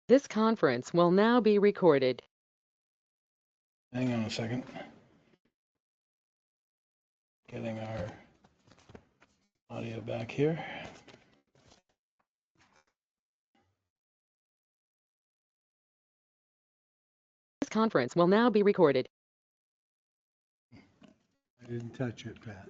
This conference will now be recorded. Hang on a second. Getting our audio back here. This conference will now be recorded. I didn't touch it, Pat.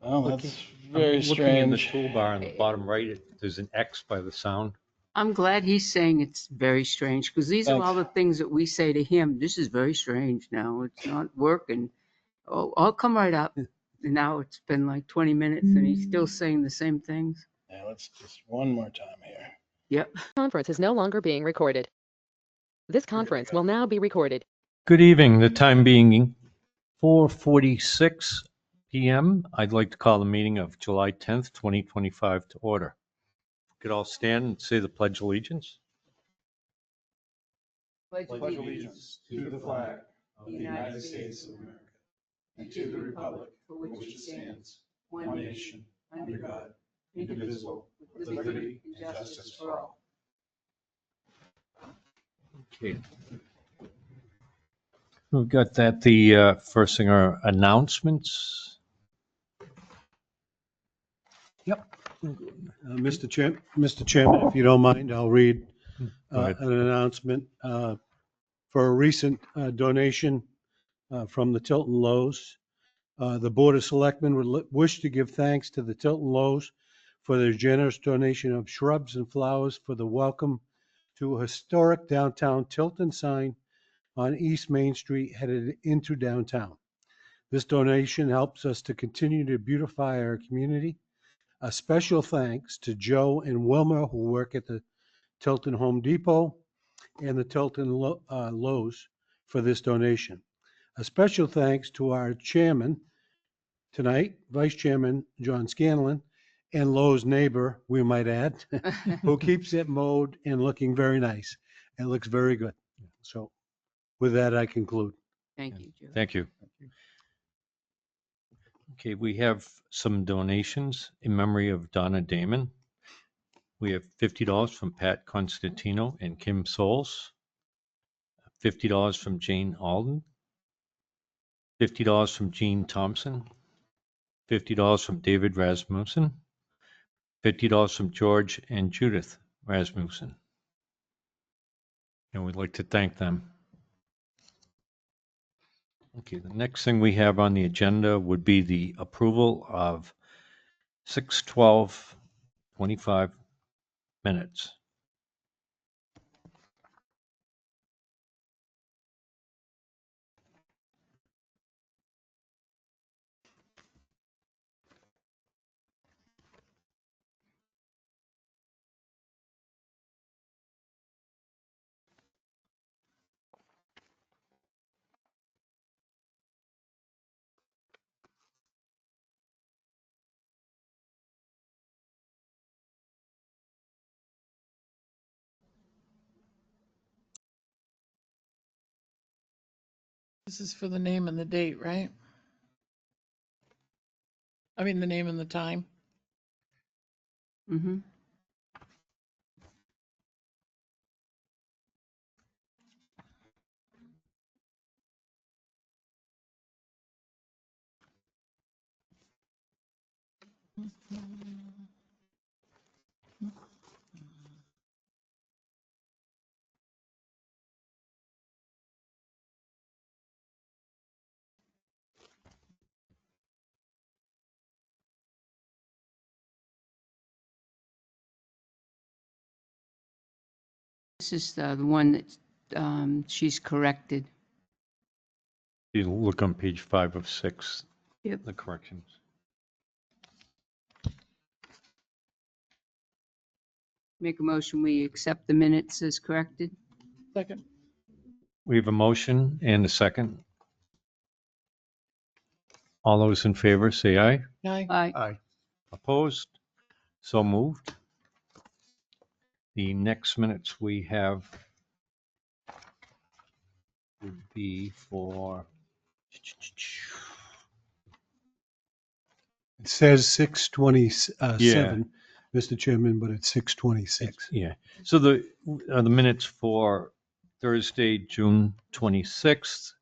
Well, Looking- that's very I'm looking in the strange. toolbar on the bottom right, there's an X by the sound. I'm glad he's saying it's very strange, because these are all Thanks. the things that we say to him. This is very strange now. It's not working. Oh, I'll come right up. And now it's been like 20 minutes and he's still saying the same things. Yeah, let's just one more time here. Yep. Conference is no longer being recorded. This conference will now be recorded. Good evening, the time being 4:46 PM. I'd like to call the meeting of July 10th, 2025 to order. Could all stand and say the Pledge of Allegiance? Pledge allegiance to the flag of the United States of America and to the republic for which it stands, one nation, under God, indivisible, with liberty and justice for all. Okay. We've got that. The first thing are announcements. Mr. Chairman, if you don't mind, I'll read Go ahead. an announcement for a recent donation from the Tilton Lowe's. The Board of Selectmen would wish to give thanks to the Tilton Lowe's for their generous donation of shrubs and flowers for the Welcome to a Historic Downtown Tilton sign on East Main Street headed into downtown. This donation helps us to continue to beautify our community. A special thanks to Joe and Wilma, who work at the Tilton Home Depot and the Tilton Lowe's for this donation. A special thanks to our chairman tonight, Vice Chairman John Scanlon, and Lowe's neighbor, we might add, who keeps it mowed and looking very nice. It looks very good. So with that, I conclude. Thank you, Joe. Thank you. Okay, we have some donations in memory of Donna Damon. We have $50 from Pat Constantino and Kim Souls, $50 from Jane Alden, $50 from Jean Thompson, $50 from David Rasmussen, $50 from George and Judith Rasmussen. And we'd like to thank them. Okay, the next thing we have on the agenda would be the approval of 6/12/25 minutes. This is for the name and the date, right? I mean, the name and the time. Mm-hmm. This is the one that she's corrected. You look on page 5 of 6, Yep. the corrections. Make a motion, we accept the minutes as corrected. Second. We have a motion and a second. All those in favor say aye. Aye. Aye. Opposed? So moved. The next minutes we have would be for, It says 6/27. Mr. Chairman, but it's 6:26. Yeah. So the minutes for Thursday, June 26th.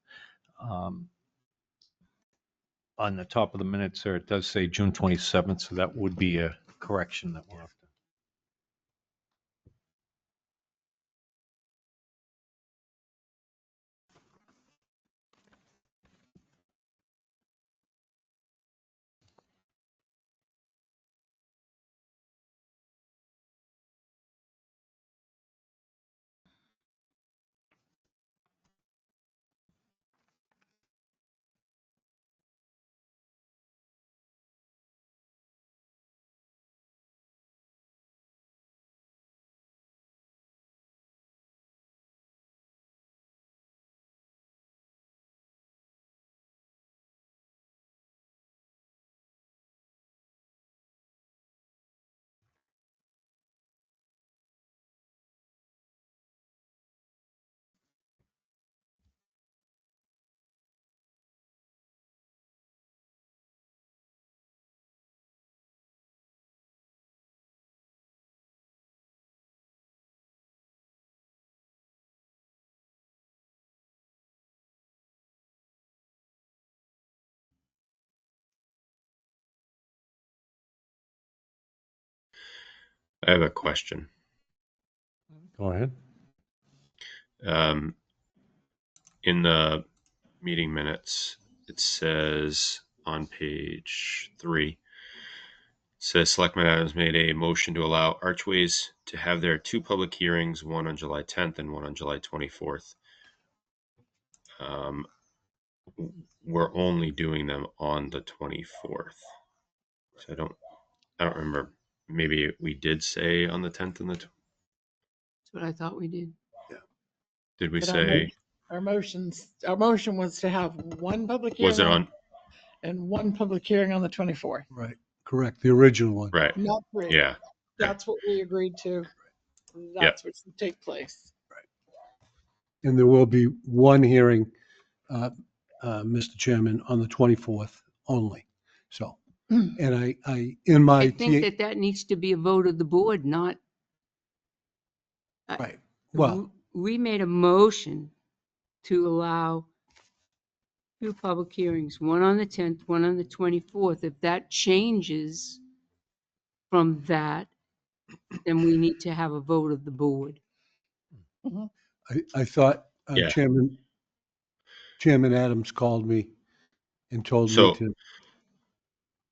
On the top of the minutes there, it does say June 27th, so that would be a correction that we'll have to. I have a question. Go ahead. In the meeting minutes, it says on page 3, it says Selectman Adams made a motion to allow Archways to have their 2 public hearings, one on July 10th and one on July 24th. We're only doing them on the 24th. So I don't remember. Maybe we did say on the 10th and the That's what I thought we did. did we But say our motion was to have one public was it hearing on and one public hearing on the 24th, Right, correct, the original one. right? not 3. Yeah. That's what we agreed to. Yep. That's what should take place. And there will be one hearing, Mr. Chairman, on the 24th only. So, and in my. I think that needs to be a vote of the board, not. Right, well, We made a motion to allow 2 public hearings, one on the 10th, one on the 24th. If that changes from that, then we need to have a vote of the board. I thought Yeah. Chairman Adams called me and told me So to.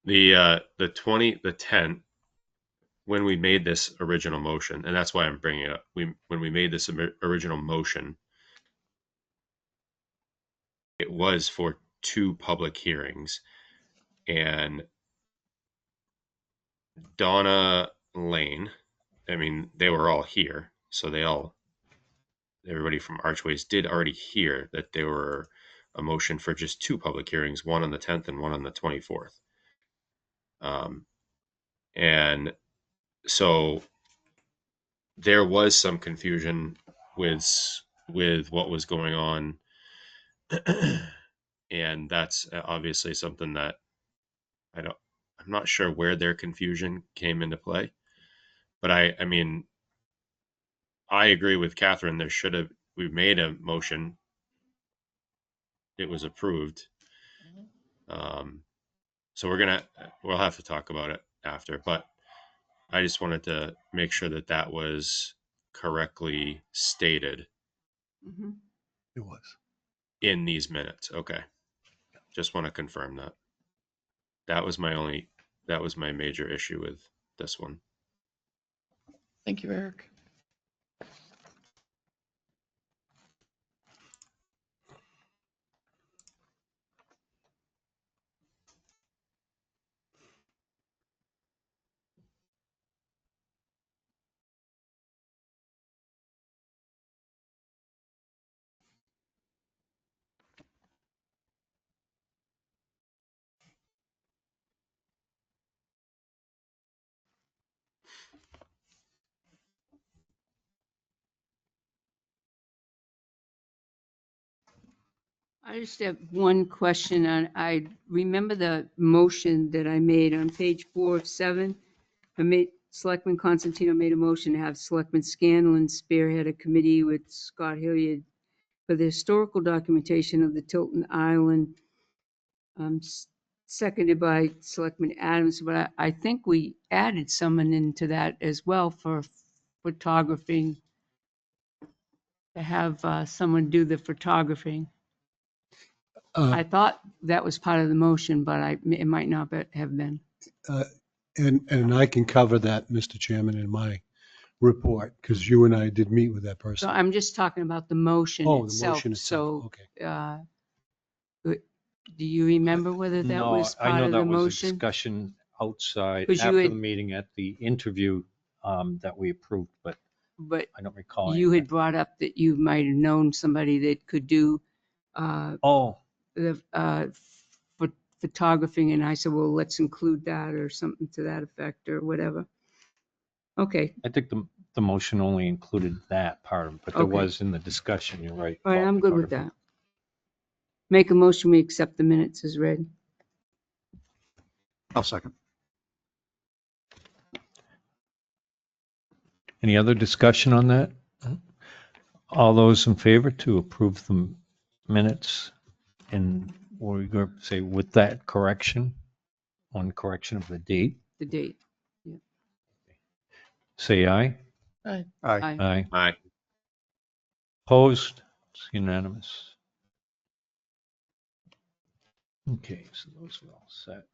the 10th, when we made this original motion, and that's why I'm bringing it up. When we made this original motion, it was for 2 public hearings, and Donna Lane, I mean, they were all here, so everybody from Archways did already hear that there were a motion for just 2 public hearings, one on the 10th and one on the 24th. And so there was some confusion with what was going on. And that's obviously something that I'm not sure where their confusion came into play. But I mean, I agree with Catherine. We've made a motion. It was approved. So we'll have to talk about it after, but I just wanted to make sure that was correctly stated It was. in these minutes. Okay. Just want to confirm that. That was my major issue with this one. Thank you, Eric. I just have one question. I remember the motion that I made on page 4 of 7. Selectman Constantino made a motion to have Selectman Scanlon spearhead a committee with Scott Hilliard for the historical documentation of the Tilton Island, seconded by Selectman Adams, but I think we added someone into that as well for photographing, to have someone do the photographing. I thought that was part of the motion, but it might not have been. And I can cover that, Mr. Chairman, in my report, because you and I did meet with that So person. I'm just talking about the motion Oh, the itself. motion itself, So, okay. do you remember whether that No, was I part know of that the was a motion? discussion outside 'Cause you after the had- meeting at the interview that we approved, but But I don't recall. you anything. had brought up that you might have known somebody that could do Oh, the photographing, and I said, well, let's include that or something to that effect or whatever. Okay, I think the motion only included that part of it, but there Okay. was in the discussion, you're right. all right, about I'm good with photography. that. Make a motion, we accept the minutes as read. I'll second. Any other discussion on that? All those in favor to approve the minutes, and we're going to say with that correction, on correction of the date, The date. say aye. Aye. Aye. Aye. Aye. Opposed? It's unanimous. Okay, so those are all set.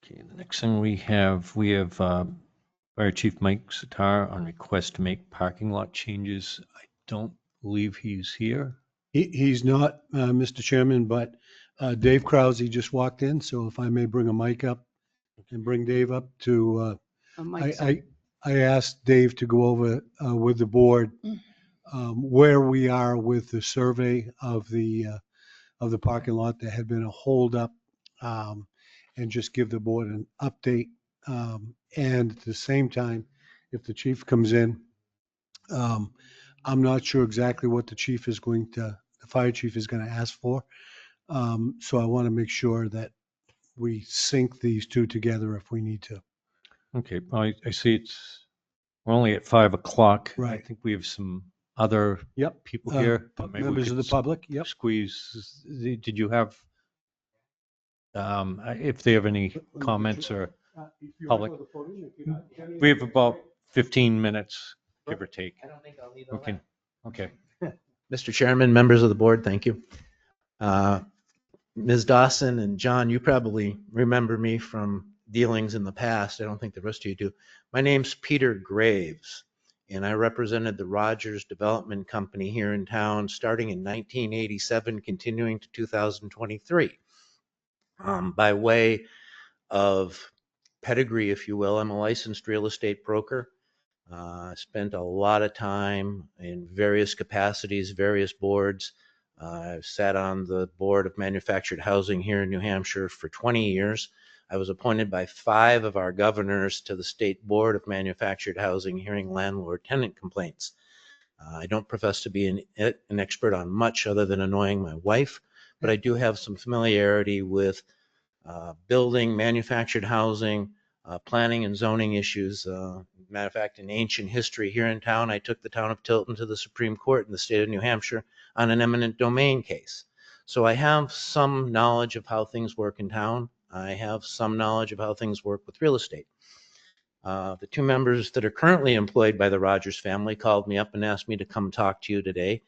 Okay, the next thing we have Fire Chief Mike Sitar on request to make parking lot changes. I don't believe he's here. He's not, Mr. Chairman, but Dave Krause just walked in, so if I may bring a mic up and bring Dave up to, Mike's I asked Dave to go over with the board where we are with the survey of the parking lot. There had been a holdup, and just give the board an update. And at the same time, if the chief comes in, I'm not sure exactly what the fire chief is going to ask for. So I want to make sure that we sync these two together if we need to. Okay, well, I see we're only at 5 o'clock. I Right. think we have some other Yep. people here. Maybe we Members of could the public. Yep. Squeeze, did you have, if they have any comments or public? We have about 15 minutes, give or take. I don't think I'll need Okay. Mr. Chairman, members of the board, thank you. Ms. Dawson and John, you probably remember me from dealings in the past. I don't think the rest of you do. My name's Peter Graves, and I represented the Rogers Development Company here in town starting in 1987, continuing to 2023. By way of pedigree, if you will, I'm a licensed real estate broker. Spent a lot of time in various capacities, various boards. I've sat on the board of manufactured housing here in New Hampshire for 20 years. I was appointed by 5 of our governors to the state board of manufactured housing, hearing landlord tenant complaints. I don't profess to be an expert on much other than annoying my wife, but I do have some familiarity with building, manufactured housing, planning and zoning issues. Matter of fact, in ancient history here in town, I took the town of Tilton to the Supreme Court in the state of New Hampshire on an eminent domain case. So I have some knowledge of how things work in town. I have some knowledge of how things work with real estate. The 2 members that are currently employed by the Rogers family called me up and asked me to come talk to you today.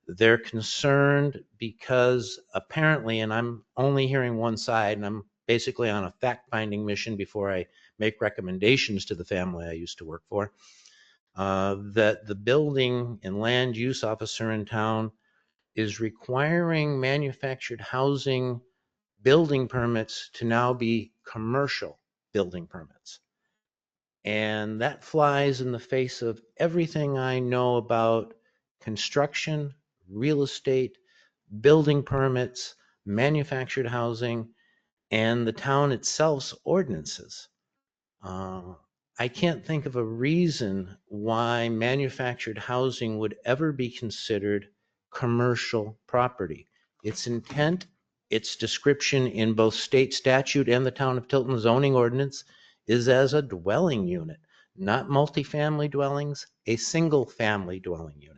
They're concerned because apparently, and I'm only hearing one side, and I'm basically on a fact-finding mission before I make recommendations to the family I used to work for, that the building and land use officer in town is requiring manufactured housing building permits to now be commercial building permits. And that flies in the face of everything I know about construction, real estate, building permits, manufactured housing, and the town itself's ordinances. I can't think of a reason why manufactured housing would ever be considered commercial property. Its intent its description in both state statute and the town of Tilton zoning ordinance is as a dwelling unit, not multifamily dwellings, a single family dwelling unit.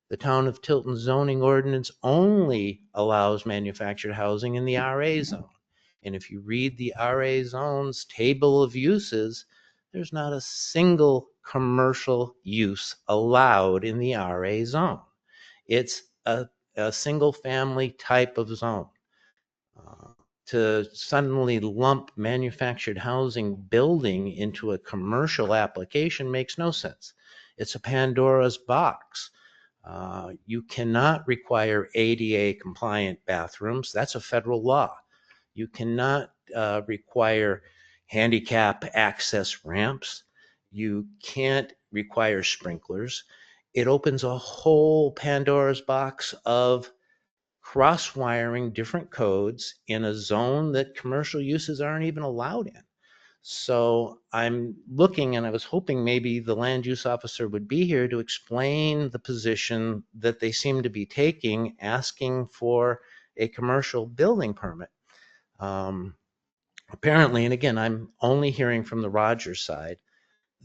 The town of Tilton zoning ordinance only allows manufactured housing in the RA zone. And if you read the RA zone's table of uses, there's not a single commercial use allowed in the RA zone. It's a single family type of zone. To suddenly lump manufactured housing building into a commercial application makes no sense. It's a Pandora's box. You cannot require ADA compliant bathrooms. That's a federal law. You cannot require handicap access ramps. You can't require sprinklers. It opens a whole Pandora's box of cross-wiring different codes in a zone that commercial uses aren't even allowed in. So I'm looking, and I was hoping maybe the land use officer would be here to explain the position that they seem to be taking, asking for a commercial building permit. Apparently, and again, I'm only hearing from the Rogers side,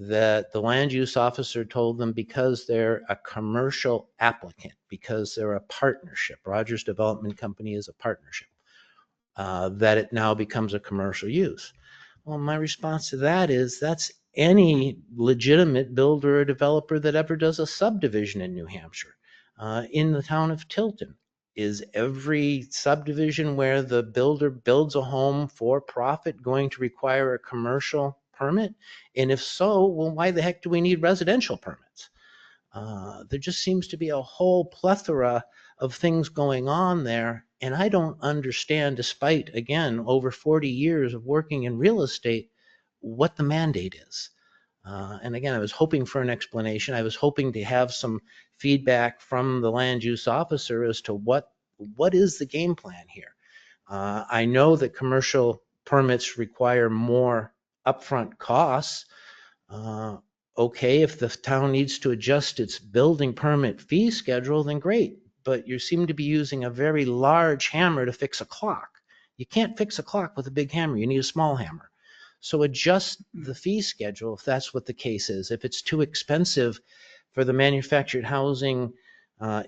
that the land use officer told them because they're a commercial applicant, because they're a partnership, Rogers Development Company is a partnership, that it now becomes a commercial use. Well, my response to that is that's any legitimate builder or developer that ever does a subdivision in New Hampshire. In the town of Tilton, is every subdivision where the builder builds a home for profit going to require a commercial permit? And if so, well, why the heck do we need residential permits? There just seems to be a whole plethora of things going on there. And I don't understand, despite, again, over 40 years of working in real estate, what the mandate is. And again, I was hoping for an explanation. I was hoping to have some feedback from the land use officer as to what is the game plan here. I know that commercial permits require more upfront costs. Okay, if the town needs to adjust its building permit fee schedule, then great. But you seem to be using a very large hammer to fix a clock. You can't fix a clock with a big hammer. You need a small hammer. So adjust the fee schedule if that's what the case is. If it's too expensive for the manufactured housing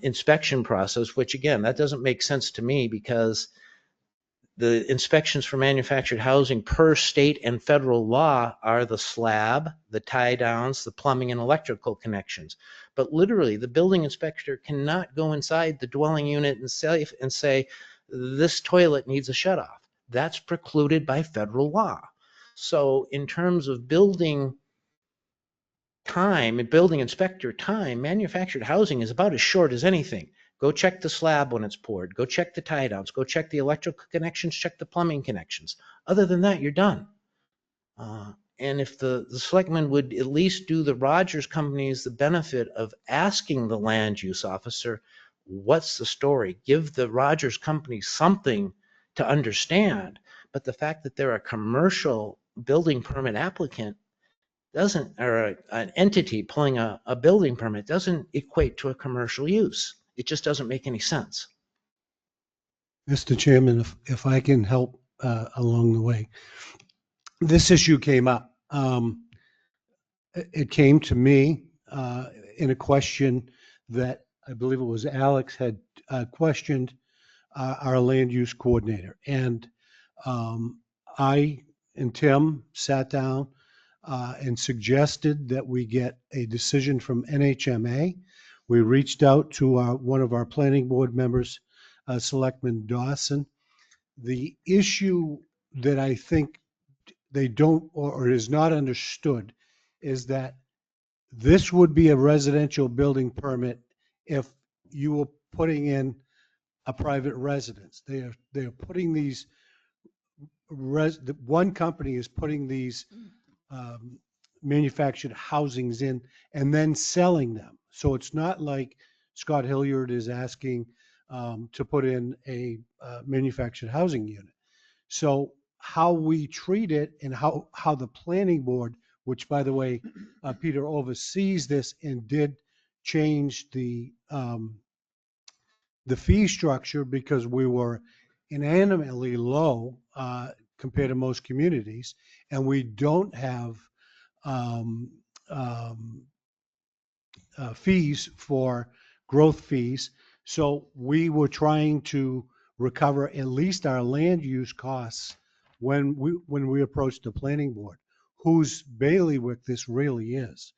inspection process, which again, that doesn't make sense to me because the inspections for manufactured housing per state and federal law are the slab, the tie downs, the plumbing and electrical connections. But literally, the building inspector cannot go inside the dwelling unit and say, this toilet needs a shutoff. That's precluded by federal law. So in terms of building time and building inspector time, manufactured housing is about as short as anything. Go check the slab when it's poured. Go check the tie downs. Go check the electrical connections. Check the plumbing connections. Other than that, you're done. And if the selectmen would at least do the Rogers companies the benefit of asking the land use officer, what's the story? Give the Rogers company something to understand. But the fact that they're a commercial building permit applicant doesn't, or an entity pulling a building permit doesn't equate to a commercial use. It just doesn't make any sense. Mr. Chairman, if I can help along the way. This issue came up. It came to me in a question that I believe it was Alex had questioned our land use coordinator. And I and Tim sat down and suggested that we get a decision from NHMA. We reached out to one of our planning board members, Selectman Dawson. The issue that I think they don't or is not understood is that this would be a residential building permit if you were putting in a private residence. They are putting these one company is putting these manufactured housings in and then selling them. So it's not like Scott Hilliard is asking to put in a manufactured housing unit. So how we treat it and how the planning board, which by the way, Peter oversees this and did change the fee structure because we were inanimally low compared to most communities, and we don't have um, um, fees for growth fees. So we were trying to recover at least our land use costs when we approached the planning board, whose bailiwick this really is.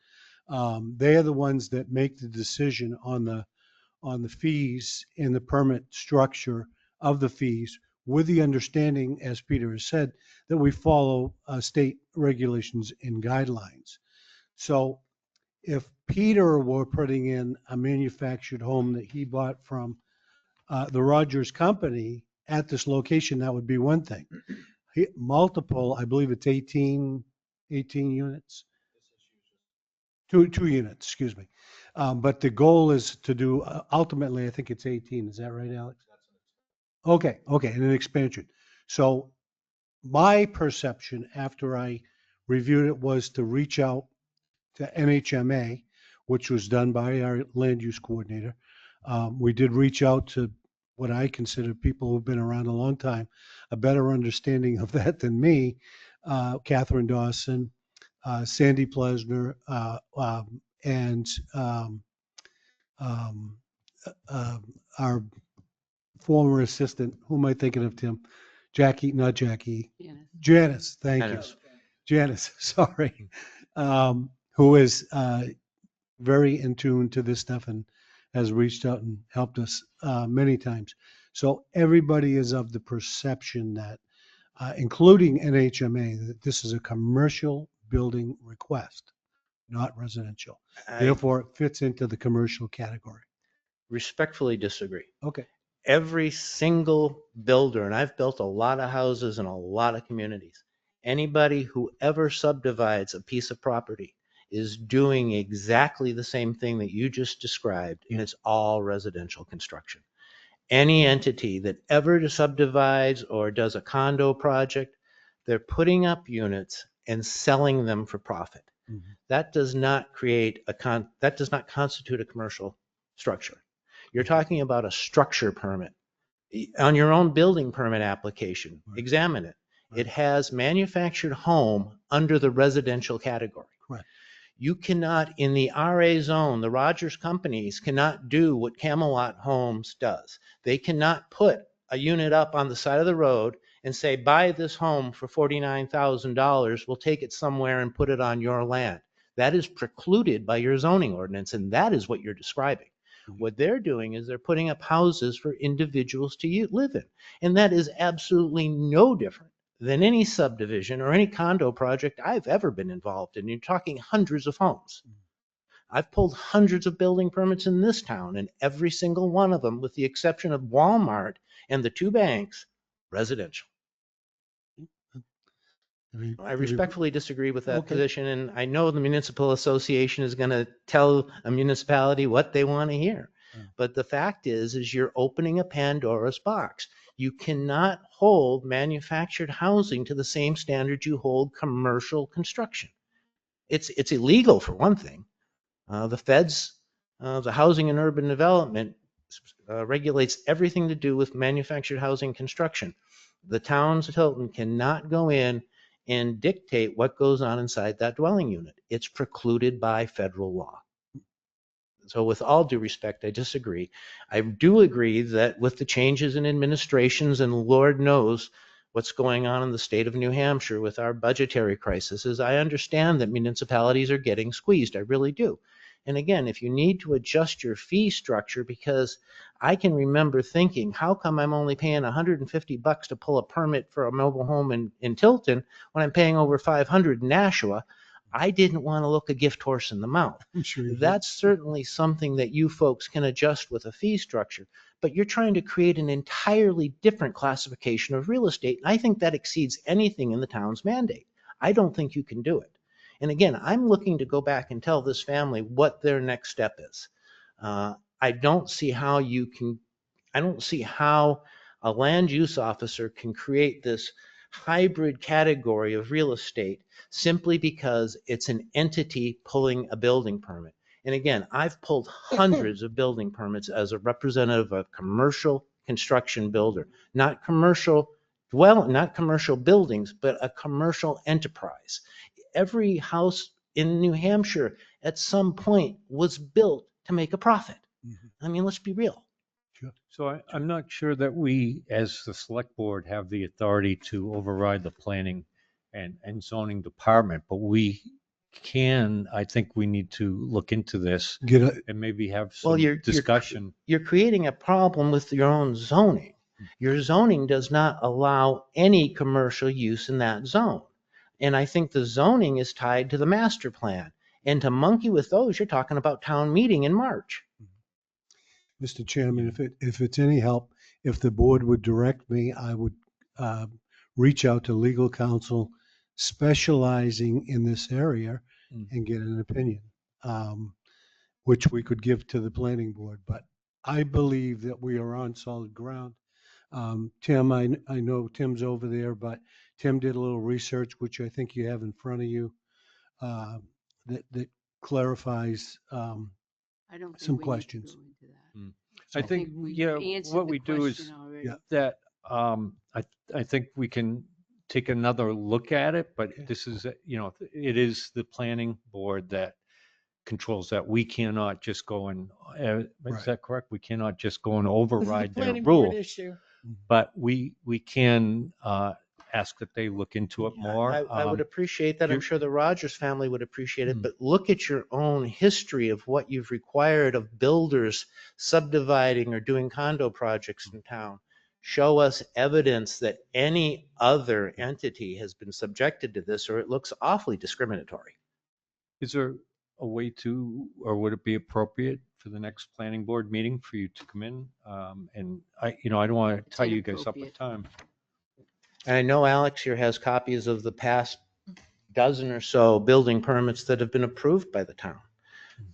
They are the ones that make the decision on the fees and the permit structure of the fees, with the understanding, as Peter has said, that we follow state regulations and guidelines. So if Peter were putting in a manufactured home that he bought from the Rogers company at this location, that would be one thing. Multiple, I believe it's 18 units. Two units, excuse me. But the goal is to do, ultimately, I think it's 18. Is that right, Alex? Okay, and an expansion. So my perception after I reviewed it was to reach out to NHMA, which was done by our land use coordinator. We did reach out to what I consider people who've been around a long time, a better understanding of that than me, Catherine Dawson, Sandy Plesner, and um, our former assistant, who am I thinking of, Tim? Not Jackie. Janice, thank you. Janice, sorry. Who is very in tune to this stuff and has reached out and helped us many times. So everybody is of the perception that, including NHMA, that this is a commercial building request, not residential. Therefore, it fits into the commercial category. Respectfully disagree. Okay. Every single builder, and I've built a lot of houses in a lot of communities, anybody who ever subdivides a piece of property is doing exactly the same thing that you just described, and it's all residential construction. Any entity that ever subdivides or does a condo project, they're putting up units and selling them for profit. Mm-hmm. That does not that does not constitute a commercial structure. You're talking about a structure permit. On your own building permit application, Right. examine it. Right. It has manufactured home under the residential category. Correct. You cannot, in the RA zone, the Rogers companies cannot do what Camelot Homes does. They cannot put a unit up on the side of the road and say, buy this home for $49,000. We'll take it somewhere and put it on your land. That is precluded by your zoning ordinance, and that is what you're describing. What they're doing is they're putting up houses for individuals to live in. And that is absolutely no different than any subdivision or any condo project I've ever been involved in. You're talking hundreds of homes. I've pulled hundreds of building permits in this town, and every single one of them, with the exception of Walmart and the two banks, residential. I respectfully disagree with that position, and I know the municipal association is going to tell a municipality what they want to hear. But the fact is you're opening a Pandora's box. You cannot hold manufactured housing to the same standard you hold commercial construction. It's illegal, for one thing. The feds, the Housing and Urban Development, regulates everything to do with manufactured housing construction. The towns of Tilton cannot go in and dictate what goes on inside that dwelling unit. It's precluded by federal law. So with all due respect, I disagree. I do agree that with the changes in administrations, and Lord knows what's going on in the state of New Hampshire with our budgetary crises, I understand that municipalities are getting squeezed. I really do. And again, if you need to adjust your fee structure, because I can remember thinking, how come I'm only paying $150 to pull a permit for a mobile home in Tilton when I'm paying over $500 in Nashua? I didn't want to look a gift horse in the mouth. Sure. That's certainly something that you folks can adjust with a fee structure, but you're trying to create an entirely different classification of real estate. And I think that exceeds anything in the town's mandate. I don't think you can do it. And again, I'm looking to go back and tell this family what their next step is. I don't see how a land use officer can create this hybrid category of real estate simply because it's an entity pulling a building permit. And again, I've pulled hundreds of building permits as a representative of a commercial construction builder, not not commercial buildings, but a commercial enterprise. Every house in New Hampshire at some point was built to make a profit. Mhm. I mean, let's be real. So I'm not sure that we, as the select board, have the authority to override the planning and zoning department, but we can, I think we need to look into this Get a, and maybe have Well, some discussion. You're creating a problem with your own zoning. Your zoning does not allow any commercial use in that zone. And I think the zoning is tied to the master plan. And to monkey with those, you're talking about town meeting in March. Mr. Chairman, if it's any help, if the board would direct me, I would reach out to legal counsel specializing in this area and get an opinion, which we could give to the planning board. But I believe that we are on solid ground. Tim, I know Tim's over there, but Tim did a little research, which I think you have in front of you, that clarifies I don't some think we need to questions. go into that. I think, we yeah, answered what the we do is question already. Yeah. that I think we can take another look at it, but Okay. this is, it is the planning board that controls that. We cannot just go and, is Right. that correct? We cannot just go and This is a override their planning board rule, issue. but we can ask that they look into it more. I would appreciate that. I'm you- sure the Rogers family would appreciate it, Mm. but look at your own history of what you've required of builders subdividing or doing condo projects in town. Show us evidence that any other entity has been subjected to this, or it looks awfully discriminatory. Is there a way to, or would it be appropriate for the next planning board meeting for you to come in? And I don't want to It's tie you guys up with inappropriate. time. And I know Alex here has copies of the past dozen or so building permits that have been approved by the town.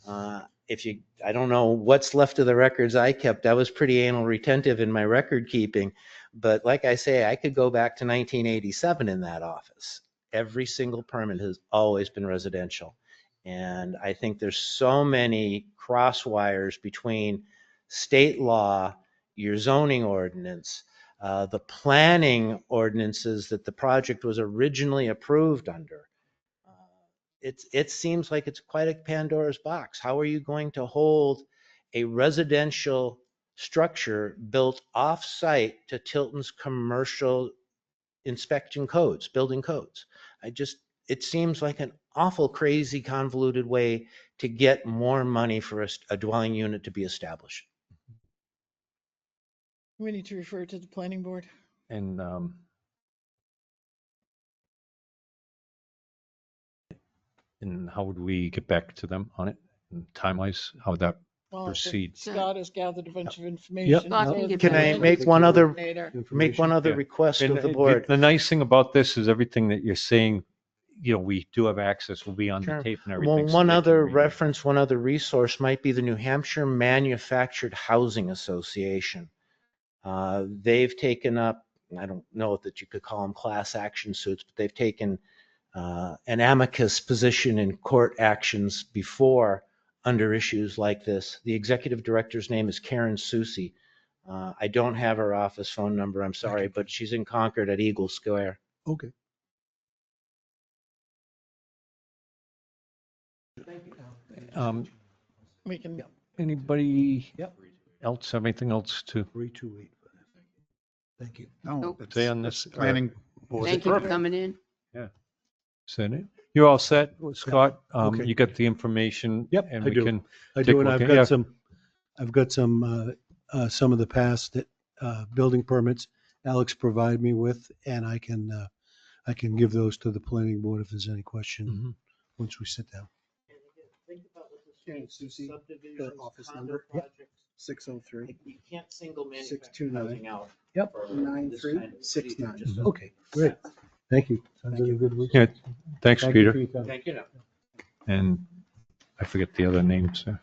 I don't know what's left of the records I kept. I was pretty anal retentive in my record keeping. But like I say, I could go back to 1987 in that office. Every single permit has always been residential. And I think there's so many crosswires between state law, your zoning ordinance, the planning ordinances that the project was originally approved under. It seems like it's quite a Pandora's box. How are you going to hold a residential structure built off-site to Tilton's commercial inspection codes, building codes? It seems like an awful crazy convoluted way to get more money for a dwelling unit to be established. We need to refer to the planning board. And how would we get back to them on it? And time-wise, how would that Well, I think proceed? Scott has gathered a bunch of information. Scott can so get the Can I back to make us. one other coordinator- Information. request And of the board? the nice thing about this is everything that you're saying, we do have access, will be on the Sure. tape and Well, everything. so one they can other read it. reference, one other resource might be the New Hampshire Manufactured Housing Association. They've taken up, I don't know that you could call them class action suits, but they've taken an amicus position in court actions before under issues like this. The executive director's name is Karen Susi. I don't have her office phone number, I'm sorry, but she's in Concord at Eagle Square. Okay. We can, Anybody Yep. else have anything else to 328. Thank you. Nope. say on this? Planning board. Thank you for coming in. Is that it? You're all set, Scott? Okay. You got the information? Yep, And I we do. can I take do, a and look I've at- yeah. got some of the past that building permits Alex provided me with, and I can give those to the planning board if there's any question Mhm. once we sit down. Karen Susi, her office number, 603. You can't single 629. housing out. Yep. for this 9369. kind of procedure. Okay, great. Thank you. Sounds like a good week. Yeah, thanks, Thank you Peter. for your time. Thank you. And I forget the other names there.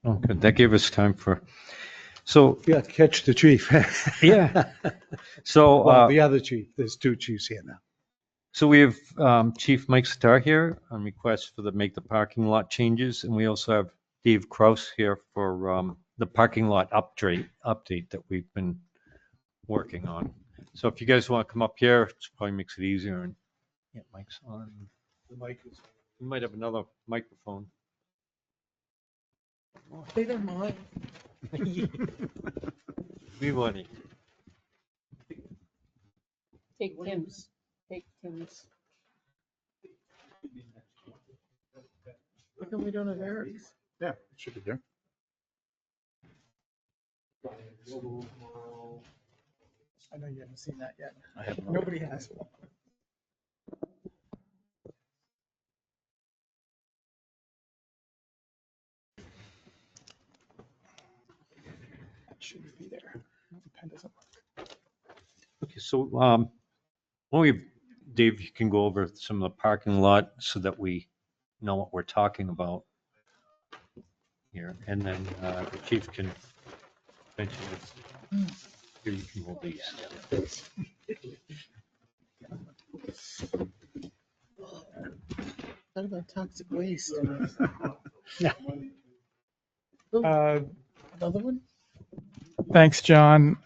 Oh, good. That gave us time so, Yeah, catch the chief. yeah. So, Well, the other chief, there's two chiefs here now. So we have Chief Mike Starr here on request for make the parking lot changes, and we also have Steve Kraus here for the parking lot update that we've been working on. So if you guys want to come up here, it probably makes it easier. And yeah, mic's on. The mic is. We might have another microphone. They don't mind. We want it. Take Tim's. Take Tim's. How come we don't have Eric's? Yeah, it should be there. I know you haven't seen that yet. I have no. Nobody has one. That shouldn't be there. No, the pen doesn't work. Okay, so Dave, you can go over some of the parking lot so that we know what we're talking about here, and then the chief can mention it. Here, you can hold these. What about toxic waste? Yeah. Another one? Thanks, John.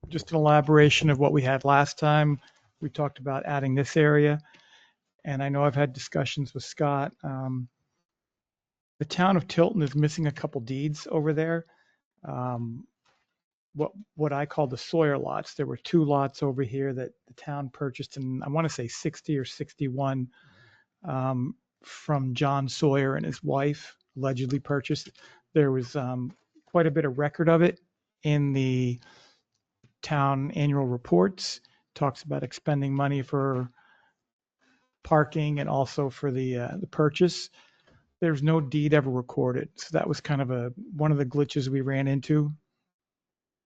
Just an elaboration of what we had last time. We talked about adding this area, and I know I've had discussions with Scott. The town of Tilton is missing a couple deeds over there. What I call the Sawyer lots. There were 2 lots over here that the town purchased in, I want to say 60 or 61, from John Sawyer and his wife, allegedly purchased. There was quite a bit of record of it in the town annual reports. Talks about expending money for parking and also for the purchase. There's no deed ever recorded. So that was kind of one of the glitches we ran into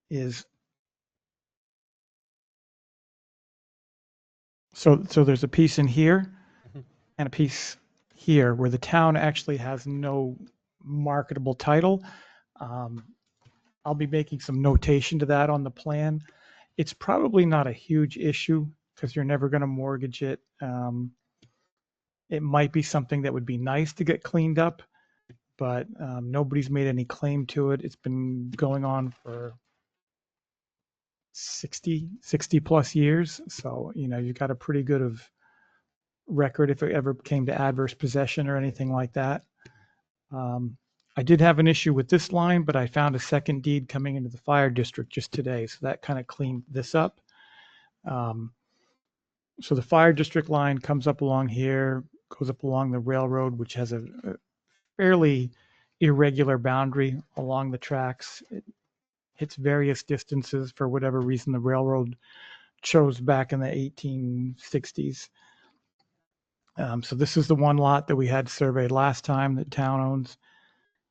is so there's a piece in here and a piece here where the town actually has no marketable title. I'll be making some notation to that on the plan. It's probably not a huge issue because you're never going to mortgage it. It might be something that would be nice to get cleaned up, but nobody's made any claim to it. It's been going on for 60 plus years. So, you've got a pretty good of record if it ever came to adverse possession or anything like that. I did have an issue with this line, but I found a second deed coming into the fire district just today. So that kind of cleaned this up. So the fire district line comes up along here, goes up along the railroad, which has a fairly irregular boundary along the tracks. It hits various distances for whatever reason the railroad chose back in the 1860s. So this is the one lot that we had surveyed last time that town owns.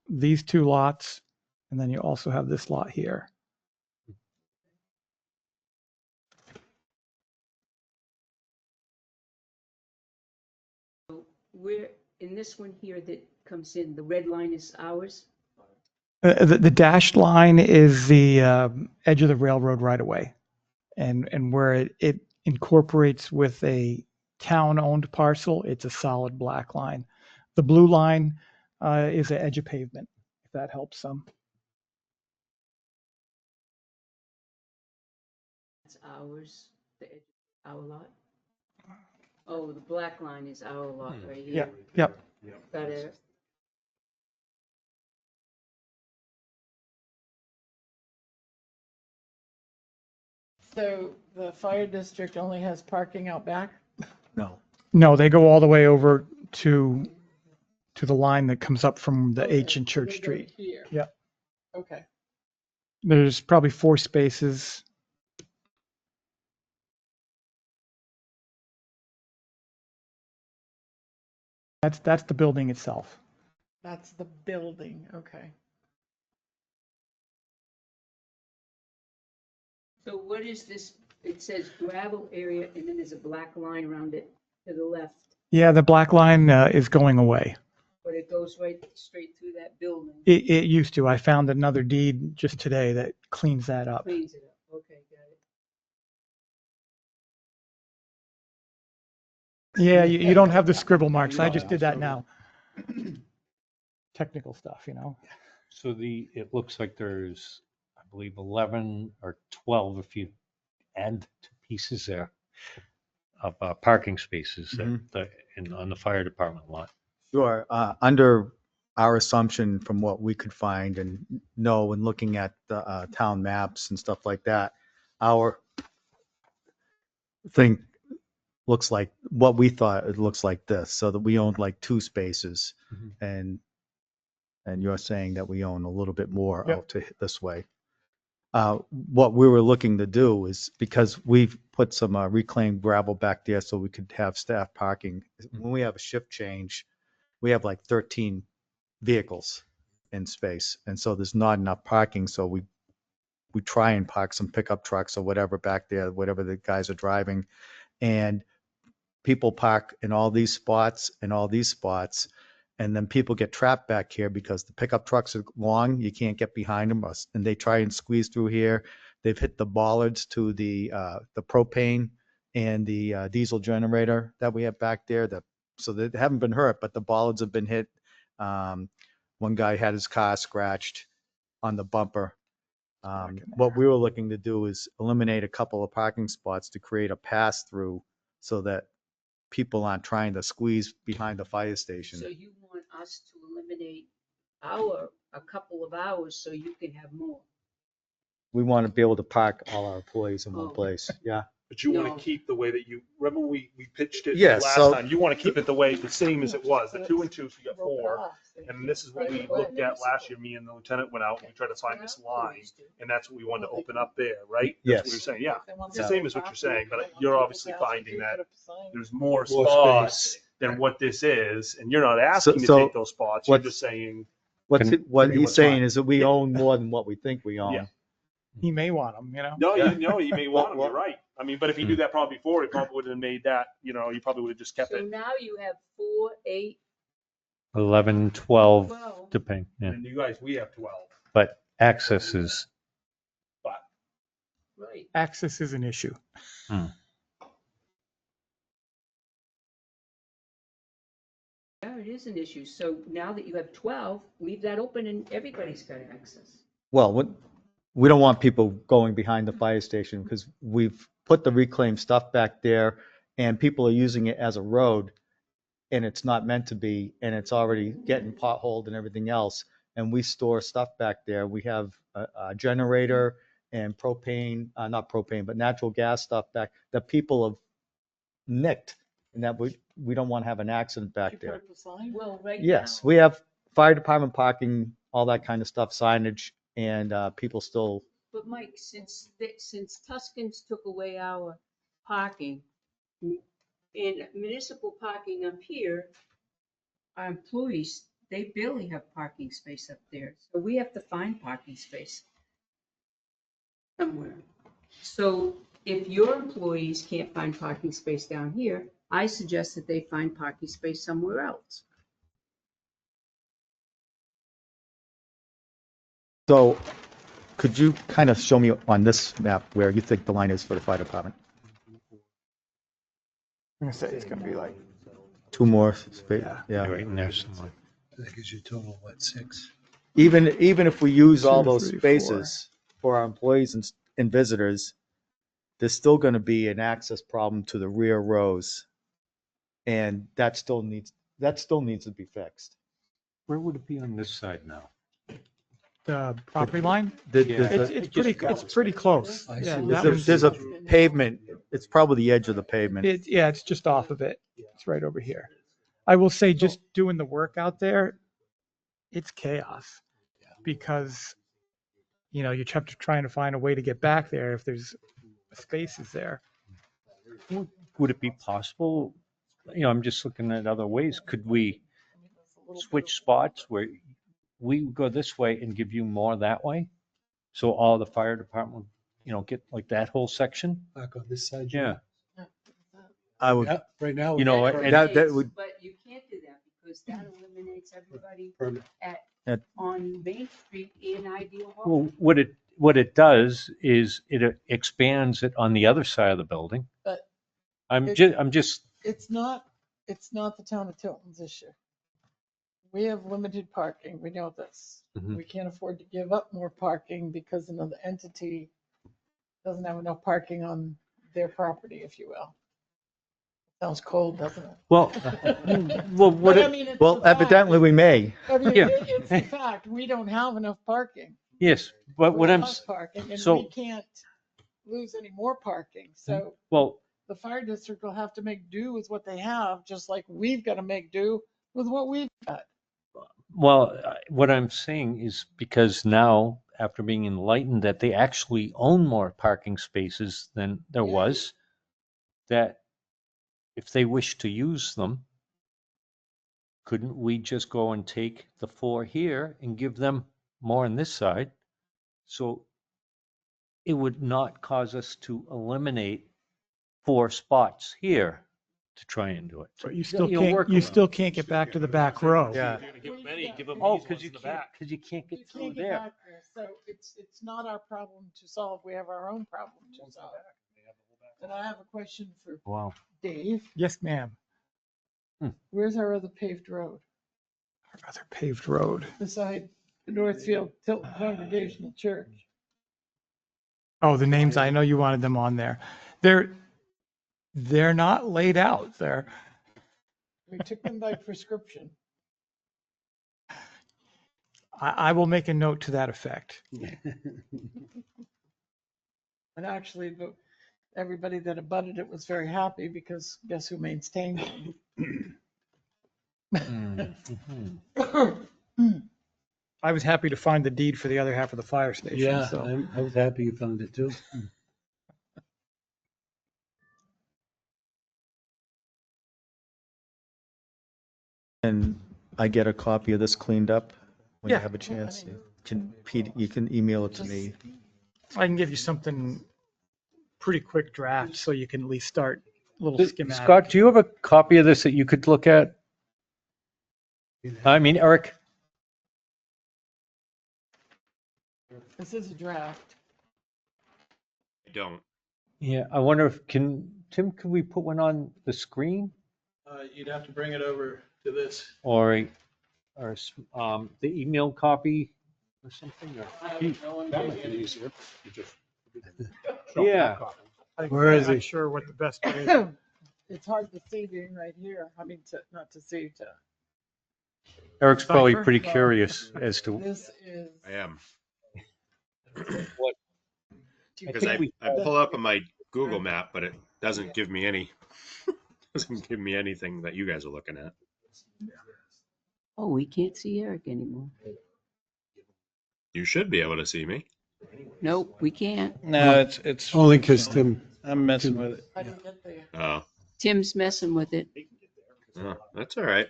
These 2 lots, and then you also have this lot here. We're in this one here that comes in, the red line is ours. The dashed line is the edge of the railroad right away, and where it incorporates with a town-owned parcel, it's a solid black line. The blue line is the edge of pavement, if that helps some. That's ours, the edge of our lot. Oh, the black line is our lot right here. Yep. Got it. So the fire district only has parking out back? No. No, they go all the way over to the line that comes up from the H in Church Street. Here. Yep. Okay. There's probably 4 spaces. That's the building itself. That's the building. Okay. So what is this? It says gravel area and then there's a black line around it to the left, Yeah, the black line is going away. but it goes right straight through that building. It used to. I found another deed just today that cleans that up. Cleans it up. Okay, got it. Yeah, you don't have the scribble marks. I just did that now. technical stuff, you know? So it looks like there's, I believe, 11 or 12 if you add the two pieces there of parking spaces on the fire department lot. Sure. Under our assumption from what we could find and know and looking at the town maps and stuff like that, our thing looks like what we thought it looks like this, so that we owned like 2 spaces and you're saying that we own a little bit more Yep. out to this way. What we were looking to do is because we've put some reclaimed gravel back there so we could have staff parking. When we have a shift change, we have like 13 vehicles in space. And so there's not enough parking. So we try and park some pickup trucks or whatever back there, whatever the guys are driving. And people park in all these spots and all these spots. And then people get trapped back here because the pickup trucks are long. You can't get behind them, and they try and squeeze through here. They've hit the bollards to the propane and the diesel generator that we have back there. So they haven't been hurt, but the bollards have been hit. One guy had his car scratched on the bumper. What we were looking to do is eliminate a couple of parking spots to create a pass through so that people aren't trying to squeeze behind the fire station. So you want us to eliminate a couple of hours so you can have more? We want to be able to park all our employees in Oh. one place. Yeah. But you want No. to keep the way that remember we pitched it Yes, last so- time. You want to keep it the same as it was, the 2 and 2, so you got 4. And this is what we looked at last year. Me and the lieutenant went out and we tried to find this line, and that's what we wanted to open up there, right? That's what Yes. you're saying, yeah. It's the Yeah. same as what you're saying, but you're obviously finding that there's more More spots space. than what this is, and you're not asking to So take those spots. You're what's- just saying, What Can- he's what's saying fine. is that we Yeah. own more than what we think we own. Yeah. He may want them, you know? no, Yeah. you may want them. Well- You're right. I mean, but if you do that probably before, he probably would have made that. You probably would have just kept So it. now you have 4, 8, 11, 12, 12. depending, yeah. And you guys, we have 12. But access is, Right. Access is an issue. Yeah, it is an issue. So now that you have 12, leave that open and everybody's got access. Well, we don't want people going behind the fire station because we've put the reclaimed stuff back there and people are using it as a road and it's not meant to be, and it's already getting potholed and everything else. And we store stuff back there. We have a generator and propane, not propane, but natural gas stuff back that people have nicked, and that we don't want to have an accident back there. Well, right now. Yes, we have fire department parking, all that kind of stuff, signage, and people still, But Mike, since Tuscans took away our parking, in municipal parking up here, our employees, they barely have parking space up there. So we have to find parking space somewhere. So if your employees can't find parking space down here, I suggest that they find parking space somewhere else. so could you kind of show me on this map where you think the line is for the fire department? I'm gonna say it's gonna be like, 2 more space, yeah. right in there somewhere. That gives you a total of what, 6? Even if we use all 2, those 3, 4. spaces for our employees and visitors, there's still going to be an access problem to the rear rows. And that still needs to be fixed. Where would it be on this side now? the property line. Yeah. It's pretty close. I see. Yeah, There's that a- one's- There's a pavement, it's probably the edge of the pavement. Yeah, it's just off of it. It's right over here. I will say, just doing the work out there, it's chaos. Because, you have to trying to find a way to get back there if there's spaces there. Would it be possible, I'm just looking at other ways, could we switch spots where we go this way and give you more that way? So all the fire department, get like that whole section? Back on this side? Yeah. I would, Yeah, right now. You know, we're and- that would- But you can't do that because that eliminates everybody permit. on Main Street in Ideal Hall. Well, what it does is it expands it on the other side of the building. But I'm it- just, It's not the town of Tilton's issue. We have limited parking. We know this. Mhm. We can't afford to give up more parking because another entity doesn't have enough parking on their property, if you will. Sounds cold, doesn't it? Well, well, what But I it, mean, it's Well, the fact. evidently we may. I mean, Yeah. it's the fact. We don't have enough parking. yes, but We what have I'm, less parking, and so- we can't lose any more parking. So well, the fire district will have to make do with what they have, just like we've got to make do with what we've got. what I'm saying is because now, after being enlightened that they actually own more parking spaces than there Yeah. was, that if they wish to use them, couldn't we just go and take the 4 here and give them more on this side? So it would not cause us to eliminate 4 spots here to try and do it. But you still know, can't, work you around. still can't get back to the back row. Yeah. Oh, because you can't You get through can't get there. back there. So it's not our problem to solve. We have our own problem to solve. And I have a question for Wow. Dave. Yes, ma'am. Where's our other paved road Our other paved road. beside the Northfield Tilton Congregational Church? Oh, the names, I know you wanted them on there. They're not laid out there. We took them by prescription. I will make a note to that effect. And actually, everybody that abutted it was very happy because guess who maintained Mhm. them? I was happy to find the deed for the other half of the fire station, Yeah, so. I was happy you found it too. And I get a copy of this cleaned up when you Yeah. have a chance. Pete, you can email it to me. I can give you something pretty quick draft so you can at least start a little schematic. Scott, do you have a copy of this that you could look at? I mean, Eric, This is a draft. I don't. yeah, I wonder if, Tim, could we put one on the screen You'd have to bring it over to this. or the email copy or something? That might be easier. Yeah. Where is I'm he? not sure what the best way is. It's hard to see being right here. I mean, not to see, to. Eric's probably Cipher? pretty curious as to This is. I am. what. Because I pull up on my Google map, but it doesn't give me anything that you guys are looking at. Oh, we can't see Eric anymore. You should be able to see me. Nope, we can't. No, it's. Only because Tim, I'm messing with it. How do you get there? Oh, Tim's messing with it. that's all right.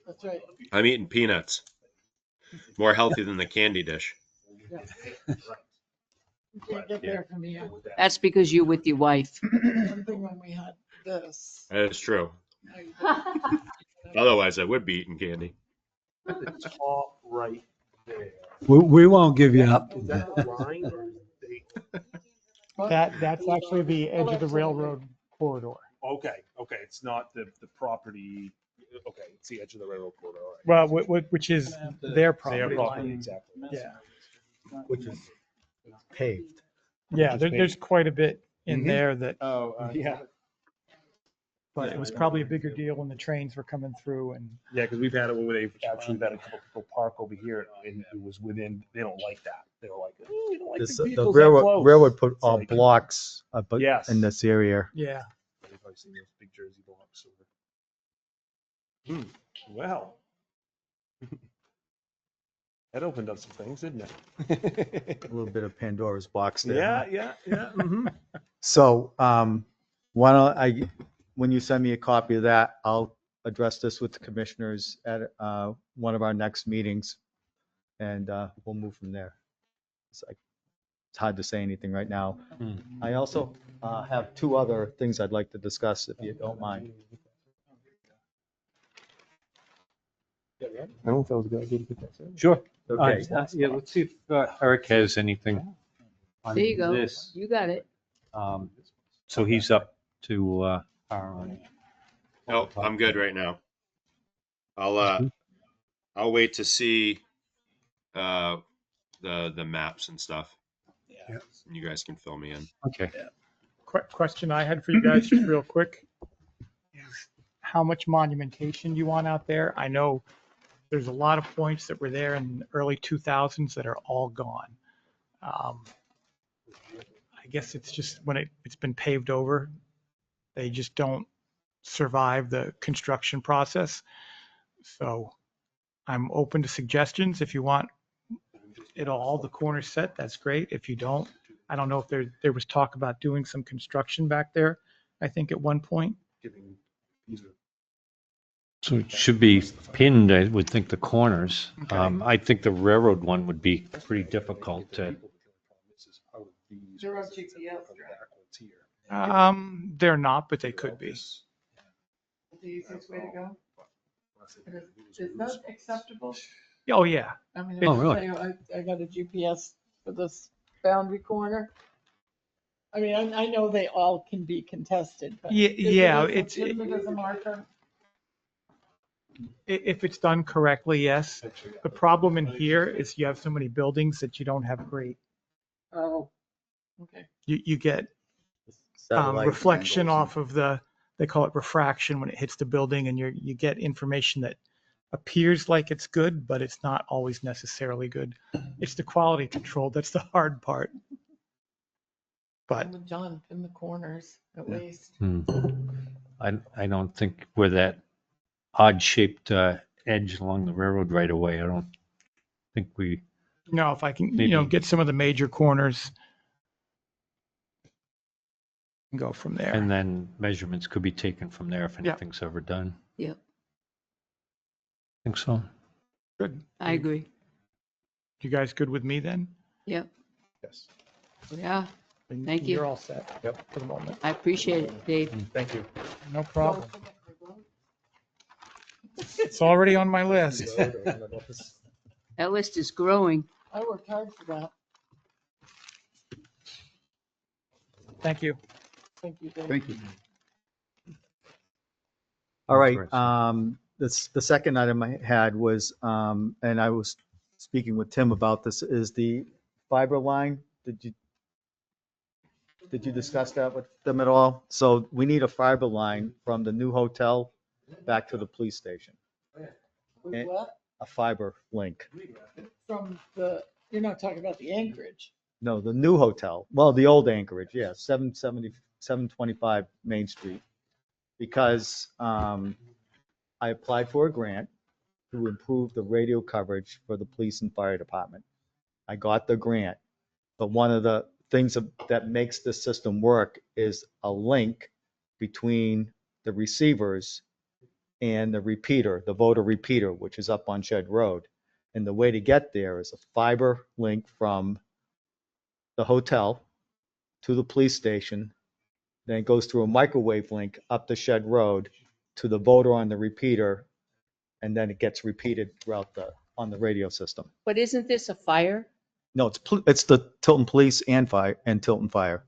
That's right. I'm eating peanuts. More healthy than the candy dish. Yeah. You can't get there from here. That's because you're with your wife. Something when we had this. That is true. Now you don't. Otherwise, I would be eating candy. Top right there. we won't give you up. Is that the line or is it? That's actually the edge of the railroad corridor. Okay, it's not the property, okay, it's the edge of the railroad corridor. all right. Well, which is their Their property property, line. exactly. Yeah, Which is paved. yeah, there's quite a bit in Mhm. there that, Oh, yeah. but it was probably a bigger deal when the trains were coming through and. Yeah, because we've had it where they've actually let a couple people park over here and it was within, they don't like that. They were like, oh, we don't like This, the the vehicles that close. railroad put It's all like- blocks but Yes. in this area. Yeah, You've probably seen those big Jersey blocks. Well. That opened up some things, didn't A it? little bit of Pandora's box there. Yeah. Mhm. So, why don't when you send me a copy of that, I'll address this with the commissioners at one of our next meetings. And we'll move from there. It's hard to say anything right now. I also have 2 other things I'd like to discuss, if you don't mind. I don't know if that was a good idea to get that. Sure. Okay. Yeah, let's see if Eric has anything on There you go. this. You got it. So he's up to our. No, I'm good right now. I'll I'll wait to see the maps and stuff. Yeah. You guys can fill me in. Okay. Question I had for you guys, just real quick, is how much monumentation you want out there? I know there's a lot of points that were there in the early 2000s that are all gone. I guess it's just when it's been paved over, they just don't survive the construction process. So I'm open to suggestions. If you want it all, the corners set, that's great. If you don't, I don't know if there was talk about doing some construction back there, I think at one point. So it should be pinned, I would think, the corners. Okay. I think the railroad one would be pretty difficult to, They're on GPS. They're not, but they could be. The easiest way to go. Is that acceptable? Oh, yeah. I mean, Oh, if really? I got a GPS for this boundary corner. I mean, I know they all can be contested, but. Yeah, Is it as a marker? If it's done correctly, yes. The problem in here is you have so many buildings that you don't have great, Oh, okay. you get Satellite reflection angles. off of they call it refraction when it hits the building, and you get information that appears like it's good, but it's not always necessarily good. It's the quality control that's the hard part. But I'm with John in the corners at least. I don't think where that odd shaped edge along the railroad right away, I don't think we, no, if I can, Maybe. get some of the major corners and go from there. and then measurements could be taken from there if Yeah. anything's ever done. Yep, Think so? Good. I agree. You guys good with me then? Yep, Yes. yeah, Then Thank you. You're all set. Yep. For the moment. I appreciate it, Dave. Thank you. No problem. It's already on my list. That list is growing. I worked hard for that. Thank you. Thank you, Dave. Thank you. All right, Interesting. the second item I had was, and I was speaking with Tim about this, is the fiber line. Did you discuss that with them at all? So we need a fiber line from the new hotel back to the police station, With what? a fiber link. From you're not talking about the Anchorage. No, the new hotel, well, the old Anchorage, yeah, 725 Main Street. Because I applied for a grant to improve the radio coverage for the police and fire department. I got the grant, but one of the things that makes this system work is a link between the receivers and the repeater, the voter repeater, which is up on Shed Road. And the way to get there is a fiber link from the hotel to the police station. Then it goes through a microwave link up the Shed Road to the voter on the repeater, and then it gets repeated on the radio system. But isn't this a fire? No, it's the Tilton Police and Tilton Fire.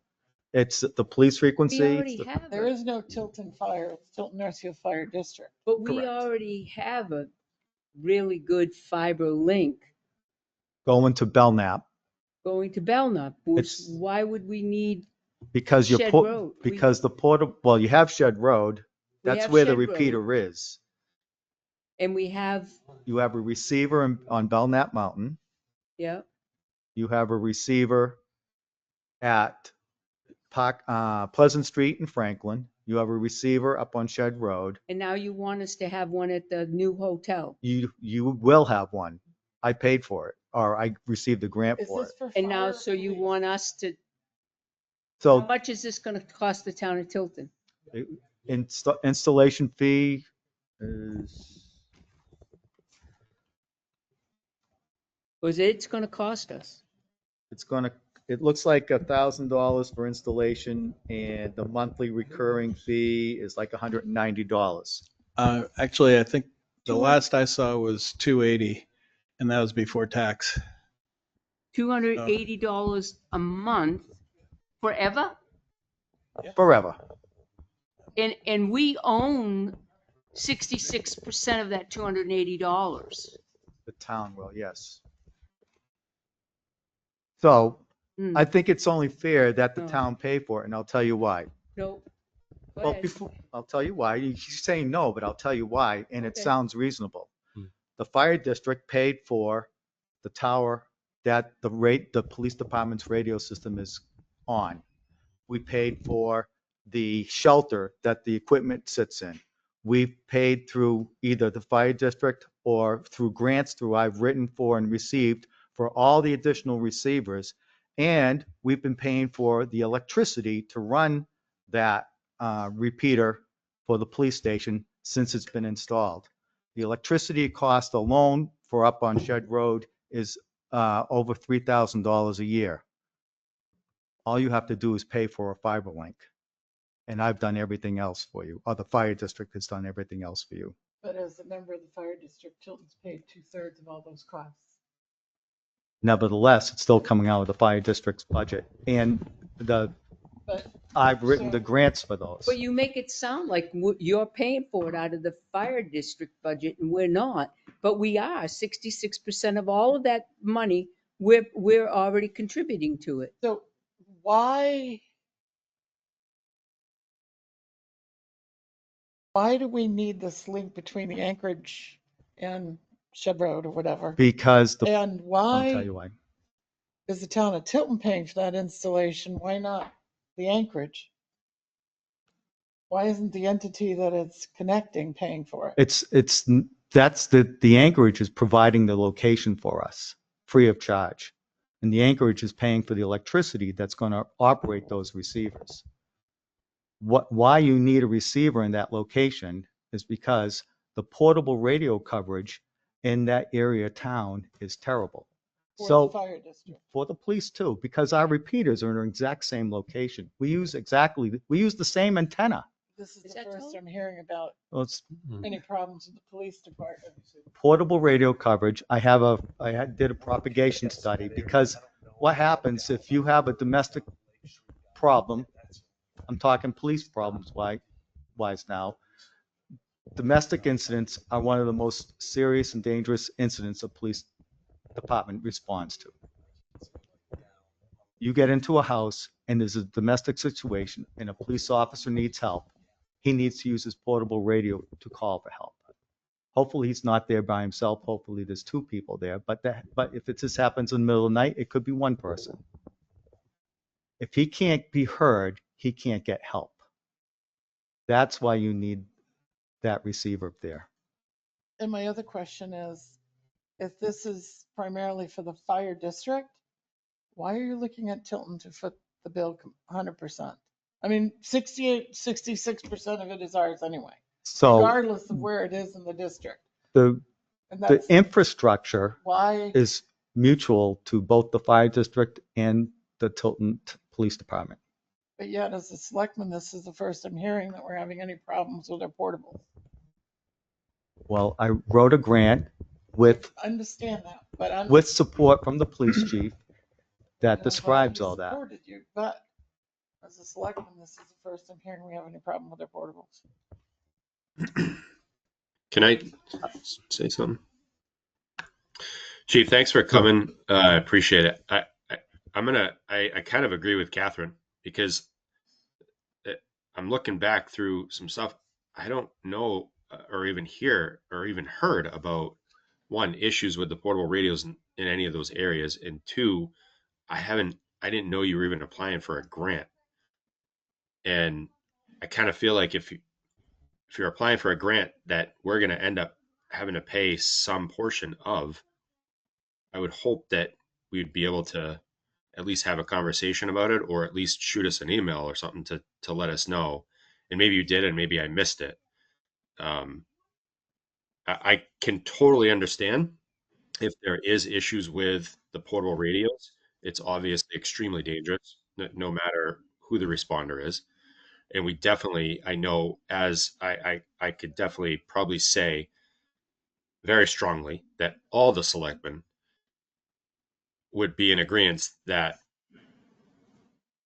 It's the police We frequency. already have There it, is no Tilton Fire. It's Tilton Northfield Fire District. but we correct. already have a really good fiber link Going to Belknap going to Belknap. It's- Why would we need, because Shed Road. you have Shed Road. We That's have where the Shed Road. repeater is. and we have, You have a receiver on Belknap Mountain. yeah, You have a receiver at Pleasant Street in Franklin. You have a receiver up on Shed Road. and now you want us to have one at the new hotel. You will have one. I paid for it, or I received a grant Is for this it. for And now, fire or so you police? want us to, how So much is this gonna cost the town of Tilton? installation fee is, Because it's gonna cost us. it looks like $1,000 for installation, and the monthly recurring fee is like $190. Actually, I think the last I saw was 280, and that was before tax. $280 a month forever? Forever. And we own 66% of that $280. The town will, yes. So Hmm, I think it's only fair that the No. town pay for it, and I'll tell you why. no. Go Well, ahead. before, I'll tell you why. You're saying no, but I'll tell you why, and it Okay. sounds reasonable. Hmm. The fire district paid for the tower that the police department's radio system is on. We paid for the shelter that the equipment sits in. We've paid through either the fire district or through grants I've written for and received for all the additional receivers. And we've been paying for the electricity to run that repeater for the police station since it's been installed. The electricity cost alone for up on Shed Road is over $3,000 a year. All you have to do is pay for a fiber link. And I've done everything else for you. Or the fire district has done everything else for you. But as a member of the fire district, Tilton's paid 2/3 of all those costs. Nevertheless, it's still coming out of the fire district's budget. And But I've written the grants for those. But you make it sound like you're paying for it out of the fire district budget, and we're not. But we are. 66% of all of that money, we're already contributing to it. so why do we need this link between the Anchorage and Shed Road or whatever? Because And I'll tell why you why. is the town of Tilton paying for that installation? Why not the Anchorage? Why isn't the entity that it's connecting paying for it? That's the Anchorage is providing the location for us free of charge. And the Anchorage is paying for the electricity that's going to operate those receivers. Why you need a receiver in that location is because the portable radio coverage in that area of town is terrible. For the So fire district. for the police too, because our repeaters are in the exact same location. We use the same antenna. This is Is the that first so? I'm hearing about Well, it's any problems with the police department. portable radio coverage. Did a propagation study because what happens if you have a domestic problem? I'm talking police problems wise now. Domestic incidents are one of the most serious and dangerous incidents a police department responds to. You get into a house and there's a domestic situation and a police officer needs help. He needs to use his portable radio to call for help. Hopefully he's not there by himself. Hopefully there's two people there. But if it just happens in the middle of the night, it could be one person. If he can't be heard, he can't get help. That's why you need that receiver there. And my other question is, if this is primarily for the fire district, why are you looking at Tilton to foot the bill 100%? I mean, 66% of it is ours anyway, So regardless of where it is in the district. the And the that's infrastructure why, is mutual to both the fire district and the Tilton Police Department. but yet as a selectman, this is the first I'm hearing that we're having any problems with our portables. Well, I wrote a grant with I understand that, but I'm. with support from the police chief that I've describes always all that. supported you, but as a selectman, this is the first I'm hearing we have any problem with our portables. Can I say something? Chief, thanks for coming. I appreciate it. I kind of agree with Catherine because I'm looking back through some stuff. I don't know or even hear or even heard about, one, issues with the portable radios in any of those areas, and two, I didn't know you were even applying for a grant. And I kind of feel like if you're applying for a grant that we're going to end up having to pay some portion of, I would hope that we'd be able to at least have a conversation about it, or at least shoot us an email or something to let us know. And maybe you did, and maybe I missed it. I can totally understand if there is issues with the portable radios. It's obviously extremely dangerous, no matter who the responder is. And we definitely, I know, as I could definitely probably say very strongly that all the selectmen would be in agreement that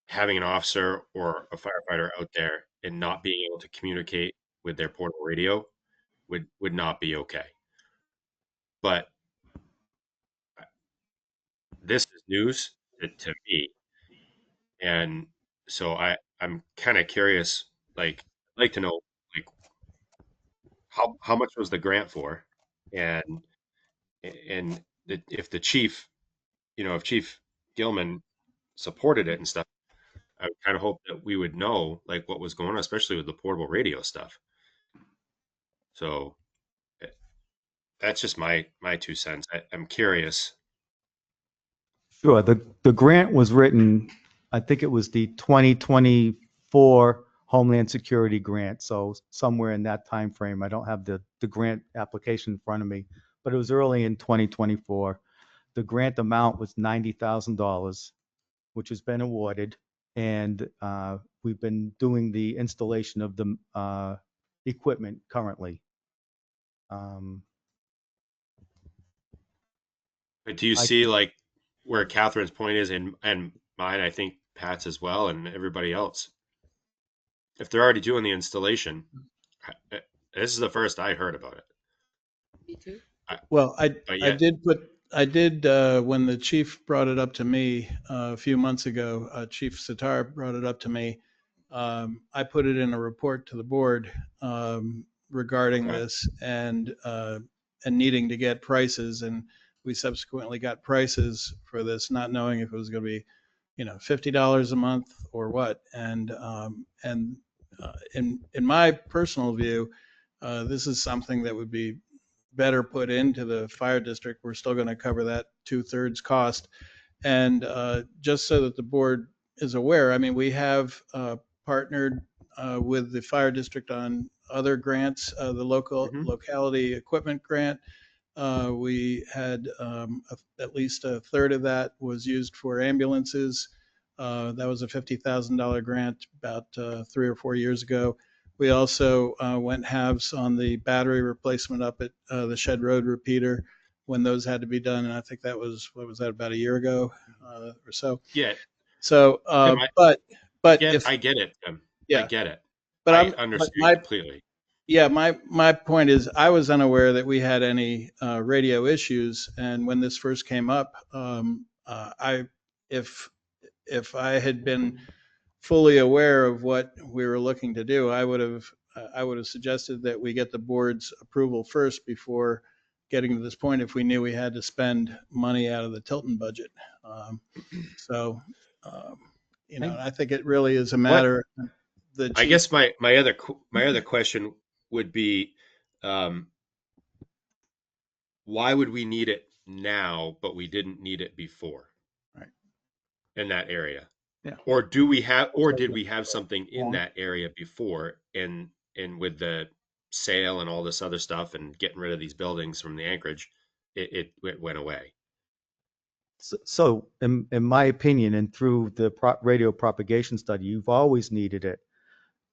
having an officer or a firefighter out there and not being able to communicate with their portable radio would not be okay. But news to me. And so I'm kind of curious, like, I'd like to know, like, how much was the grant for? And, if the chief, if Chief Gilman supported it and stuff, I would kind of hope that we would know, like, what was going on, especially with the portable radio stuff. So eh, that's just my 2 cents. I'm curious. Sure. The grant was written, I think it was the 2024 Homeland Security Grant. So somewhere in that time frame. I don't have the grant application in front of me, but it was early in 2024. The grant amount was $90,000, which has been awarded. And we've been doing the installation of the equipment currently. But do you I see, like, where Catherine's point is, and mine, I think Pat's as well, and everybody else? If they're already doing the installation, this is the first I heard about it. Me too. Well, But I yet, did when the chief brought it up to me a few months ago, Chief Sitar brought it up to me. I put it in a report to the board regarding okay, this and needing to get prices. And we subsequently got prices for this, not knowing if it was going to be, $50 a month or what. In my personal view, this is something that would be better put into the fire district. We're still going to cover that 2/3 cost. And just so that the board is aware, I mean, we have partnered with the fire district on other grants, the hmm locality equipment grant. We had at least a third of that was used for ambulances. That was a $50,000 grant about 3 or 4 years ago. We also went halves on the battery replacement up at the Shed Road repeater when those had to be done. And I think that was, what was that, about a year ago or so. yeah, So, Tim, but if, I get it, Tim. I yeah, get it. but I but understand completely. yeah, my point is I was unaware that we had any radio issues. And when this first came up, if, if I had been fully aware of what we were looking to do, I would have suggested that we get the board's approval first before getting to this point if we knew we had to spend money out of the Tilton budget. So, um, I think it really is a What matter. The I chief, guess my other question would be, um, why would we need it now, but we didn't need it before right? in that area? Yeah. Or did we have something in that area before, and with the sale and all this other stuff and getting rid of these buildings from the Anchorage, it went away. So in my opinion, and through the radio propagation study, you've always needed it,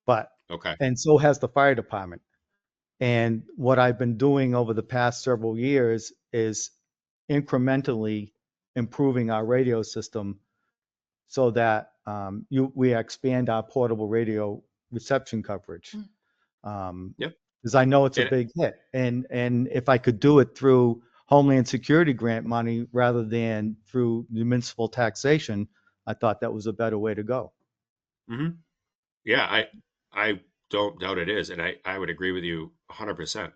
but, Okay. and so has the fire department. And what I've been doing over the past several years is incrementally improving our radio system so that we expand our portable radio reception coverage. Yep. Because I know it's a And big hit. And if I could do it through Homeland Security grant money rather than through municipal taxation, I thought that was a better way to go. mhm. Yeah, I don't doubt it is, and I would agree with you 100%.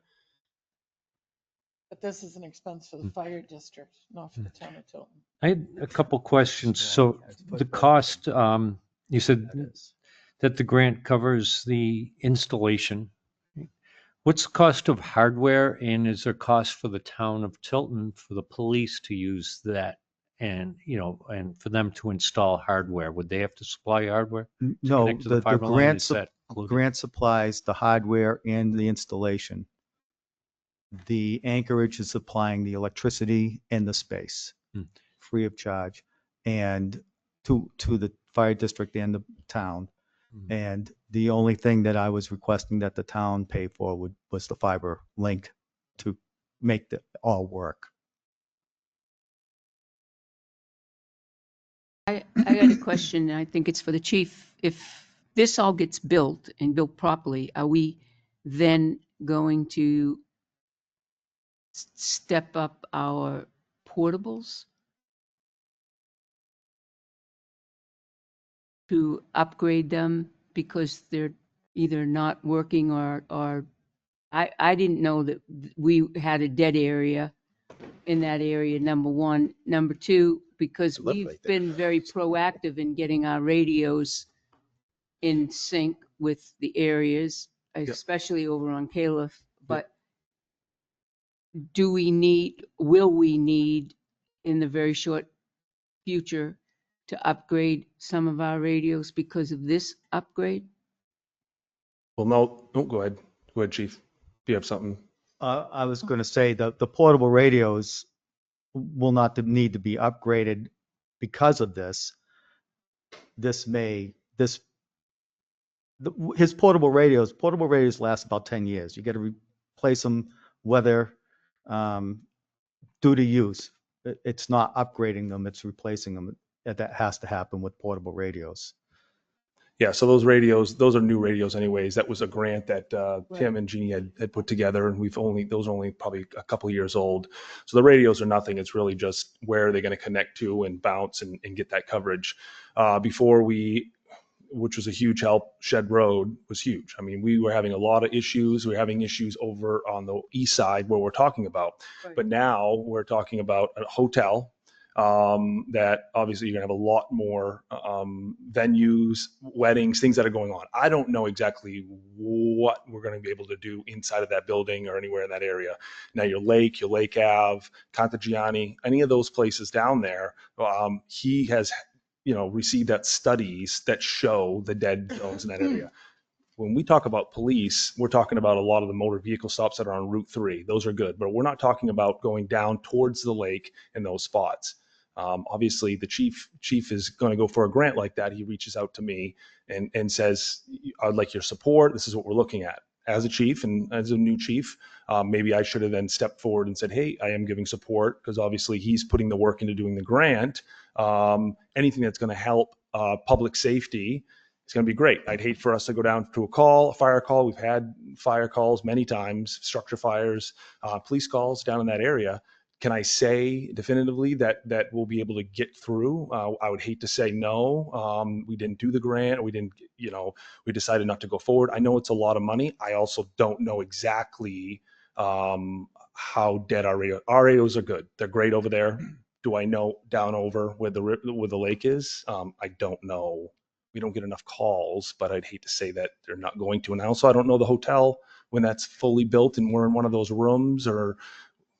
But this is an expense for the fire district, not for the town of Tilton. I had a couple questions. So the cost, you said that the grant covers the installation. What's the cost of hardware, and is there cost for the town of Tilton for the police to use that and, and for them to install hardware? Would they have to supply hardware to No, connect to the the fiber line? Is that included? grant supplies the hardware and the installation. The Anchorage is supplying the electricity and the space free of charge, and to the fire district and the town. And the only thing that I was requesting that the town pay for was the fiber link to make it all work. I got a question, and I think it's for the chief. If this all gets built and built properly, are we then going to step up our portables? to upgrade them because they're either not working or I didn't know that we had a dead area in that area, number one. Number two, because I live we've right there. been very proactive in getting our radios in sync with the areas, especially over on Caliph. But will we need in the very short future to upgrade some of our radios because of this upgrade? Well, no, go ahead. Go ahead, Chief. If you have something. I was going to say that the portable radios will not need to be upgraded because of this. His portable radios last about 10 years. You got to replace them whether due to use. It's not upgrading them, it's replacing them. That has to happen with portable radios. Yeah, so those radios, those are new radios anyways. That was a grant that Tim and Jeannie had put together, and those are only probably a couple of years old. So the radios are nothing. It's really just where are they going to connect to and bounce and get that coverage. Which was a huge help, Shed Road was huge. I mean, we were having a lot of issues. We were having issues over on the east side where we're talking about. Right. But now we're talking about a hotel that obviously you're going to have a lot more venues, weddings, things that are going on. I don't know exactly what we're going to be able to do inside of that building or anywhere in that area. Now your Lake Ave, Contagiani, any of those places down there, he has received that studies that show the dead zones in that area. When we talk about police, we're talking about a lot of the motor vehicle stops that are on Route 3. Those are good, but we're not talking about going down towards the lake in those spots. Obviously, the chief is going to go for a grant like that. He reaches out to me and says, "I'd like your support. This is what we're looking at." As a chief and as a new chief, maybe I should have then stepped forward and said, "Hey, I am giving support," because obviously he's putting the work into doing the grant. Anything that's going to help public safety, it's going to be great. I'd hate for us to go down to a fire call. We've had fire calls many times, structure fires, police calls down in that area. Can I say definitively that we'll be able to get through? I would hate to say no. We didn't do the grant. We didn't, we decided not to go forward. I know it's a lot of money. I also don't know exactly how dead our radios are good. They're great over there. Do I know down over where the lake is? I don't know. We don't get enough calls, but I'd hate to say that they're not going to. And also, I don't know the hotel when that's fully built and we're in one of those rooms or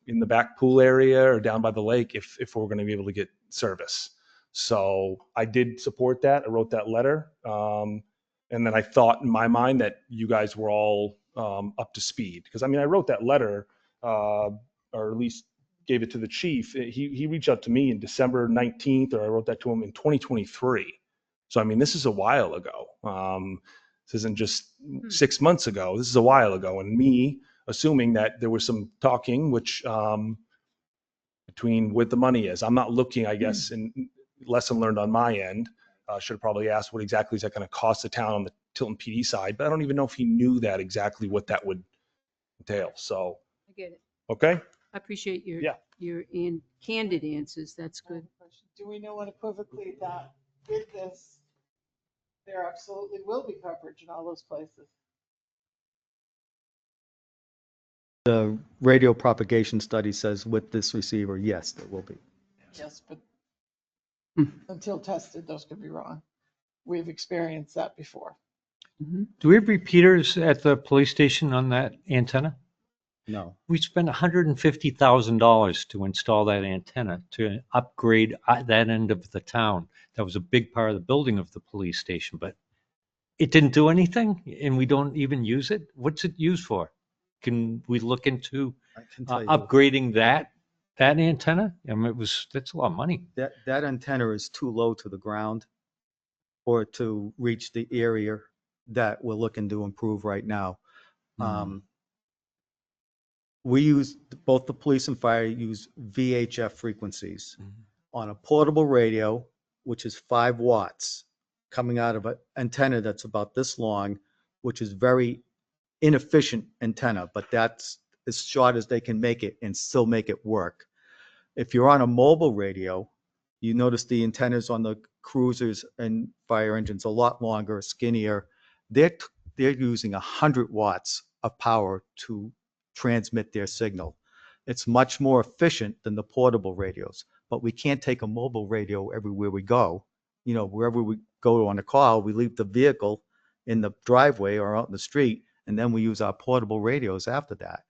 in the back pool area or down by the lake if we're going to be able to get service. So I did support that. I wrote that letter. And then I thought in my mind that you guys were all up to speed. Because, I mean, I wrote that letter or at least gave it to the chief. He reached out to me in December 19th, or I wrote that to him in 2023. So, I mean, this is a while ago. This isn't just 6 months ago. This is a while ago. And me assuming that there was some talking, which between what the money is. I'm not looking, I guess, and lesson learned on my end. Should have probably asked what exactly is that going to cost the town on the Tilton PD side, but I don't even know if he knew that exactly what that would entail. So, I get it. okay. I appreciate your Yeah. candid answers. That's good. Do we know unequivocally that with this, there absolutely will be coverage in all those places? The radio propagation study says with this receiver, yes, there will be. Yes, but until tested, those could be wrong. We've experienced that before. Do we have repeaters at the police station on that antenna? No. We spent $150,000 to install that antenna to upgrade that end of the town. That was a big part of the building of the police station, but it didn't do anything and we don't even use it. What's it used for? Can we look into I can tell you upgrading that antenna? I mean, that's a lot of money. that antenna is too low to the ground or to reach the area that we're looking to improve right now. We use, both the police and fire use VHF frequencies on a portable radio, which is 5 watts coming out of an antenna that's about this long, which is very inefficient antenna, but that's as short as they can make it and still make it work. If you're on a mobile radio, You notice the antennas on the cruisers and fire engines a lot longer, skinnier. They're using 100 watts of power to transmit their signal. It's much more efficient than the portable radios, but we can't take a mobile radio everywhere we go. You know, wherever we go on a call, we leave the vehicle in the driveway or out in the street, and then we use our portable radios after that.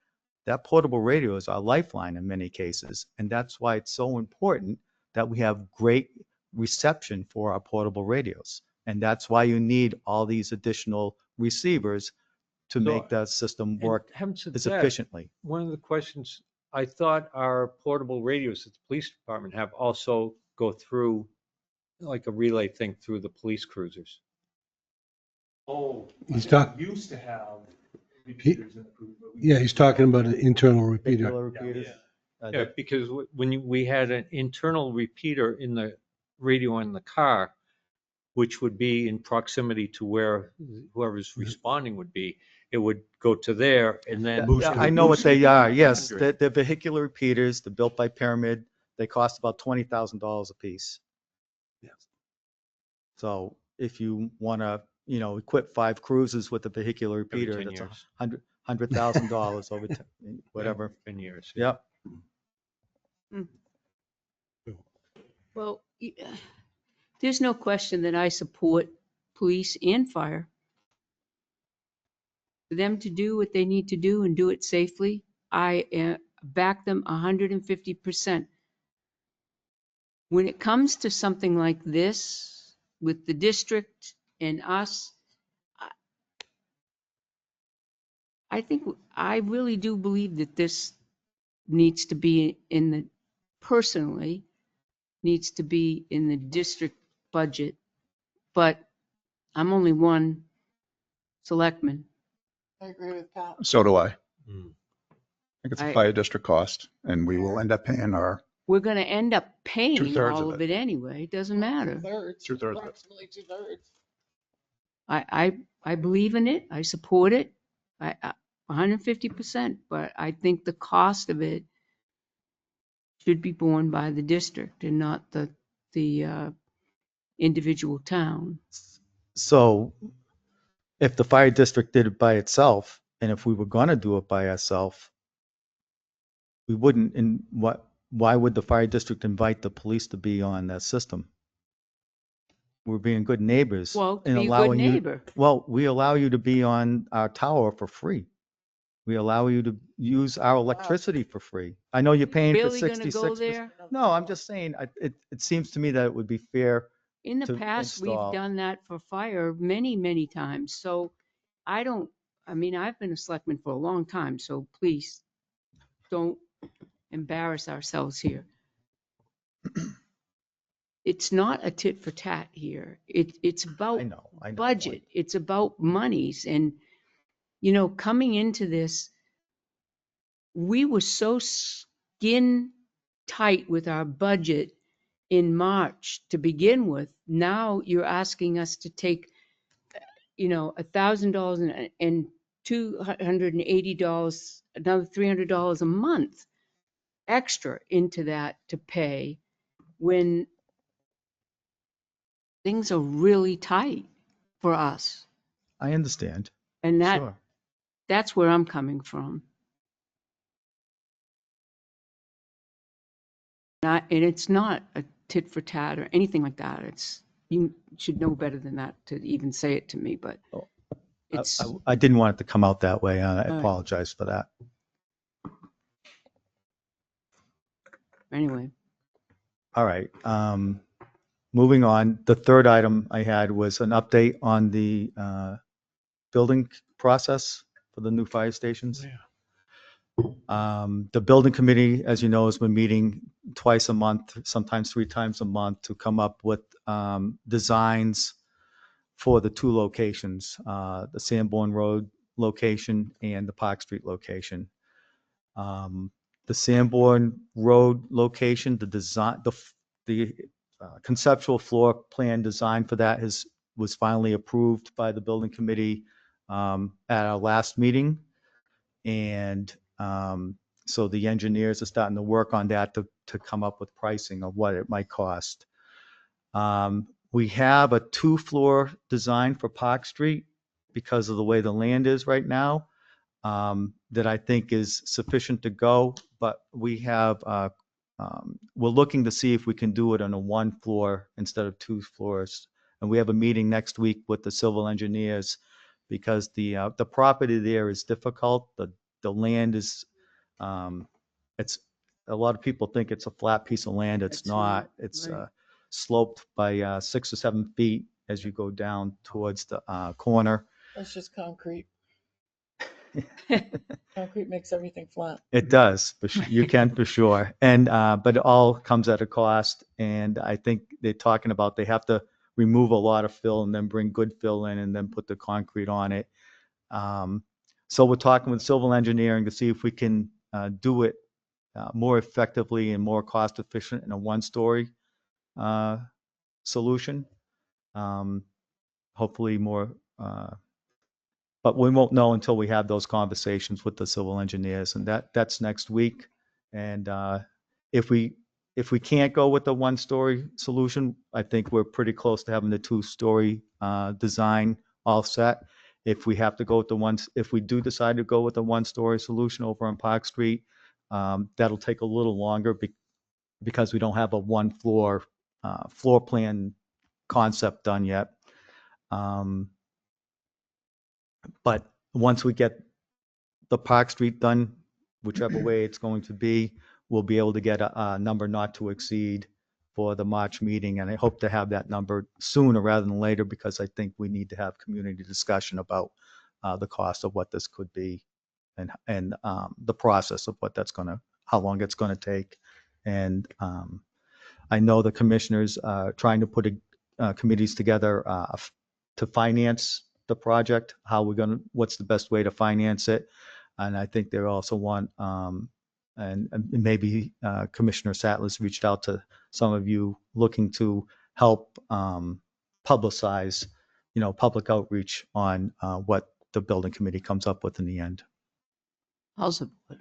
That portable radio is our lifeline in many cases, and that's why it's so important that we have great reception for our portable radios. And that's why you need all these additional receivers to make the system work Having said as that, efficiently. one of the questions, I thought our portable radios at the police department have also go through like a relay thing through the police cruisers. Oh, He's I talk- used to have repeaters in the cruiser, but we- Yeah, he's talking about an internal repeater. Regular repeaters. Yeah, because we had an internal repeater in the radio in the car, which would be in proximity to where whoever's responding would be, it would go to there and then. Yeah, I know what they are. Yes, they're vehicular repeaters. They're built by Pyramid. They cost about $20,000 a piece. Yes. So if you want to, you know, equip 5 cruisers with a vehicular Every repeater, 10 that's years. $100,000 over whatever. 10 years. Yep. Well, there's no question that I support police and fire. For them to do what they need to do and do it safely, I back them 150%. When it comes to something like this, with the district and us, I really do believe that this needs to be personally, needs to be in the district budget. But I'm only one selectman. I agree with Pat. So do I. Mm. I think it's a I- fire district cost, and we will end up paying our We're going to end up paying Two-thirds all of of it anyway. It doesn't matter. Two-thirds, Two-thirds of it. approximately 2/3. I believe in it. I support it. I 150%, but I think the cost of it should be borne by the district and not the individual town. So if the fire district did it by itself, and if we were going to do it by ourselves, we wouldn't, why would the fire district invite the police to be on that system? We're being good neighbors. Well, to and be a good allowing you- neighbor. Well, we allow you to be on our tower for free. We allow you to use our electricity for free. I know you're paying for Really going to 66%. go there? No, I'm just saying, it seems to me that it would be fair. In the to past, we've install. done that for fire many, many times. So I mean, I've been a selectman for a long time, so please don't embarrass ourselves here. It's not a tit for tat here. It's about I know. budget. It's about monies. And, you know, coming into this, we were so skin tight with our budget in March to begin with. Now you're asking us to take, you know, $1,000 and $280, another $300 a month extra into that to pay when things are really tight for us. I understand. And Sure. that's where I'm coming from. And it's not a tit for tat or anything like that. You should know better than that to even say it to me, but it's, I didn't want it to come out that way. I right. apologize for that. Anyway. All right. Moving on. The third item I had was an update on the building process for the new fire stations. The building committee, as you know, has been meeting twice a month, sometimes 3 times a month, to come up with designs for the 2 locations, the Sanborn Road location and the Park Street location. The Sanborn Road location, the design, the conceptual floor plan design for that was finally approved by the building committee at our last meeting. And So the engineers are starting to work on that to come up with pricing of what it might cost. We have a 2-floor design for Park Street because of the way the land is right now, that I think is sufficient to go, but we have, we're looking to see if we can do it on a 1 floor instead of 2 floors. And we have a meeting next week with the civil engineers because the property there is difficult. The land is, it's, a lot of people think it's a flat piece of land. It's It's not, not. It's right. sloped by 6 or 7 feet as you go down towards the corner. That's just concrete. Concrete makes everything flat. It does, you can for sure. And, but it all comes at a cost. And I think they're talking about they have to remove a lot of fill and then bring good fill in and then put the concrete on it. So we're talking with civil engineering to see if we can do it more effectively and more cost efficient in a 1-story solution. Hopefully more, but we won't know until we have those conversations with the civil engineers, and that's next week. And if we can't go with the 1-story solution, I think we're pretty close to having the 2-story design all set. If we have to go with if we do decide to go with the 1-story solution over on Park Street, that'll take a little longer because we don't have a 1-floor floor plan concept done yet. But once we get the Park Street done, whichever way it's going to be, we'll be able to get a number not to exceed for the March meeting. And I hope to have that number sooner rather than later because I think we need to have community discussion about the cost of what this could be and the process of what how long it's going to take. And I know the commissioners are trying to put committees together to finance the project, what's the best way to finance it. And I think they also want, and maybe Commissioner Sattler's reached out to some of you looking to help publicize, public outreach on what the building committee comes up with in the end. I'll support.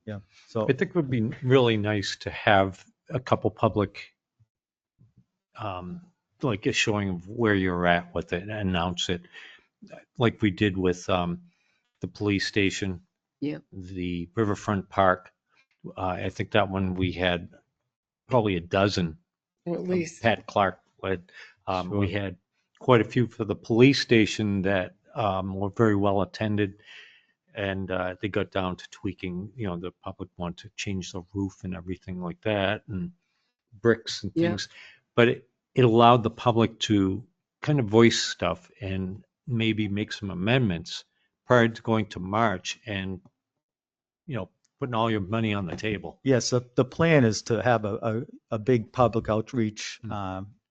Yeah. So I think it would be really nice to have a couple public, like a showing of where you're at with it and announce it, like we did with the police station, Yep. the Riverfront Park. I think that one we had probably a dozen. Or at least. Pat Clark led. Sure. We had quite a few for the police station that were very well attended. And they got down to tweaking, the public wanted to change the roof and everything like that and bricks and Yeah. things. But it allowed the public to kind of voice stuff and maybe make some amendments prior to going to March and, putting all your money on the table. yes, the plan is to have a big public outreach.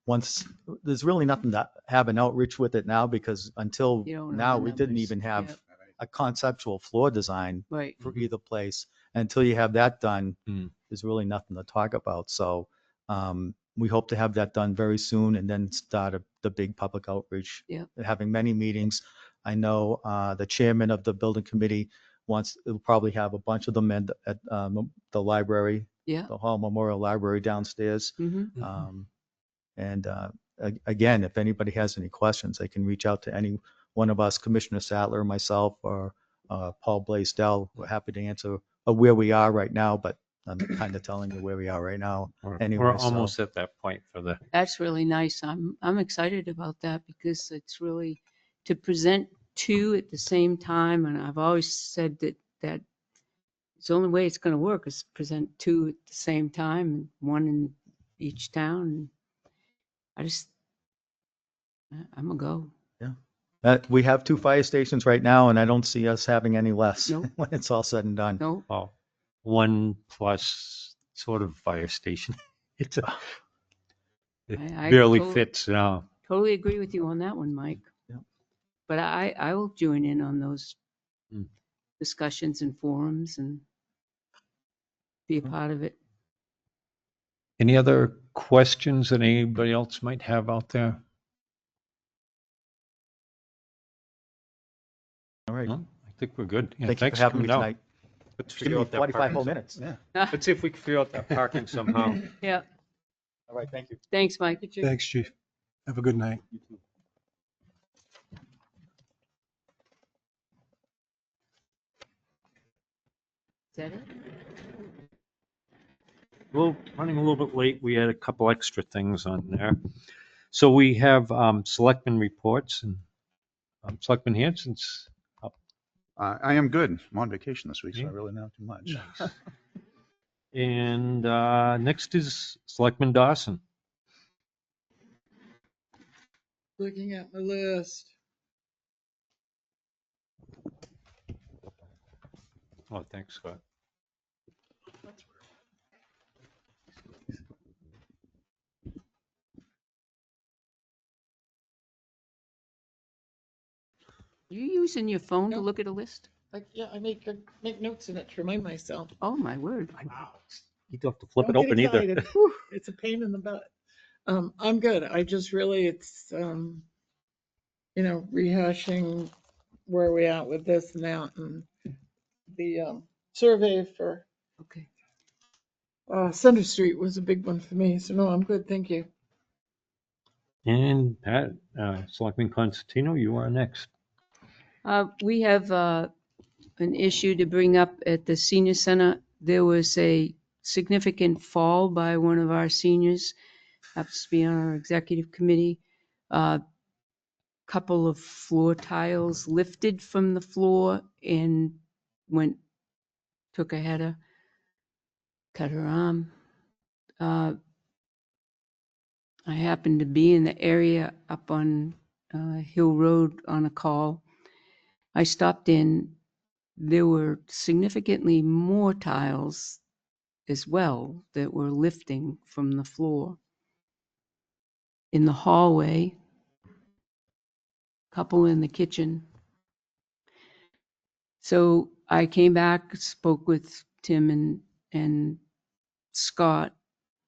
Once there's really nothing to have an outreach with it now because until You don't know now the we didn't numbers. even have Yep. a conceptual floor design Right. for either place. Until you have that done, Mm. there's really nothing to talk about. So we hope to have that done very soon and then start the big public outreach. Yeah. Having many meetings. I know the chairman of the building committee will probably have a bunch of them at the library, Yeah. the Hall Memorial Library downstairs. Mm-hmm. And again, if anybody has any questions, they can reach out to any one of us, Commissioner Sattler, myself, or Paul Blaisdell. We're happy to answer where we are right now, but I'm kind of telling you where we are right now. Anyway, We're so- almost at that point for the. That's really nice. I'm excited about that because it's really to present two at the same time. And I've always said that it's the only way it's going to work is present two at the same time, and one in each town. And I'm a go. We have 2 fire stations right now, and I don't see us having any less Nope. when it's all said and done. No, Well, 1+ sort of fire station. It I barely totally- fits now. totally agree with you on that one, Mike. Yep. But I will join in on those Mm. discussions and forums and be a part of it. Any other questions that anybody else might have out there? All right. No, I think we're good. Yeah, Thank you thanks for having coming me out. tonight. Let's It's gonna figure be out that 45 whole parking. minutes. Yeah. Let's see if we can figure out that parking somehow. Yeah, All right, thank you. thanks, Mike. Is Thanks, chief. Have a good night. that it? Well, running a little bit late. We had a couple extra things on there. So we have selectmen reports and Selectman Hanson's up. I am good. I'm on vacation this week, so I Yeah. really don't do much. Nice. And next is Selectman Dawson. Looking at my list. Oh, thanks, Scott. You using your phone to No. look at a list? Like, yeah, I make notes in it to remind myself. Oh, my word. You don't have to flip it Don't get open either. excited. Whew, it's a pain in the butt. I'm good. I just really, it's, rehashing where we at with this and that and the survey for Okay. Center Street was a big one for me. So no, I'm good. Thank you. And Pat, Selectman Constantino, you are next. We have an issue to bring up at the senior center. There was a significant fall by one of our seniors, happens to be on our executive committee. Couple of floor tiles lifted from the floor and took a header, cut her arm. I happened to be in the area up on Hill Road on a call. I stopped in. There were significantly more tiles as well that were lifting from the floor. In the hallway, couple in the kitchen. So I came back, spoke with Tim and Scott,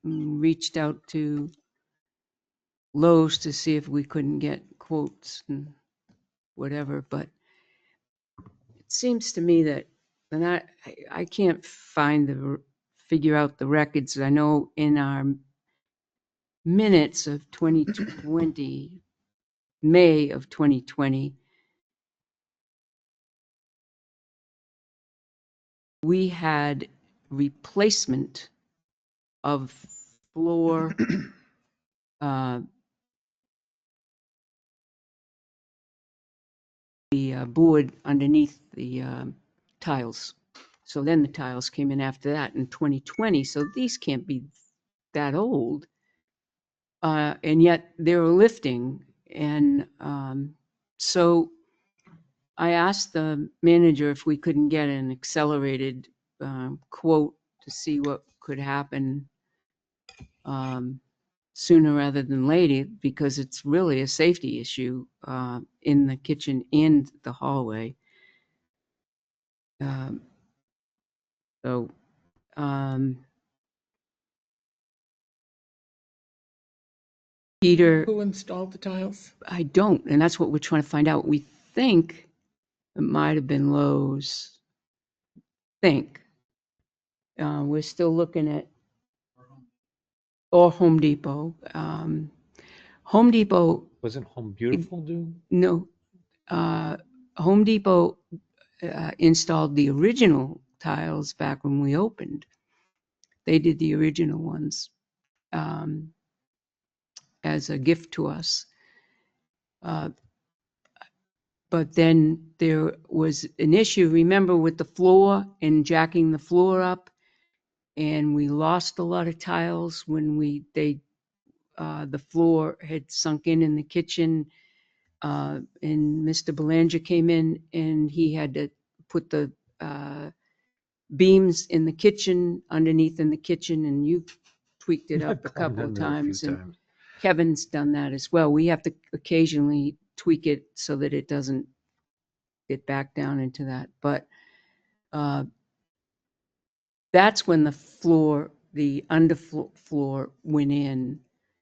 and reached out to Lowe's to see if we couldn't get quotes and whatever, but it seems to me that, and I can't figure out the records. I know in our minutes of 2020, May of 2020, we had replacement of floor the board underneath the tiles. So then the tiles came in after that in 2020. So these can't be that old. And yet they were lifting. And so I asked the manager if we couldn't get an accelerated quote to see what could happen sooner rather than later, because it's really a safety issue in the kitchen and the hallway. So Peter, Who installed the tiles? I don't, and that's what we're trying to find out. We think it might have been Lowe's. We're still looking at, or Home Depot. Home Depot, Wasn't Home Beautiful due? no, Home Depot installed the original tiles back when we opened. They did the original ones as a gift to us. But then there was an issue, remember, with the floor and jacking the floor up. And we lost a lot of tiles when the floor had sunk in the kitchen. And Mr. Belanger came in and he had to put the beams in the kitchen, underneath in the kitchen, and you've tweaked it up a couple of times. And Kevin's done that as well. We have to occasionally tweak it so that it doesn't get back down into that. But that's when the underfloor went in,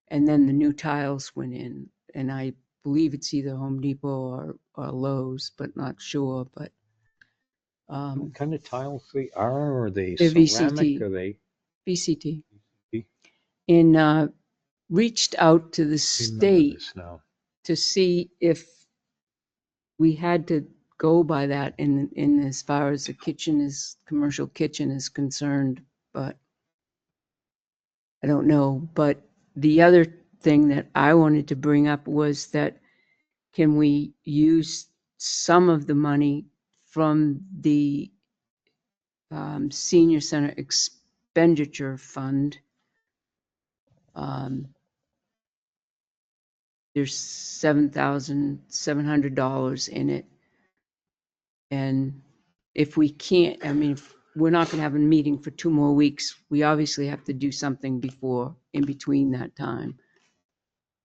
and then the new tiles went in. And I believe it's either Home Depot or Lowe's, but not sure. But What kind of tiles they are? Are they They're ceramic? VCT. Are they? VCT. VCT? And reached out to the Remember state this now. to see if we had to go by that in as far as the kitchen is, commercial kitchen is concerned, but I don't know. But the other thing that I wanted to bring up was that can we use some of the money from the senior center expenditure fund? There's $7,700 in it. And if we can't, I mean, if we're not going to have a meeting for 2 more weeks, we obviously have to do something before, in between that time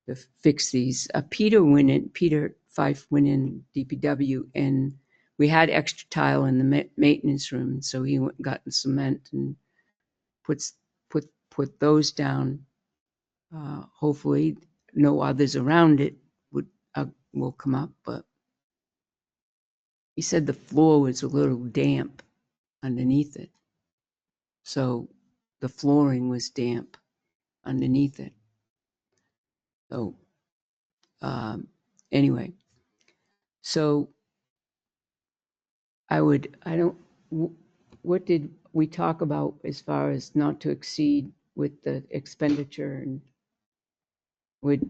to fix these. Peter Fife went in DPW, and we had extra tile in the maintenance room. So he went and got cement and put those down. Hopefully no others around it will come up, but he said the floor was a little damp underneath it. So the flooring was damp underneath it. So anyway, so what did we talk about as far as not to exceed with the expenditure and would,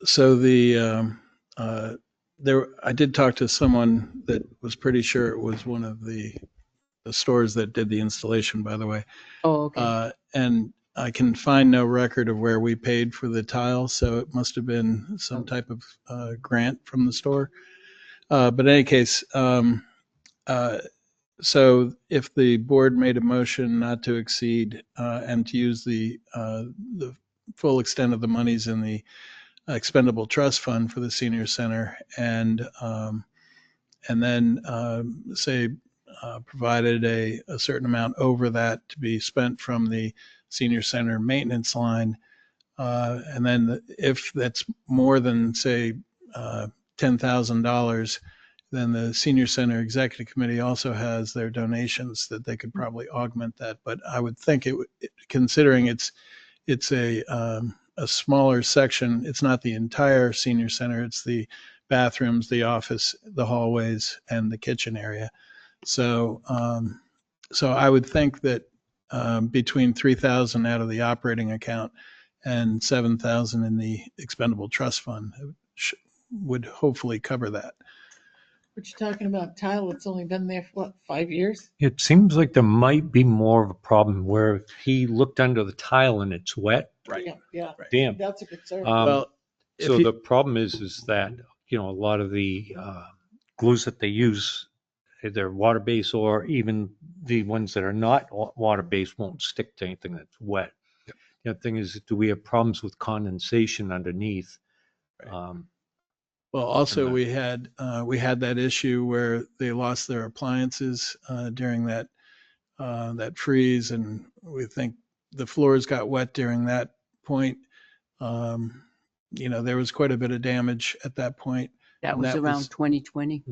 So I did talk to someone that was pretty sure it was one of the stores that did the installation, by the way. oh, okay. And I can find no record of where we paid for the tile, so it must have been some type of grant from the store. But in any case, so if the board made a motion not to exceed and to use the full extent of the monies in the expendable trust fund for the senior center, and then say provided a certain amount over that to be spent from the senior center maintenance line, and then if that's more than say $10,000, then the senior center executive committee also has their donations that they could probably augment that. But I would think considering it's a smaller section. It's not the entire senior center. It's the bathrooms, the office, the hallways, and the kitchen area. So, so I would think that between 3,000 out of the operating account and 7,000 in the expendable trust fund would hopefully cover that. What you talking about, tile? It's only been there for what, 5 years? It seems like there might be more of a problem where if he looked under the tile and it's wet, Right. Yeah, damp. that's a concern. Well, if So you- the problem is that, a lot of the glues that they use, they're water-based, or even the ones that are not water-based won't stick to anything that's wet. Yep. The other thing is, do we have problems with condensation underneath? Right. Well, also we had that issue where they lost their appliances during that freeze, and we think the floors got wet during that point. There was quite a bit of damage at that point. that was around 2020.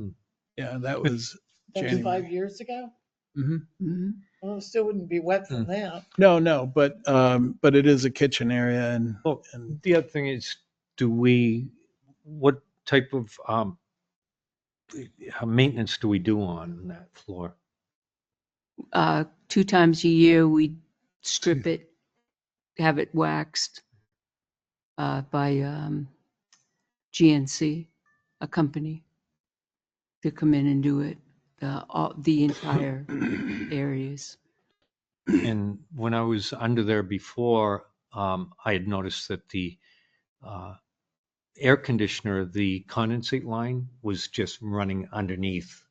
Yeah, that was That was January. 5 years ago? Mm-hmm. Well, it still wouldn't be wet from that. No, but it is a kitchen area, and Well, the other thing is, what type of maintenance do we do on that floor? 2 times a year, we strip it, have it waxed by GNC, a company, to come in and do it, the entire areas. And when I was under there before, I had noticed that the air conditioner, the condensate line was just running underneath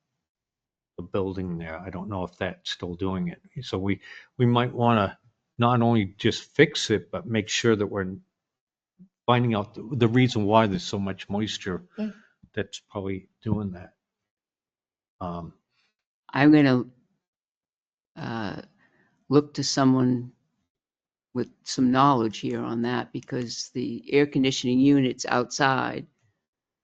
the building there. I don't know if that's still doing it. So we might want to not only just fix it, but make sure that we're finding out the reason why there's so much moisture that's probably doing that. I'm going to look to someone with some knowledge here on that, because the air conditioning unit's outside.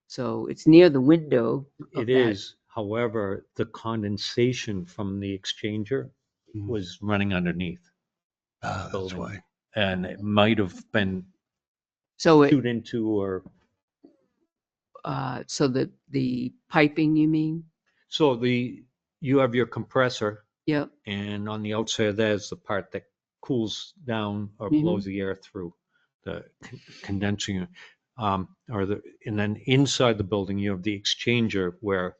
So it's near the window. It is. However, the condensation from the exchanger Mhm. was running underneath. That's building. why. And it might have been So it, chewed into or, so the piping, you mean? so you have your compressor Yep. and on the outside of that is the part that cools down or Mhm. blows the air through the condensing. And then inside the building, you have the exchanger where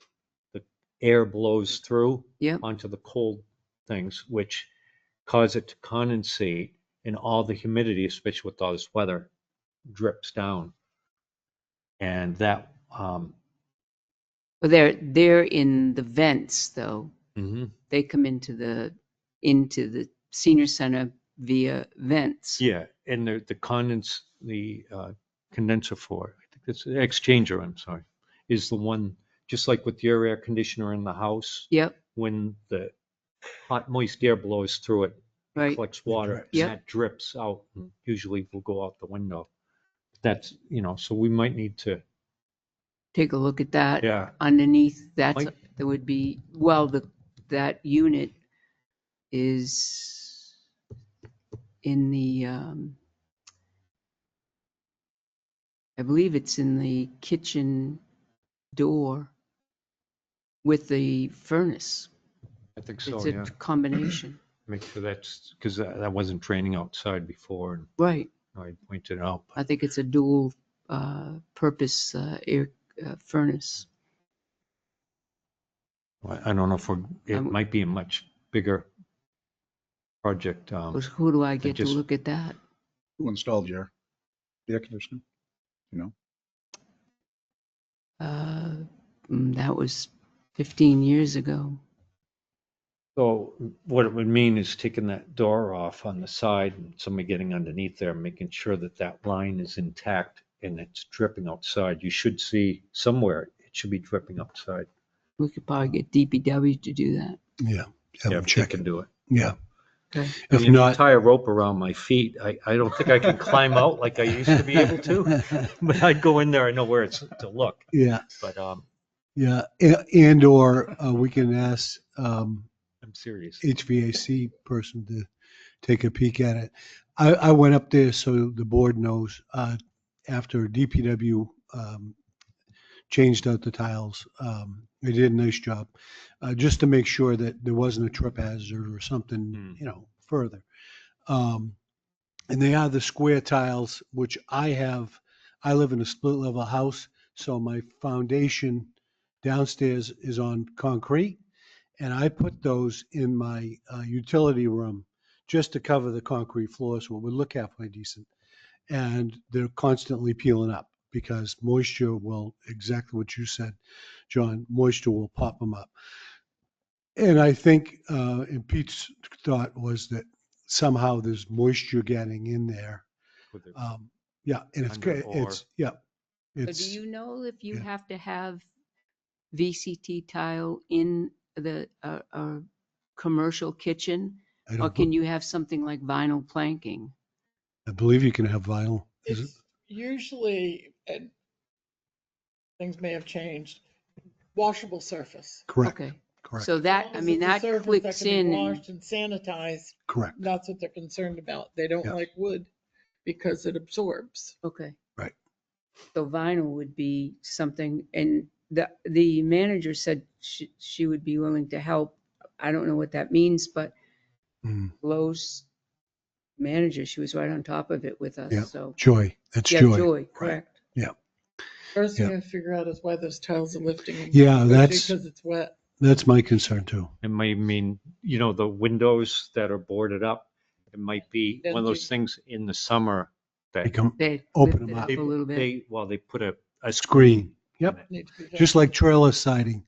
the air blows through Yep. onto the cold things, which cause it to condensate and all the humidity, especially with all this weather, drips down. And that, Well, they're in the vents though. mhm. They come into the senior center via vents. Yeah, and the condenser for, I think it's the exchanger, I'm sorry, is the one, just like with your air conditioner in the house, Yep. when the hot moist air blows through it, it Right. collects water, and Yep. that drips out, and usually will go out the window. That's, so we might need to, Take a look at that. yeah, Underneath, there would be, that unit is in the, I believe it's in the kitchen door with the furnace. I think It's so, a yeah. combination. Make sure that's, because that wasn't draining outside before, and Right. I pointed out. I think it's a dual purpose air furnace. I don't know if it Um, might be a much bigger project. Who do I get to just- look at that? Who installed the air conditioning? You know? That was 15 years ago. So what it would mean is taking that door off on the side and somebody getting underneath there, making sure that that line is intact and it's dripping outside. You should see somewhere it should be dripping outside. We could probably get DPW to do that. Yeah. Have them If they check can it. do it. Yeah. Okay. I If mean, if you not, tie a rope around my feet, I don't think I can climb out like I used to be able to. But I'd go in there, I know where it's to look. yeah, But yeah. And or we can ask I'm serious. HVAC person to take a peek at it. I went up there so the board knows, after DPW changed out the tiles. They did a nice job, just to make sure that there wasn't a trip hazard or something, further. And they are the square tiles, which I live in a split level house, so my foundation downstairs is on concrete. And I put those in my utility room just to cover the concrete floor so it would look halfway decent. And they're constantly peeling up because moisture will, exactly what you said, John, moisture will pop them up. And I think, and Pete's thought was that somehow there's moisture getting in there. Yeah, and it's Under great. or- Yeah, So it's, do you know if you yeah. have to have VCT tile in the commercial kitchen? I Or don't, can you have something like vinyl planking? I believe you can have vinyl. Is it? It's usually, and things may have changed, washable surface. Correct, Okay. correct, So that, As I long mean, as it's a that surface clicks can be in and, washed and sanitized, correct. that's what they're concerned about. They don't Yeah. like wood because it absorbs. okay. Right. So vinyl would be something, and the manager said she would be willing to help. I don't know what that means, but Mm, Lowe's manager, she was right on top of it with us, Yeah. so. Joy, that's Yeah, Joy. Joy, correct. First thing Yeah. I figure out is why those tiles are lifting. Yeah, especially that's- because it's wet. That's my concern too. It might mean, the windows that are boarded up, it might be one of those things in the summer They that come, They Open lift them it up. up a little bit. they put a screen. in Yep. it. Need to be Just like vacuumed. trailer siding,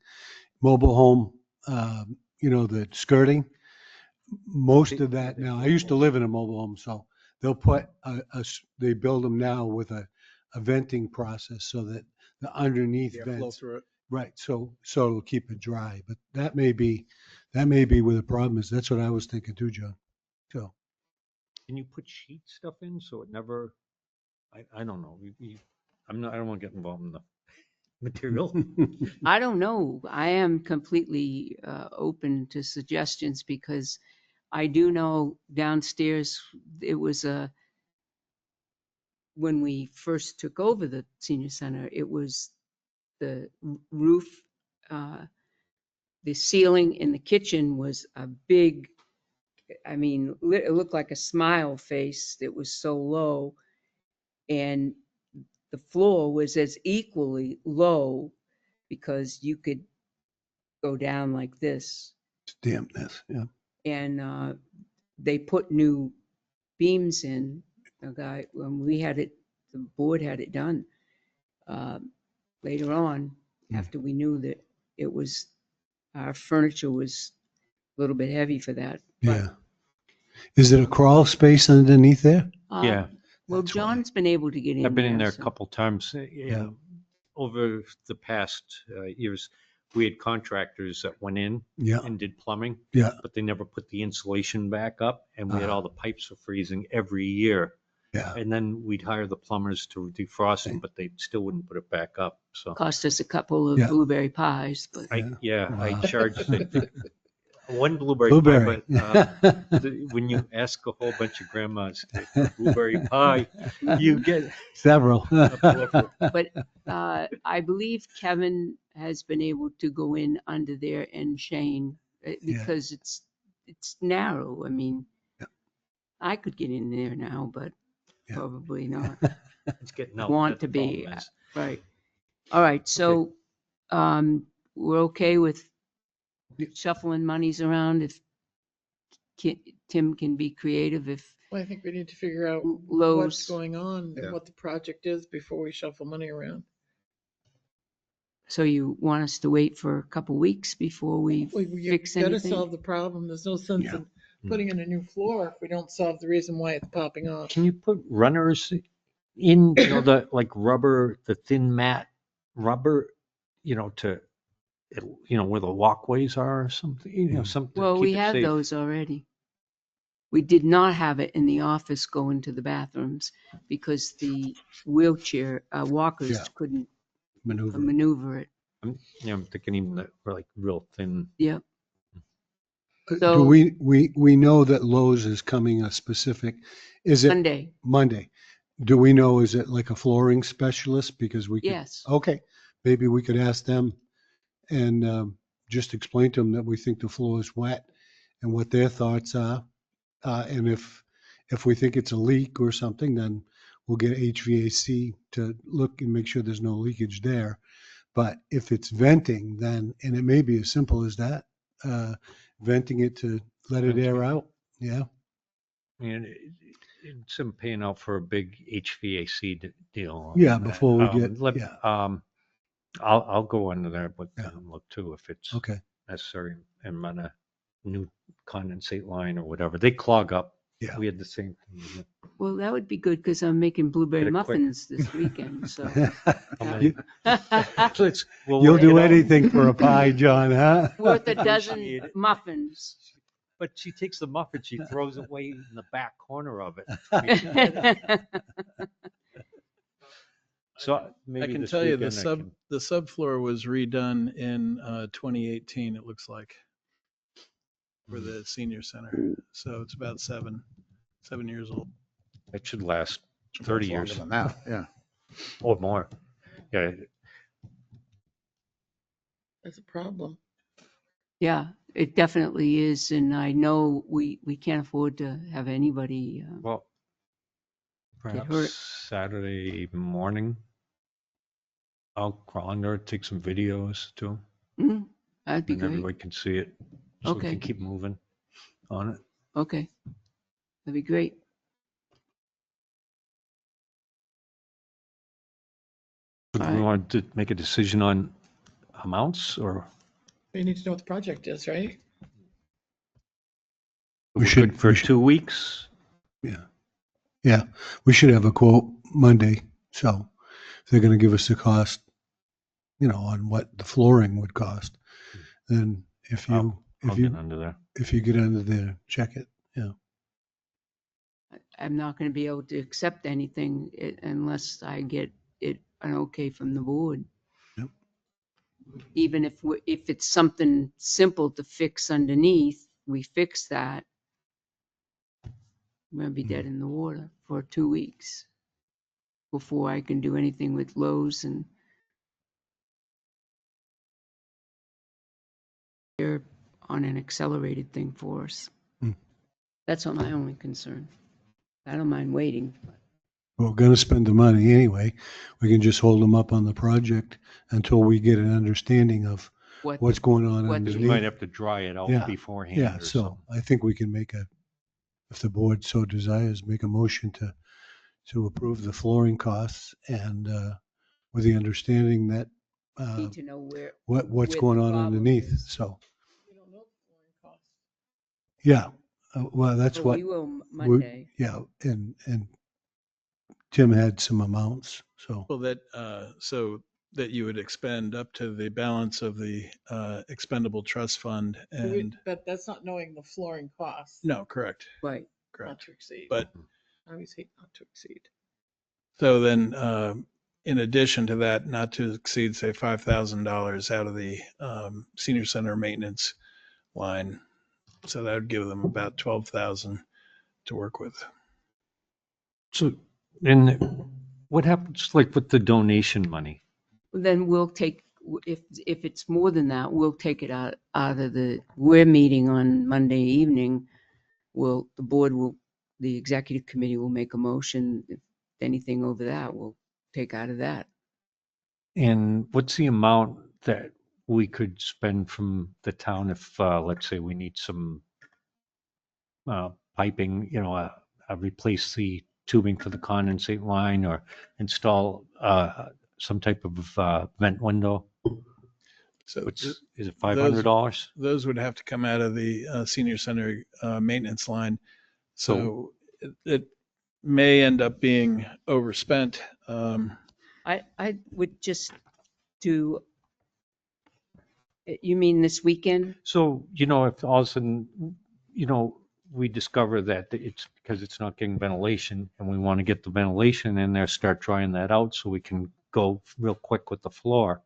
mobile home, the skirting. Most of that now, I used to live in a mobile home, so they'll put they build them now with a venting process so that the underneath Airflow vents. through it. Right, so it'll keep it dry, but that may be where the problem is. That's what I was thinking too, John. So, Can you put sheet stuff in so it never, I don't know. I don't want to get involved in the material? I don't know. I am completely open to suggestions because I do know downstairs it was when we first took over the senior center, it was the roof, the ceiling in the kitchen was a big, I mean, it looked like a smile face. It was so low. And the floor was as equally low because you could go down like this. Dampness, yeah. And they put new beams in. When we had it, the board had it done later on after we knew that it was, our furniture was a little bit heavy for that. But, Yeah. Is it a crawl space underneath there? Yeah. Well, That's why. John's been able to get in I've been in there a so- couple times. Yeah. Over the past years, we had contractors that went in Yeah, and did plumbing, yeah, but they never put the insulation back up, and we had Uh-huh. all the pipes were freezing every year. yeah. And then we'd hire the plumbers to defrost them, but they still wouldn't put it back up. So Cost us a couple of Yeah. blueberry pies, but Yeah. I Wow. charged one blueberry, Blueberry. pie, but when you ask a whole bunch of grandmas for blueberry pie, you get Several. but I believe Kevin has been able to go in under there and Shane because it's narrow. I mean, Yeah. I could get in there now, but Yeah. probably not. it's getting out. Want That's to the be problem is. right. All right, so we're okay with shuffling monies around if Tim can be creative if Well, I think we need to figure out Lowe's. what's going on Yeah. and what the project is before we shuffle money around. So you want us to wait for a couple weeks before we We fix gotta anything? solve the problem. There's no sense Yeah. in putting in a new floor if we don't solve the reason why it's popping off. Can you put runners in, the like rubber, the thin mat rubber, where the walkways are or something, something. to Well, keep we it have safe. those already. We did not have it in the office going to the bathrooms because the wheelchair walkers Yeah. couldn't Maneuver. maneuver it. I'm thinking even that we're like real thin. Yep. Do So- we know that Lowe's is coming a specific, is it Monday, Monday? Do we know, is it like a flooring specialist? Because we could. yes. Okay, maybe we could ask them and just explain to them that we think the floor is wet and what their thoughts are. And if we think it's a leak or something, then we'll get HVAC to look and make sure there's no leakage there. But if it's venting, then, and it may be as simple as that, venting it to let it air out. Yeah. And it's him paying out for a big HVAC deal. Yeah, on that. before we get- yeah. I'll go under there, but Yeah. look too if it's Okay. necessary and run a new condensate line or whatever. They clog up. Yeah. We had the same thing. Well, that would be good because I'm making blueberry Get it quick. muffins this weekend, so. You- We'll You'll work do it out. anything for a pie, John, huh? Worth a Appreciate dozen it. muffins. But she takes the muffin, she throws it away in the back corner of it. So I maybe can this tell you weekend the subfloor was redone in 2018, it looks like, for the senior center. So it's about 7 years old. it should last 30 Longer years than that, yeah. or more. Yeah, That's a problem. Yeah, it definitely is, and I know we can't afford to have anybody. well, hurt. perhaps Saturday morning, I'll crawl under, take some videos too, That'd be and great. everybody can see it. So we Okay. can keep moving on it. Okay, that'd be great. But All do we right. want to make a decision on amounts or? We need to know what the project is, right? We we're should- good for we should- 2 weeks? Yeah. Yeah. We should have a quote Monday. So if they're going to give us the cost, on what the flooring would cost, then if you I'll get under there. get under there, check it. Yeah. I'm not going to be able to accept anything unless I get it an okay from the board. Yep. even if it's something simple to fix underneath, we fix that. I'm gonna be dead in the water for 2 weeks before I can do anything with Lowe's, and they're on an accelerated thing for us. Hmm. That's not my only concern. I don't mind waiting. We're going to spend the money anyway. We can just hold them up on the project until we get an understanding of What what's going on what Because underneath. we might have to dry it out Yeah. beforehand Yeah, or so something. I think we can make if the board so desires, make a motion to approve the flooring costs and with the understanding that need to know where what's where going the on problem underneath. is. So, We don't know the flooring cost. yeah, well, that's But what, we will Monday. yeah, and Tim had some amounts, so. Well, so that you would expend up to the balance of the expendable trust fund and, But that's not knowing the flooring cost. no, correct, Right. Not correct. to exceed. But I always hate not to exceed. so then, in addition to that, not to exceed, say, $5,000 out of the senior center maintenance line. So that would give them about 12,000 to work with. So, and what happens like with the donation money? Then we'll take, if it's more than that, we'll take it out of we're meeting on Monday evening. The executive committee will make a motion. If anything over that, we'll take out of that. And what's the amount that we could spend from the town if, let's say, we need some piping, replace the tubing for the condensate line or install some type of vent window? So Is it $500? those would have to come out of the senior center maintenance line. So it may end up being overspent. I would just do, you mean this weekend? So, if all of a sudden, we discover that it's because it's not getting ventilation and we want to get the ventilation in there, start drying that out so we can go real quick with the floor.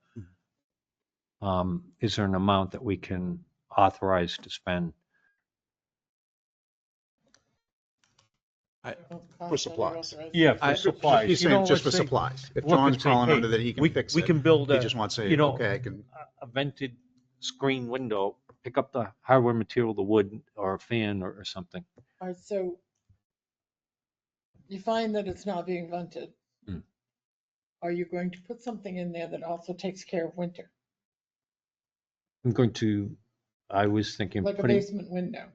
Is there an amount that we can authorize to spend? For supplies. Yeah, For supplies. He's saying just for supplies. If John's crawling under that, he can fix it. We can build He just wants to say, okay, I can. a vented screen window, pick up the hardware material, the wood or a fan or something. All right, so you find that it's not being vented. Hmm. Are you going to put something in there that also takes care of winter? I was thinking Like a putting, basement window,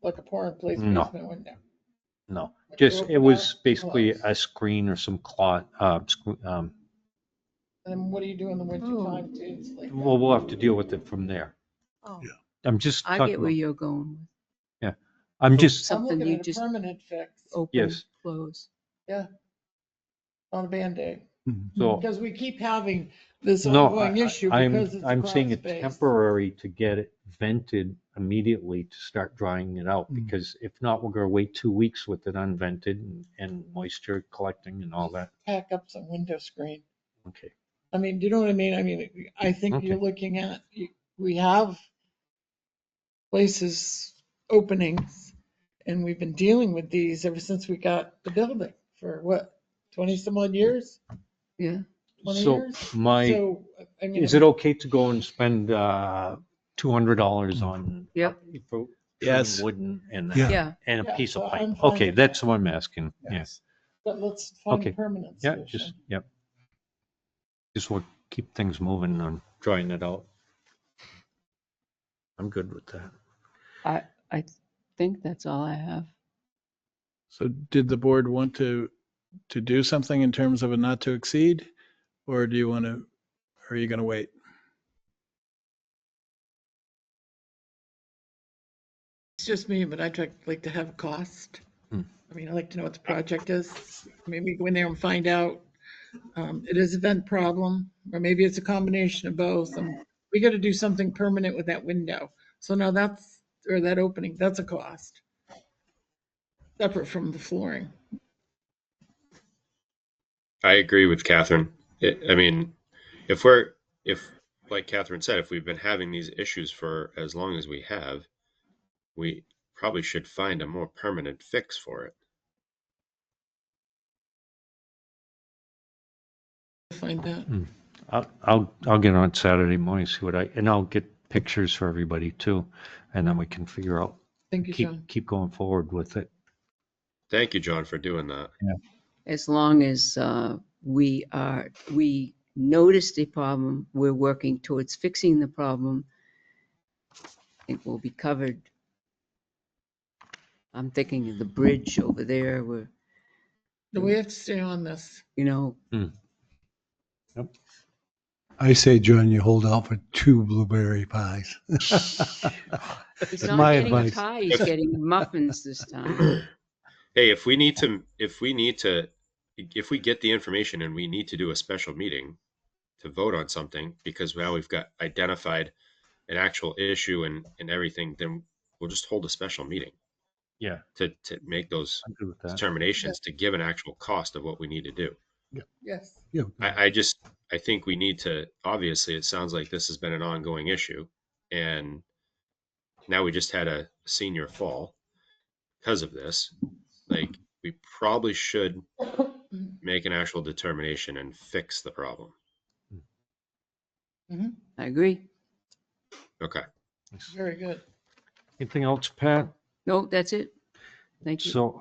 like a pour and place No. basement window. no, Like just, open it was up, basically close. a screen or some cloth, And then what do you do in the winter time to insulate that? well, we'll have to deal with it from there. Oh, Yeah. I'm just I talking get where about, you're going. I'm just, I'm Something looking you at a just permanent fix, open, Yes. close. yeah, on a Band-Aid. so, Because we keep having this no, ongoing issue because it's a I'm crawl saying it's space. temporary to get it vented immediately to start drying it out, because if not, we're gonna wait 2 weeks with it unvented and moisture collecting and all that. Pack up some window screen. Okay. I mean, do you know what I mean? I mean, I think you're Okay. looking at, we have places, openings, and we've been dealing with these ever since we got the building for what, 20 some odd years? Yeah. 20 So years? so, I mean, is it okay to go and spend $200 on? Yep. For Yes. wooden and Yeah. Yeah. and a Yeah, piece so of I'm pipe. fine Okay, with that's that. what I'm asking. Yeah. Yes. But let's find a Okay. permanent Yeah, solution. just want to keep things moving on drying it out. I'm good with that. I think that's all I have. So did the board want to do something in terms of a not to exceed? Or do you want to, or are you going to wait? It's just me, but I'd like to have a cost. Hmm. I mean, I like to know what the project is. Maybe go in there and find out. It is a vent problem, or maybe it's a combination of both. And we got to do something permanent with that window. So now or that opening, that's a cost. Separate from the flooring. I agree with Catherine. I mean, if like Catherine said, if we've been having these issues for as long as we have, we probably should find a more permanent fix for it. Find that. I'll get on Saturday morning, see what and I'll get pictures for everybody too. And then we can figure out, Thank you, John. keep going forward with it. Thank you, John, for doing that. As long as we noticed a problem, we're working towards fixing the problem, it will be covered. I'm thinking of the bridge over there where, Do we have to stay on this? you know, I say, John, you hold out for 2 blueberry pies. he's That's not my getting a advice. pie, he's getting muffins this time. Hey, if we get the information and we need to do a special meeting to vote on something because now we've got identified an actual issue and everything, then we'll just hold a special meeting. Yeah. To make those determinations, to give an actual cost of what we need to do. Yes. Yeah. I think we need to, obviously, it sounds like this has been an ongoing issue. And now we just had a senior fall because of this. Like, we probably should make an actual determination and fix the problem. I agree. Okay. Very good. Anything else, Pat? No, that's it. Thank you. So,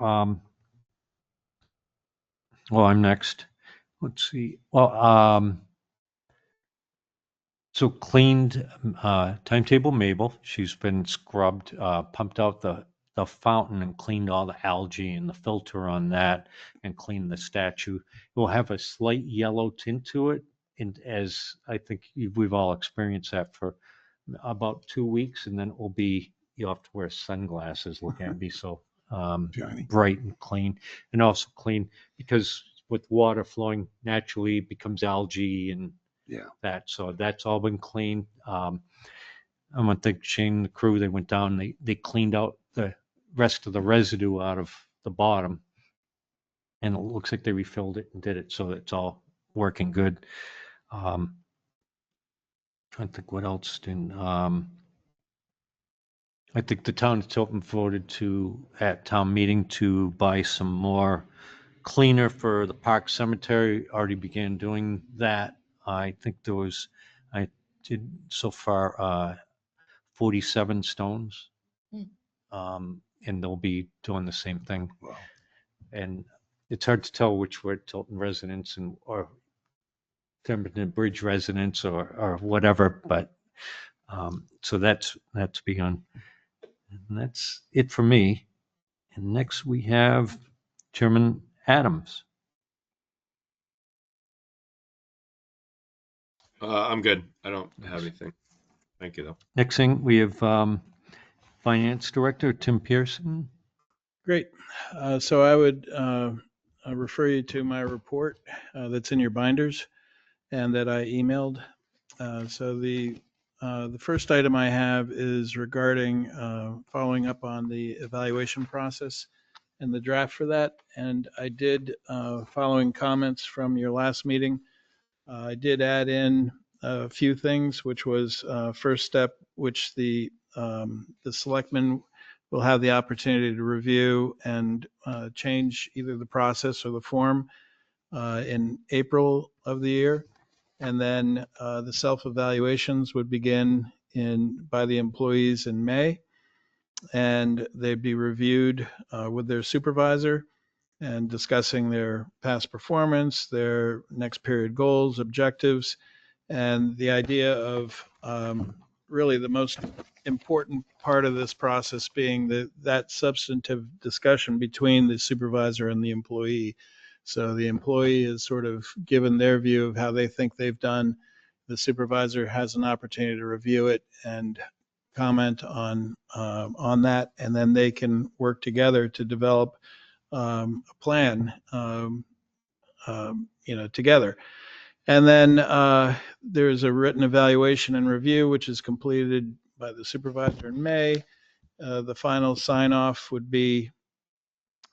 well, I'm next. Let's see. Well, so cleaned, Timetable Mabel, she's been scrubbed, pumped out the fountain and cleaned all the algae and the filter on that and cleaned the statue. It will have a slight yellow tint to it. And as I think we've all experienced that for about 2 weeks, and then it will be, you'll have to wear sunglasses looking at me so bright and clean, and also clean because with water flowing naturally it becomes algae and that. So that's all been cleaned. I want to thank Shane and the crew. They went down, they cleaned out the rest of the residue out of the bottom, and it looks like they refilled it and did it. So it's all working good. Trying to think what else did. I think the town of Tilton voted at town meeting to buy some more cleaner for the park cemetery. Already began doing that. I think I did so far 47 stones. And they'll be doing the same thing. Wow. And it's hard to tell which were Tilton residents or Pemberton Bridge residents or whatever, but so that's begun. And that's it for me. And next we have Chairman Adams. I'm good. I don't have anything. Thank you, though. Next thing we have Finance Director Tim Pearson. Great. So I would refer you to my report that's in your binders and that I emailed. So the first item I have is regarding following up on the evaluation process and the draft for that. And I did, following comments from your last meeting, I did add in a few things, which was first step, which the selectmen will have the opportunity to review and change either the process or the form in April of the year. And then the self-evaluations would begin by the employees in May, and they'd be reviewed with their supervisor and discussing their past performance, their next period goals, objectives, and the idea of really the most important part of this process being that substantive discussion between the supervisor and the employee. So the employee is sort of given their view of how they think they've done. The supervisor has an opportunity to review it and comment on that, and then they can work together to develop a plan, together. And then there's a written evaluation and review, which is completed by the supervisor in May. The final sign off would be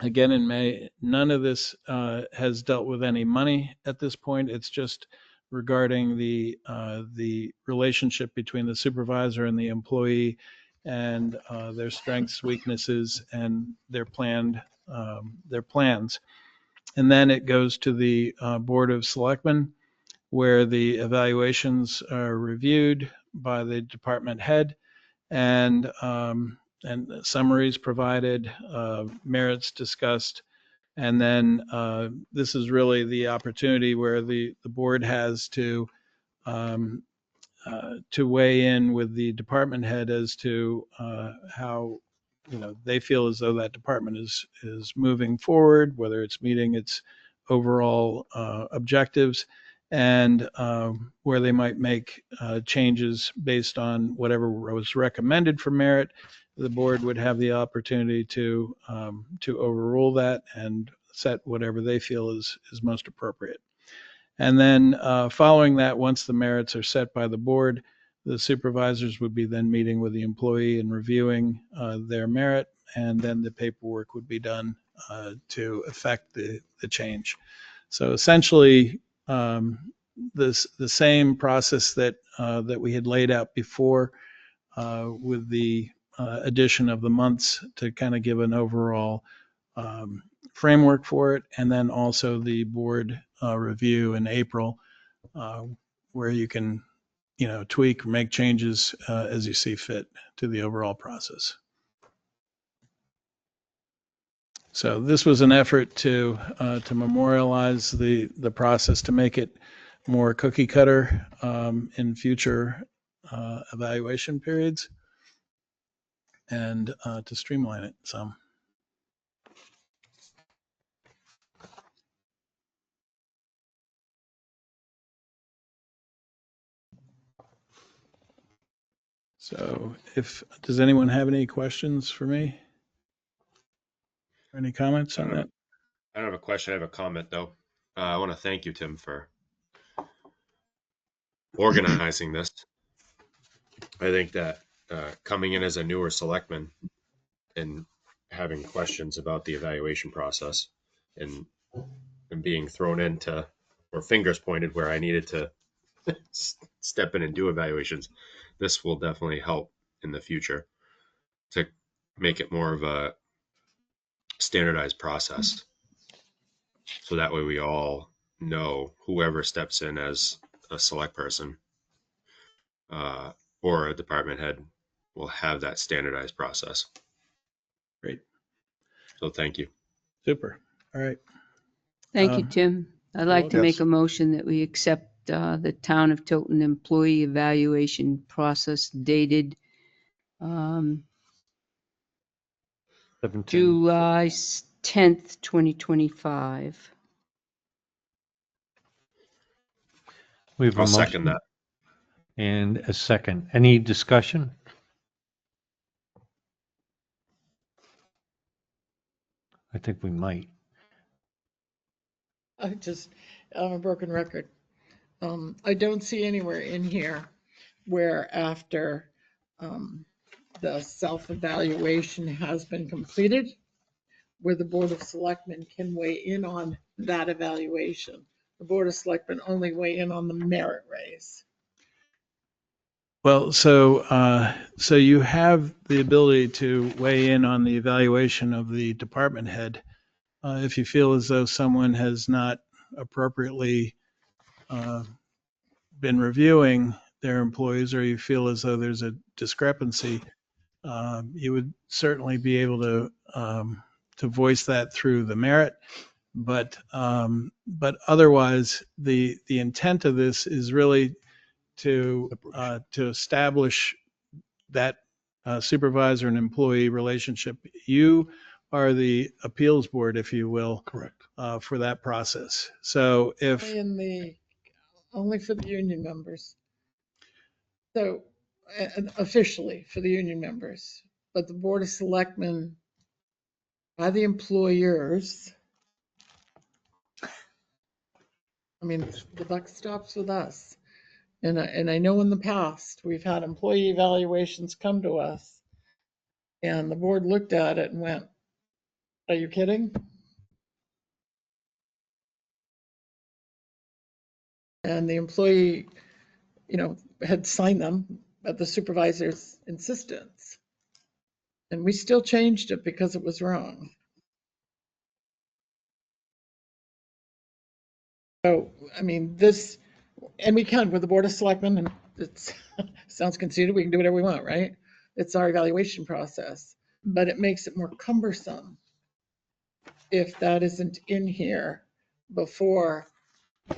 again in May. None of this has dealt with any money at this point. It's just regarding the relationship between the supervisor and the employee, and their strengths, weaknesses, and their plans. And then it goes to the Board of Selectmen, where the evaluations are reviewed by the department head, and summaries provided, merits discussed. And then this is really the opportunity where the board has um, to weigh in with the department head as to how, they feel as though that department is moving forward, whether it's meeting its overall objectives, and where they might make changes based on whatever was recommended for merit. The board would have the opportunity to overrule that and set whatever they feel is most appropriate. And then following that, once the merits are set by the board, the supervisors would be then meeting with the employee and reviewing their merit, and then the paperwork would be done to effect the change. So essentially, the same process that we had laid out before, with the addition of the months to kind of give an overall framework for it, and then also the board review in April, where you can, tweak or make changes as you see fit to the overall process. So this was an effort to memorialize the process, to make it more cookie cutter in future evaluation periods, and to streamline it some. So does anyone have any questions for me? Any comments on that? I don't have a question. I have a comment, though. I want to thank you, Tim, for organizing this. I think that coming in as a newer selectman and having questions about the evaluation process, and being thrown into, or fingers pointed where I needed to step in and do evaluations, this will definitely help in the future to make it more of a standardized process. So that way we all know, whoever steps in as a select person or a department head will have that standardized process. Great. So thank you. Super. All right. Thank you, Tim. I'd like to Yes. make a motion that we accept the Town of Tilton employee evaluation process dated 7/10. July 10th, 2025. We have a I'll second motion that. and a second. Any discussion? I think we might. I'm a broken record. I don't see anywhere in here where after the self-evaluation has been completed, where the Board of Selectmen can weigh in on that evaluation. The Board of Selectmen only weigh in on the merit raise. Well, so you have the ability to weigh in on the evaluation of the department head if you feel as though someone has not appropriately been reviewing their employees, or you feel as though there's a discrepancy. You would certainly be able to voice that through the merit, but otherwise, the intent of this is really to establish that supervisor and employee relationship. You are the appeals board, if you will. Correct. For that process. So if Only for the union members. So officially for the union members, but the Board of Selectmen are the employers. I mean, the buck stops with us. And I know in the past, we've had employee evaluations come to us, and the board looked at it and went, are you kidding? And the employee, had signed them at the supervisor's insistence. And we still changed it because it was wrong. So, I mean, and we can with the Board of Selectmen, and it sounds conceited, we can do whatever we want, right? It's our evaluation process, but it makes it more cumbersome if that isn't in here before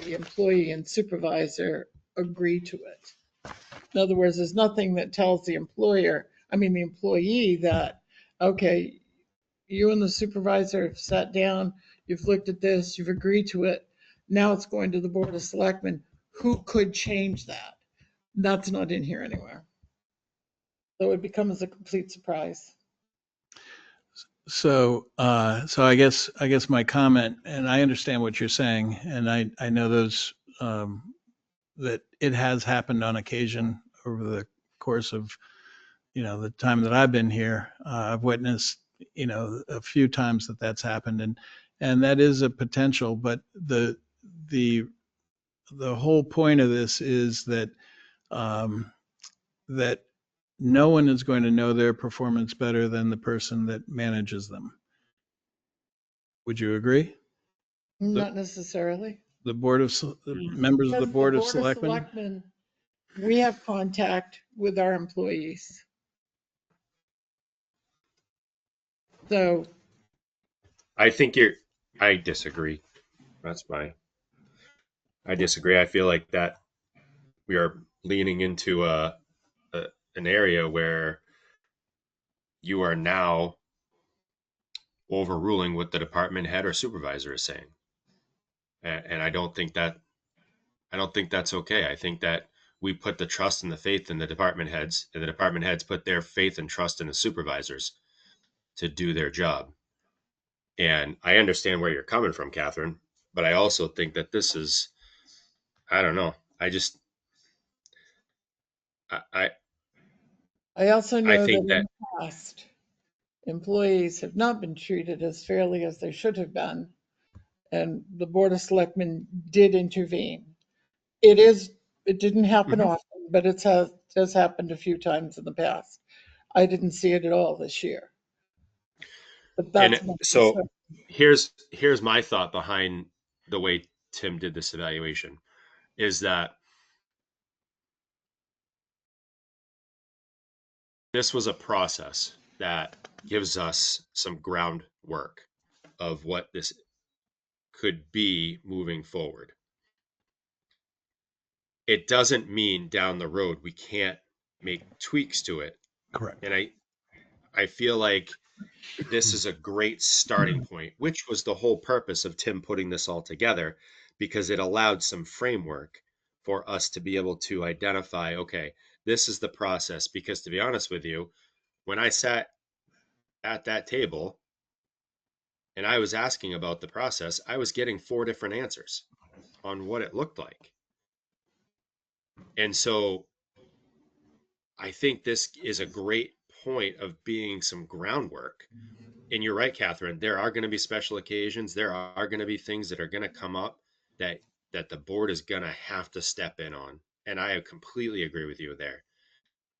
the employee and supervisor agree to it. In other words, there's nothing that tells the employee that, okay, you and the supervisor have sat down, you've looked at this, you've agreed to it. Now it's going to the Board of Selectmen. Who could change that? That's not in here anywhere. So it becomes a complete surprise. So, I guess my comment, and I understand what you're saying, and I know that it has happened on occasion over the course of, the time that I've been here. I've witnessed, a few times that that's happened, and that is a potential, but the whole point of this is that, that no one is going to know their performance better than the person that manages them. Would you agree? Not necessarily. The members of the Because Board of Selectmen? Selectmen, we have contact with our employees. So, I disagree. I disagree. I feel like that we are leaning into an area where you are now overruling what the department head or supervisor is saying. And I don't think that's okay. I think that we put the trust and the faith in the department heads, and the department heads put their faith and trust in the supervisors to do their job. And I understand where you're coming from, Catherine, but I also think that this is, I don't know. I also I know that think in that the past, employees have not been treated as fairly as they should have been. And the Board of Selectmen did intervene. It didn't happen often, but it has happened a few times in the past. I didn't see it at all this year. But that's my so concern. here's my thought behind the way Tim did this evaluation is that this was a process that gives us some groundwork of what this could be moving forward. It doesn't mean down the road we can't make tweaks to it. Correct. And I feel like this is a great starting point, which was the whole purpose of Tim putting this all together, because it allowed some framework for us to be able to identify, okay, this is the process. Because to be honest with you, when I sat at that table and I was asking about the process, I was getting 4 different answers on what it looked like. And so I think this is a great point of being some groundwork. And you're right, Catherine, there are going to be special occasions. There are going to be things that are going to come up that the board is going to have to step in on. And I completely agree with you there.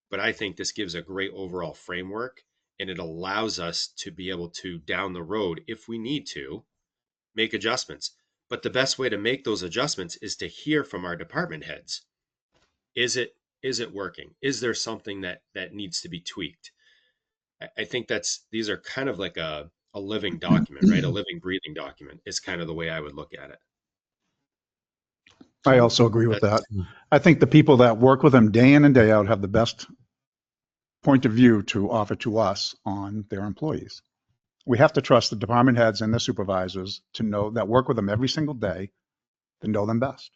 But I think this gives a great overall framework, and it allows us to be able to, down the road, if we need to, make adjustments. But the best way to make those adjustments is to hear from our department heads. Is it working? Is there something that needs to be tweaked? I think these are kind of like a living document, right? A living, breathing document is kind of the way I would look at it. I also agree with that. I think the people that work with them day in and day out have the best point of view to offer to us on their employees. We have to trust the department heads and the supervisors to know that work with them every single day to know them best.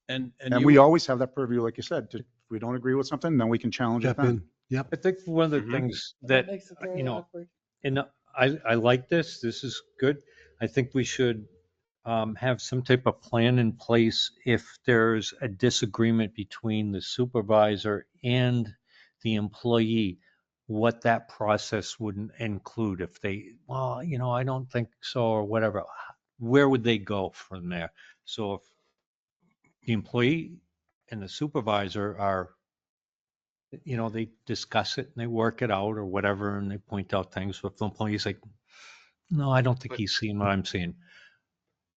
And we always have that purview, like you said, if we don't agree with something, then we can challenge it Step then. in. Yep. I think one of the things That that, makes it very awkward. and I like this. This is good. I think we should have some type of plan in place if there's a disagreement between the supervisor and the employee, what that process would include. If they, well, I don't think so, or whatever, where would they go from there? So if the employee and the supervisor are, they discuss it and they work it out or whatever, and they point out things. If the employee's like, no, I don't think he's seeing what I'm seeing.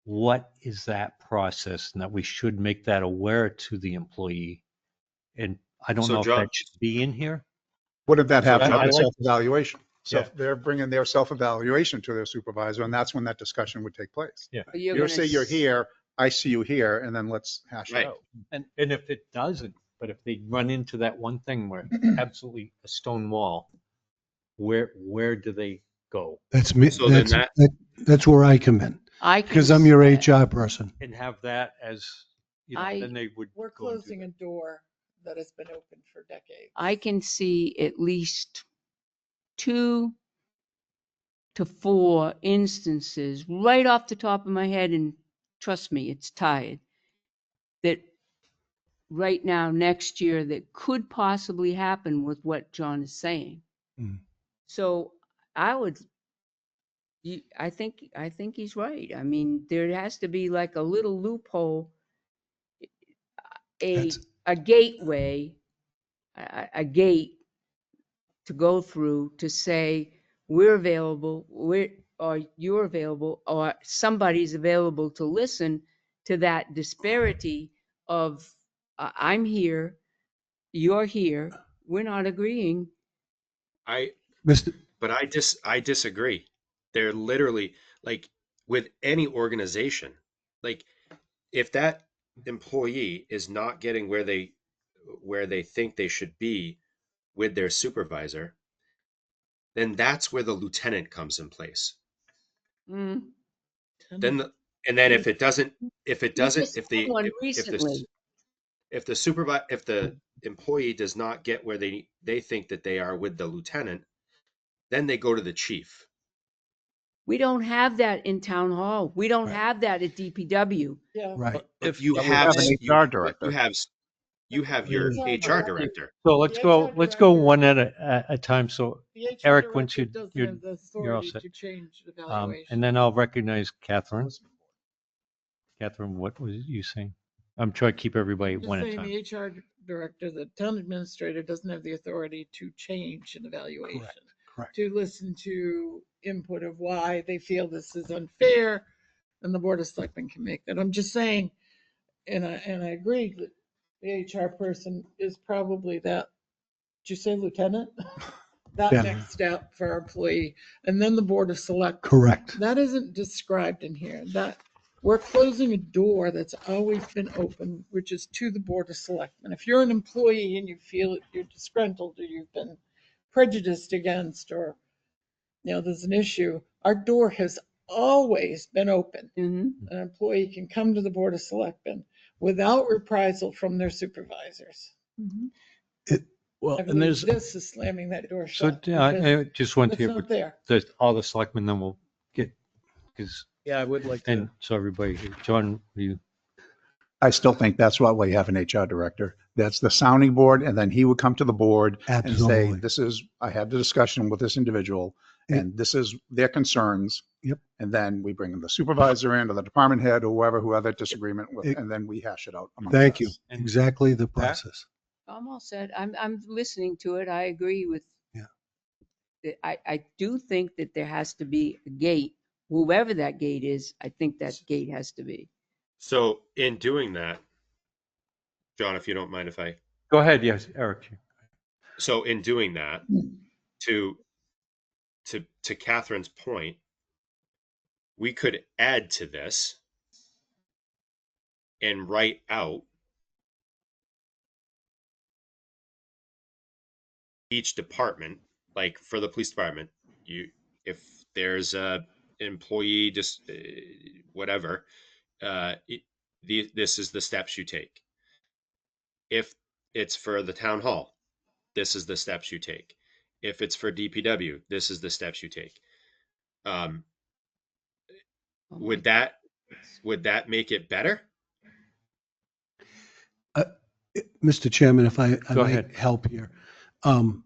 What is that process? And that we should make that aware to the employee. And I don't So, know if John, that should be in here. What if that So happens I at like- self-evaluation? So Yeah. they're bringing their self-evaluation to their supervisor, and that's when that discussion would take place. Yeah. You're You gonna say you're s- here, I see you here, and then let's hash Right. it out. And if it doesn't, but if they run into that one thing where absolutely a stone wall, where do they go? That's me. So then That's where I come in, I can. because I'm your s- HR person. And have that as, then they would. We're go and do closing that. a door that has been open for decades. I can see at least 2 to 4 instances right off the top of my head, and trust me, it's tired, that right now, next year, that could possibly happen with what John is saying. Mm. So I would, I think he's right. I mean, there has to be like a little loophole, a, That's- a gateway, a gate to go through to say, we're available, or you're available, or somebody's available to listen to that disparity of, I'm here, you're here, we're not agreeing. Mr. But I disagree. They're literally like with any organization, like if that employee is not getting where they think they should be with their supervisor, then that's where the lieutenant comes in place. Mm. Then and then if it doesn't, You just if had one the recently. if the employee does not get where they think that they are with the lieutenant, then they go to the chief. We don't have that in town hall. We don't Right. have that at DPW. Yeah. Right. But you But we have have an HR director. you have your Yeah. HR director. So let's The go, HR let's go director- one at a time. So The HR Eric, once director doesn't you're- have the you're all authority set. to change the and evaluation. then I'll recognize Catherine. Catherine, what was you saying? I'm trying to keep everybody Just one at a saying time. the HR director, the town administrator doesn't have the authority to change an evaluation. Correct. To listen to input of why they feel this is unfair, and the Board of Selectmen can make that. I'm just saying, and I agree that the HR person is probably that, did you say lieutenant? That Yeah. next step for our employee, and then the Board of Selectmen. Correct. That isn't described in here, that we're closing a door that's always been open, which is to the Board of Selectmen. If you're an employee and you feel that you're disgruntled or you've been prejudiced against, or, there's an issue, our door has always been open. Mhm. An employee can come to the Board of Selectmen without reprisal from their supervisors. Well, I and believe there's, this is slamming that door So shut. I because just want to It's hear not what there. all the selectmen, then we'll get, because, yeah, I would like to. and so everybody, John, you, I still think that's why we have an HR director. That's the sounding board, and then he would come to the board and say, Absolutely. I had the discussion with this individual, and this is their concerns. Yep. And then we bring the supervisor in, or the department head, or whoever that disagreement with, and then we hash it out amongst Thank you. us. Exactly the process. I'm all set. I'm listening to it. I agree with. Yeah. I do think that there has to be a gate, whoever that gate is, I think that gate has to be. So in doing that, John, if you don't mind if I, go ahead, yes, Eric. so in doing that, to Catherine's point, we could add to this and write out each department, like for the police department, if there's a employee, just whatever, this is the steps you take. If it's for the town hall, this is the steps you take. If it's for DPW, this is the steps you take. Would that make it better? Mr. Chairman, if I Go might ahead. help here. And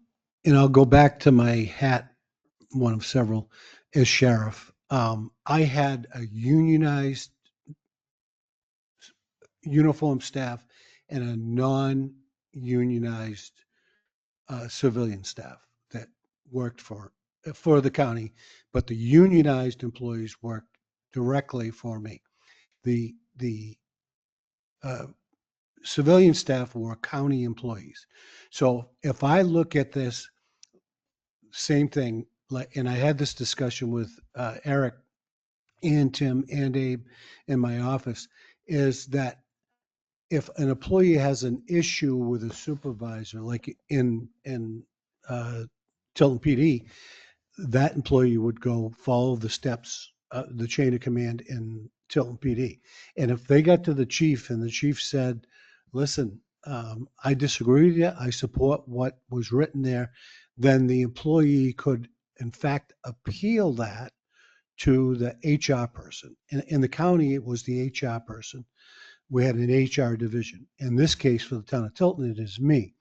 I'll go back to my hat, one of several, as sheriff. I had a unionized uniform staff and a non-unionized civilian staff that worked for the county, but the unionized employees worked directly for me. The civilian staff were county employees. So if I look at this same thing, like, and I had this discussion with Eric and Tim and Abe in my office, is that if an employee has an issue with a supervisor, like in Tilton PD, that employee would go follow the steps, the chain of command in Tilton PD. And if they got to the chief and the chief said, listen, I disagree with you, I support what was written there, then the employee could, in fact, appeal that to the HR person. In the county, it was the HR person. We had an HR division. In this case, for the town of Tilton, it is me.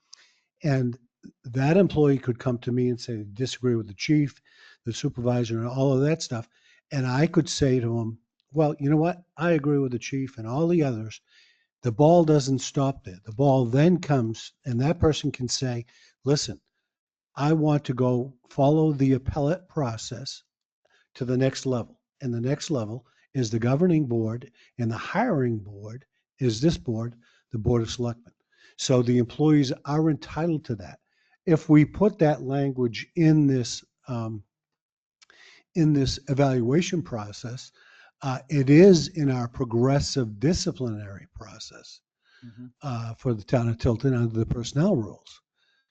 And that employee could come to me and say, they disagree with the chief, the supervisor, and all of that stuff. And I could say to him, well, you know what? I agree with the chief and all the others. The ball doesn't stop there. The ball then comes, and that person can say, listen, I want to go follow the appellate process to the next level. And the next level is the governing board, and the hiring board is this board, the Board of Selectmen. So the employees are entitled to that. If we put that language in this evaluation process, it is in our progressive disciplinary process for the town of Tilton under the personnel rules.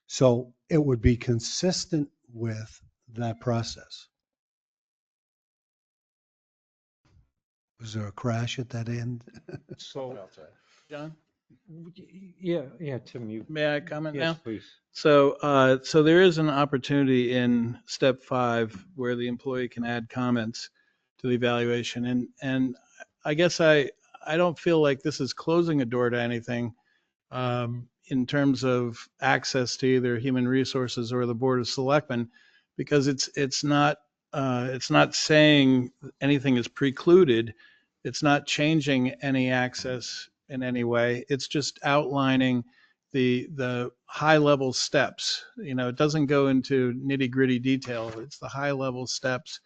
So it would be consistent with that process. Was there a crash at that end? So, John, yeah, Tim, you, may I comment now? yes, please. So, so there is an opportunity in step 5 where the employee can add comments to the evaluation. And I guess I don't feel like this is closing a door to anything in terms of access to either human resources or the Board of Selectmen, because it's not saying anything is precluded. It's not changing any access in any way. It's just outlining the high level steps. You know, it doesn't go into nitty gritty detail. It's the high level steps,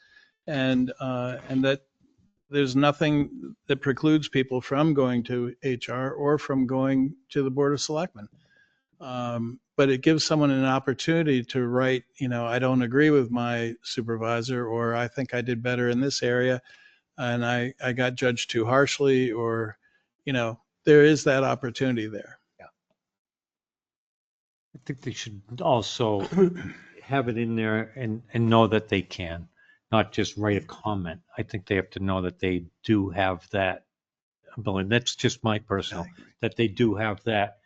and that there's nothing that precludes people from going to HR or from going to the Board of Selectmen. But it gives someone an opportunity to write, you know, I don't agree with my supervisor, or I think I did better in this area and I got judged too harshly, or, you know, there is that opportunity there. I think they should also have it in there and know that they can, not just write a comment. I think they have to know that they do have that ability. That's just my personal, that they do have that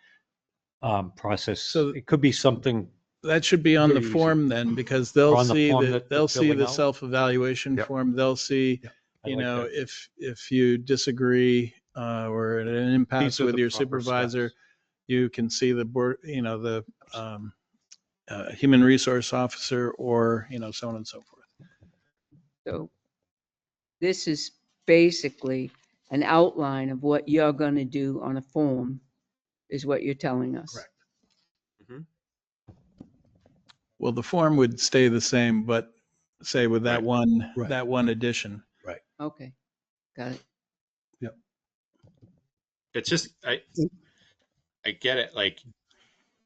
process. So it could be something that should be on the very easy. form then, because Or they'll on the see form that that they're filling out? self-evaluation Yep. form. They'll see, I you like know, that. if you disagree or at an impasse These are with the your proper supervisor, steps. you can see the board, you know, the human resource officer, or, you know, so on and so forth. So this is basically an outline of what you're going to do on a form, is what you're telling us. Correct. Well, the form would stay the same, but say with that Right. Right. that one addition. Okay, got it. It's just I get it. Like,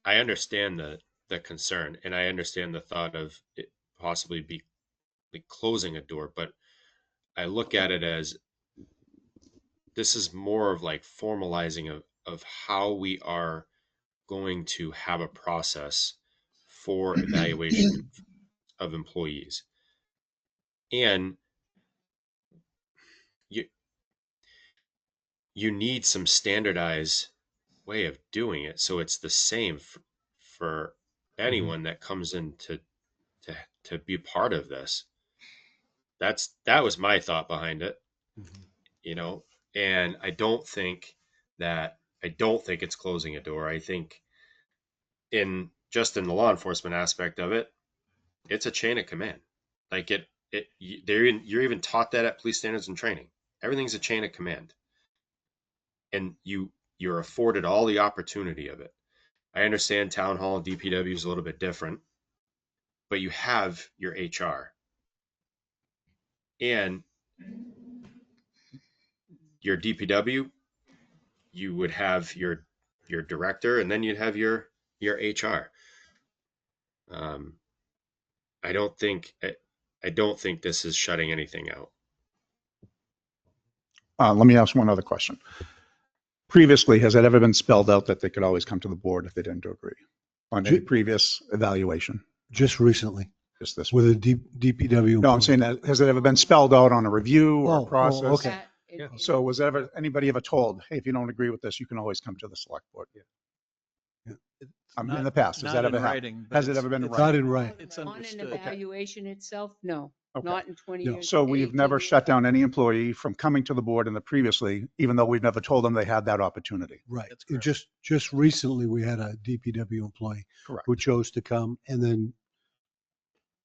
I understand the concern, and I understand the thought of it possibly be like closing a door, but I look at it as this is more of like formalizing of how we are going to have a process for evaluation of employees. And you need some standardized way of doing it so it's the same for anyone that comes in to be part of this. That was my thought behind it, you know. And I don't think it's closing a door. I think in the law enforcement aspect of it, it's a chain of command. Like you're even taught that at police standards and training. Everything's a chain of command, and you you're afforded all the opportunity of it. I understand town hall and DPW is a little bit different, but you have your HR and your DPW. You would have your director, and then you'd have your HR. I don't think this is shutting anything out. Let me ask one other question. Previously, has it ever been spelled out that they could always come to the board if they didn't agree on any previous evaluation? Just recently Just this? with a DPW. No, I'm saying that, has it ever been spelled out on a review or Oh, process? okay. That- Yeah. So was anybody ever told, hey, if you don't agree with this, you can always come to the select board? In the past, has Not that in ever happened? writing, but Has it it's- ever been in it's- Not writing? in writing. It's On an understood. evaluation itself, no, Okay. not in 20 No. years. So we've 18 never years. shut down any employee from coming to the board in the previously, even though we've never told them they had that opportunity. Right. That's And correct. just recently, we had a DPW employee Correct. who chose to come and then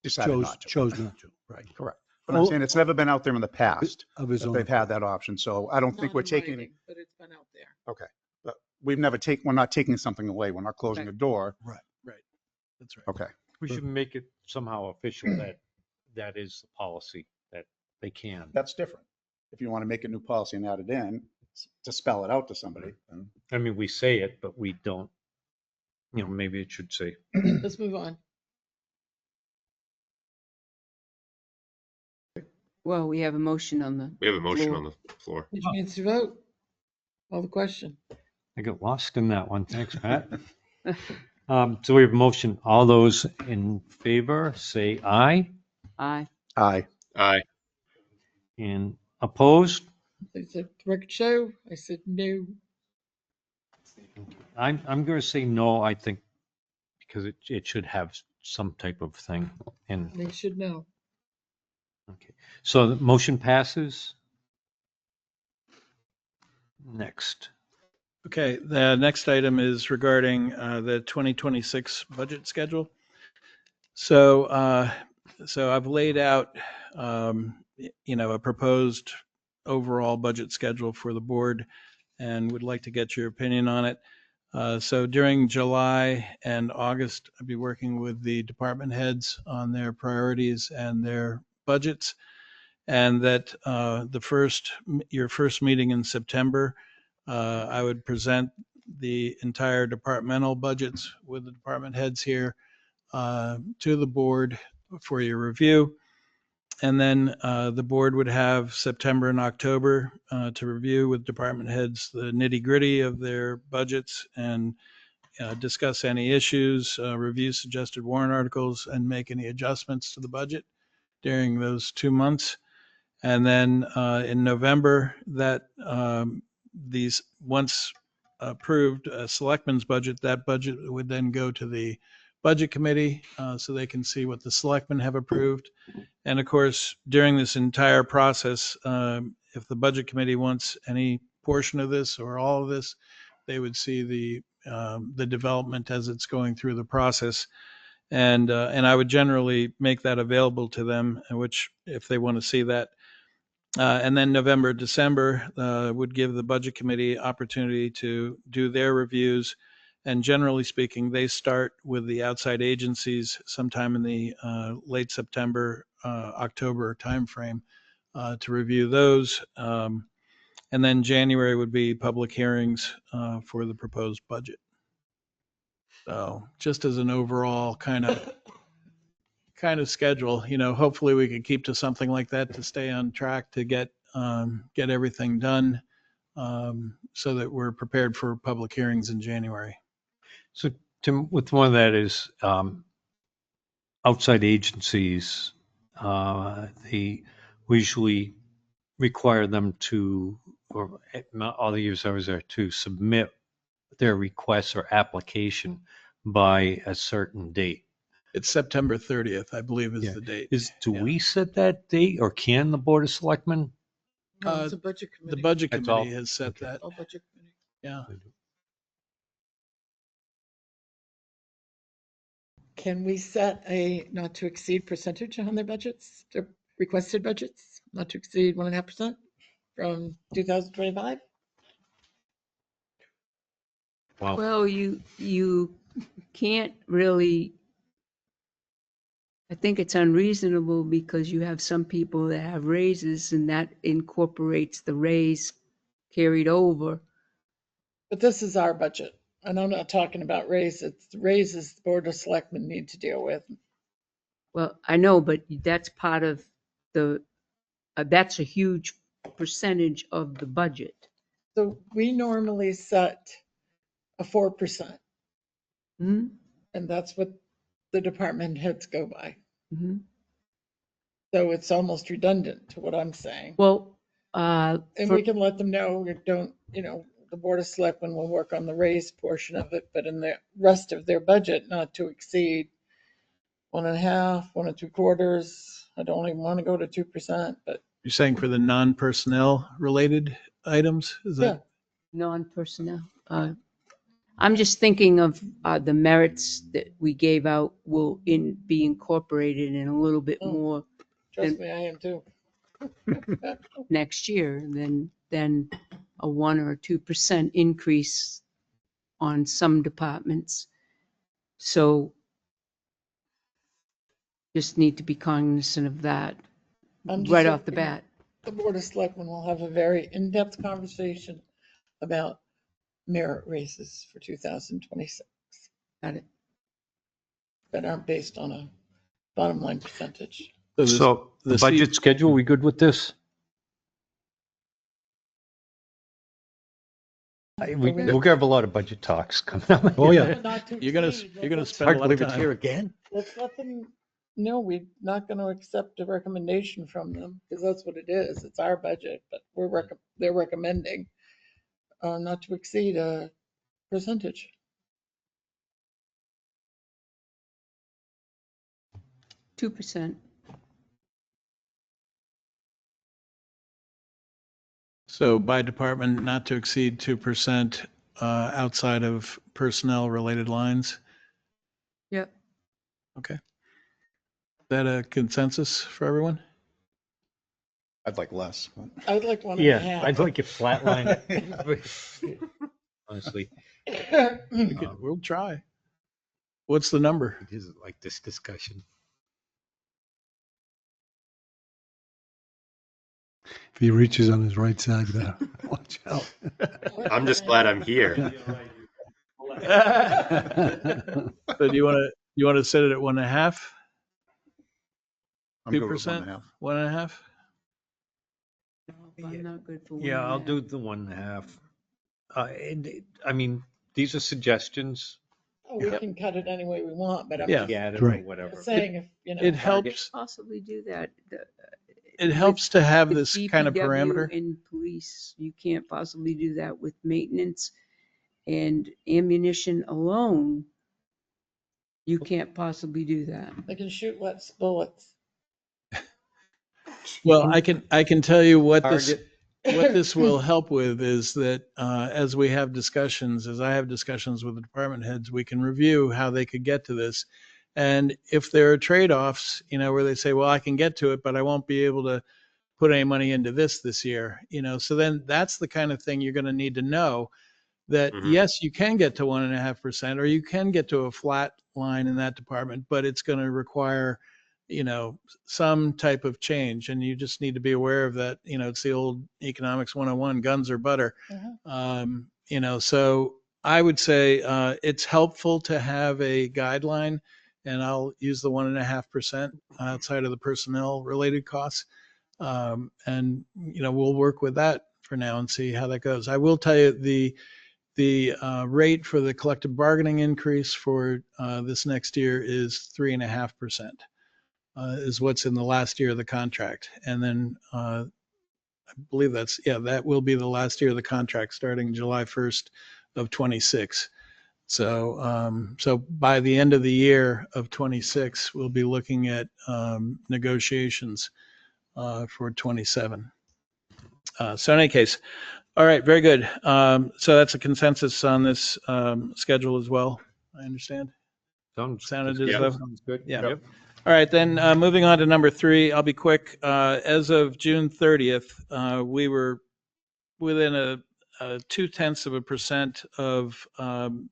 Decided not to. chose not to. Right. Correct. But I'm saying it's never been out there in the past Of his that own. they've had that option. So I don't think Not we're in taking, writing, but it's been out there. okay. But we're not taking something away. We're not closing Right. a door. Right. That's right. Okay. We should make it somehow official that that is the policy, that they can. That's different. If you want to make a new policy and add it in to spell it out to somebody, then I mean, we say it, but we don't, maybe it should say. Let's move on. Well, we have a motion on the, We have a motion Floor. on the floor. Which means to vote. Call the question. I got lost in that one. Thanks, Pat. So we have a motion. All those in favor, say aye. aye. aye. Aye. And opposed? They said, record show. I said, no. I'm going to say no, I think, because it should have some type of thing. And, They should know. okay. So the motion passes. Next. Okay, the next item is regarding the 2026 budget schedule. So, I've laid out, a proposed overall budget schedule for the board and would like to get your opinion on it. So during July and August, I'll be working with the department heads on their priorities and their budgets. And that your first meeting in September, I would present the entire departmental budgets with the department heads here to the board for your review. And then the board would have September and October to review with department heads the nitty gritty of their budgets and discuss any issues, review suggested warrant articles, and make any adjustments to the budget during those 2 months. And then in November, that these once approved selectmen's budget, that budget would then go to the budget committee so they can see what the selectmen have approved. And of course, during this entire process, if the budget committee wants any portion of this or all of this, they would see the development as it's going through the process. And I would generally make that available to them, which if they want to see that. And then November, December would give the budget committee opportunity to do their reviews. And generally speaking, they start with the outside agencies sometime in the late September, October timeframe to review those. And then January would be public hearings for the proposed budget. So just as an overall kind of schedule, hopefully we could keep to something like that to stay on track to get everything done so that we're prepared for public hearings in January. So Tim, with one of that is outside agencies, we usually require them to, or all the years I was there, to submit their requests or application by a certain date. It's September 30th, I believe is Yeah. the date. Do Yeah. we set that date, or can the Board of Selectmen? No, it's a budget The committee. budget That's all? committee has set Okay. that. All budget committee. Yeah. Can we set a not to exceed percentage on their budgets, their requested budgets, not to exceed 1.5% from 2025? Wow. Well, you can't really, I think it's unreasonable because you have some people that have raises and that incorporates the raise carried over. But this is our budget, and I'm not talking about raises. Raises the Board of Selectmen need to deal with. Well, I know, but that's part of the, that's a huge percentage of the budget. So we normally set a 4%, Hmm? and that's what the department heads go by. Hmm. So it's almost redundant to what I'm saying. Well, And for, we can let them know, we don't, the Board of Selectmen will work on the raise portion of it, but in the rest of their budget, not to exceed 1.5, 1.75. I don't even want to go to 2%, but You're saying for the non-personnel related items? Is yeah. that? non-personnel. I'm just thinking of the merits that we gave out will be incorporated in a little bit Oh. more Trust me, I am too. next year than a 1 or 2% increase on some departments. So just need to be cognizant of that I'm just right off the hoping bat. the Board of Selectmen will have a very in-depth conversation about merit raises for 2026 Got it. that aren't based on a bottom line percentage. So the budget schedule, we good with this? We're going to have a lot of budget talks coming up. Oh, yeah. Not to You're gonna exceed. spend a lot of time. Here again? Let's let them know we're not going to accept a recommendation from them, because that's what it is. It's our budget, but they're recommending not to exceed a percentage. 2%. So by department, not to exceed 2% outside of personnel related lines. Yep. Okay. Is that a consensus for everyone? I'd like less. I'd like 1.5. Yeah, I'd like it flatline. Honestly, We'll try. What's the number? it isn't like this discussion. If he reaches on his right side there, watch out. I'm just glad I'm here. So do you want to set it at 1.5? I'm good with 2%? 1.5. 1.5? I'm not good for 1.5. Yeah, I'll do the 1.5. I mean, these are suggestions. Oh, we can cut it any way we want, but I'm Yeah. Yeah, I don't Right. know, whatever. saying if, It helps. Possibly do that. It helps to have With this kind of DPW parameter. and police, you can't possibly do that with maintenance and ammunition alone. You can't possibly do that. they can shoot less bullets. Well, I can tell you what Target. this will help with is that as we have discussions, as I have discussions with the department heads, we can review how they could get to this. And if there are trade-offs, where they say, well, I can get to it, but I won't be able to put any money into this year, so then that's the kind of thing you're going to need to know that, yes, you can get to 1.5%, or you can get to a flat line in that department, but it's going to require, some type of change. And you just need to be aware of that. It's the old economics 101, guns or butter. So I would say it's helpful to have a guideline, and I'll use the 1.5% outside of the personnel related costs. And we'll work with that for now and see how that goes. I will tell you the rate for the collective bargaining increase for this next year is 3.5%. Is what's in the last year of the contract. And then I believe that will be the last year of the contract starting July 1st of 26. So by the end of the year of 26, we'll be looking at negotiations for 27. So in any case, all right, very good. So that's a consensus on this schedule as well, I understand. Sounded as though. Sounds good. Yeah. Yep. All right, then moving on to number 3, I'll be quick. As of June 30th, we were within 0.2% of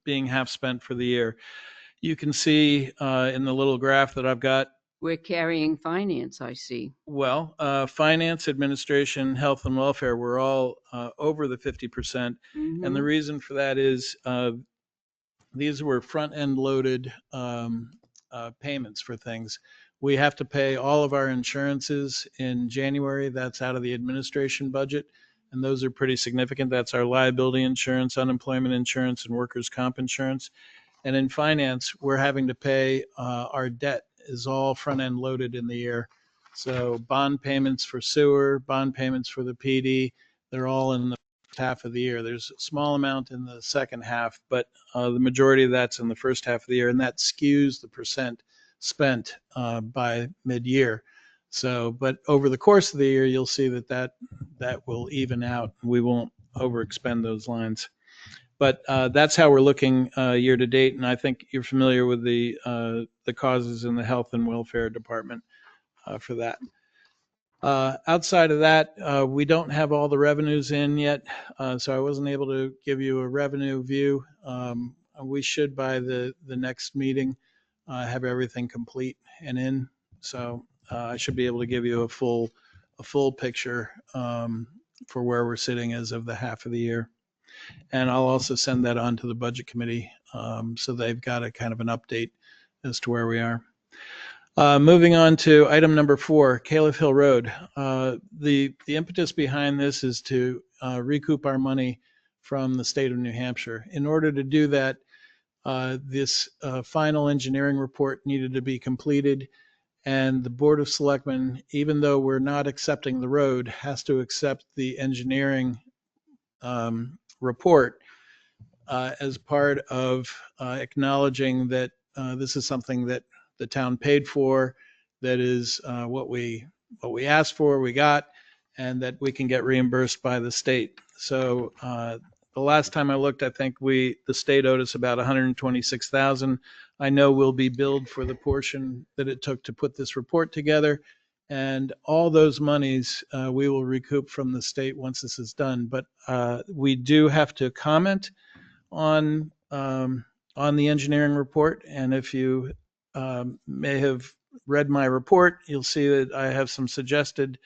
being half spent for the year. You can see in the little graph that I've got, We're carrying finance, I see. well, finance, administration, health and welfare, we're all over the 50%. And the Mhm. reason for that is these were front-end loaded payments for things. We have to pay all of our insurances in January. That's out of the administration budget. And those are pretty significant. That's our liability insurance, unemployment insurance, and workers' comp insurance. And in finance, we're having to pay our debt is all front-end loaded in the year. So bond payments for sewer, bond payments for the PD, they're all in the first half of the year. There's a small amount in the second half, but the majority of that's in the first half of the year, and that skews the percent spent by mid-year. So, but over the course of the year, you'll see that will even out. We won't overexpend those lines. But that's how we're looking year to date, and I think you're familiar with the causes in the health and welfare department for that. Outside of that, we don't have all the revenues in yet, so I wasn't able to give you a revenue view. We should by the next meeting have everything complete and in, so I should be able to give you a full picture for where we're sitting as of the half of the year. And I'll also send that on to the budget committee so they've got a kind of an update as to where we are. Moving on to item number 4, Caliph Hill Road. The impetus behind this is to recoup our money from the state of New Hampshire. In order to do that, this final engineering report needed to be completed, and the Board of Selectmen, even though we're not accepting the road, has to accept the engineering report as part of acknowledging that this is something that the town paid for, that is what we asked for, we got, and that we can get reimbursed by the state. So the last time I looked, I think the state owed us about $126,000. I know we'll be billed for the portion that it took to put this report together. And all those monies we will recoup from the state once this is done. But we do have to comment on the engineering report. And if you may have read my report, you'll see that I have some suggested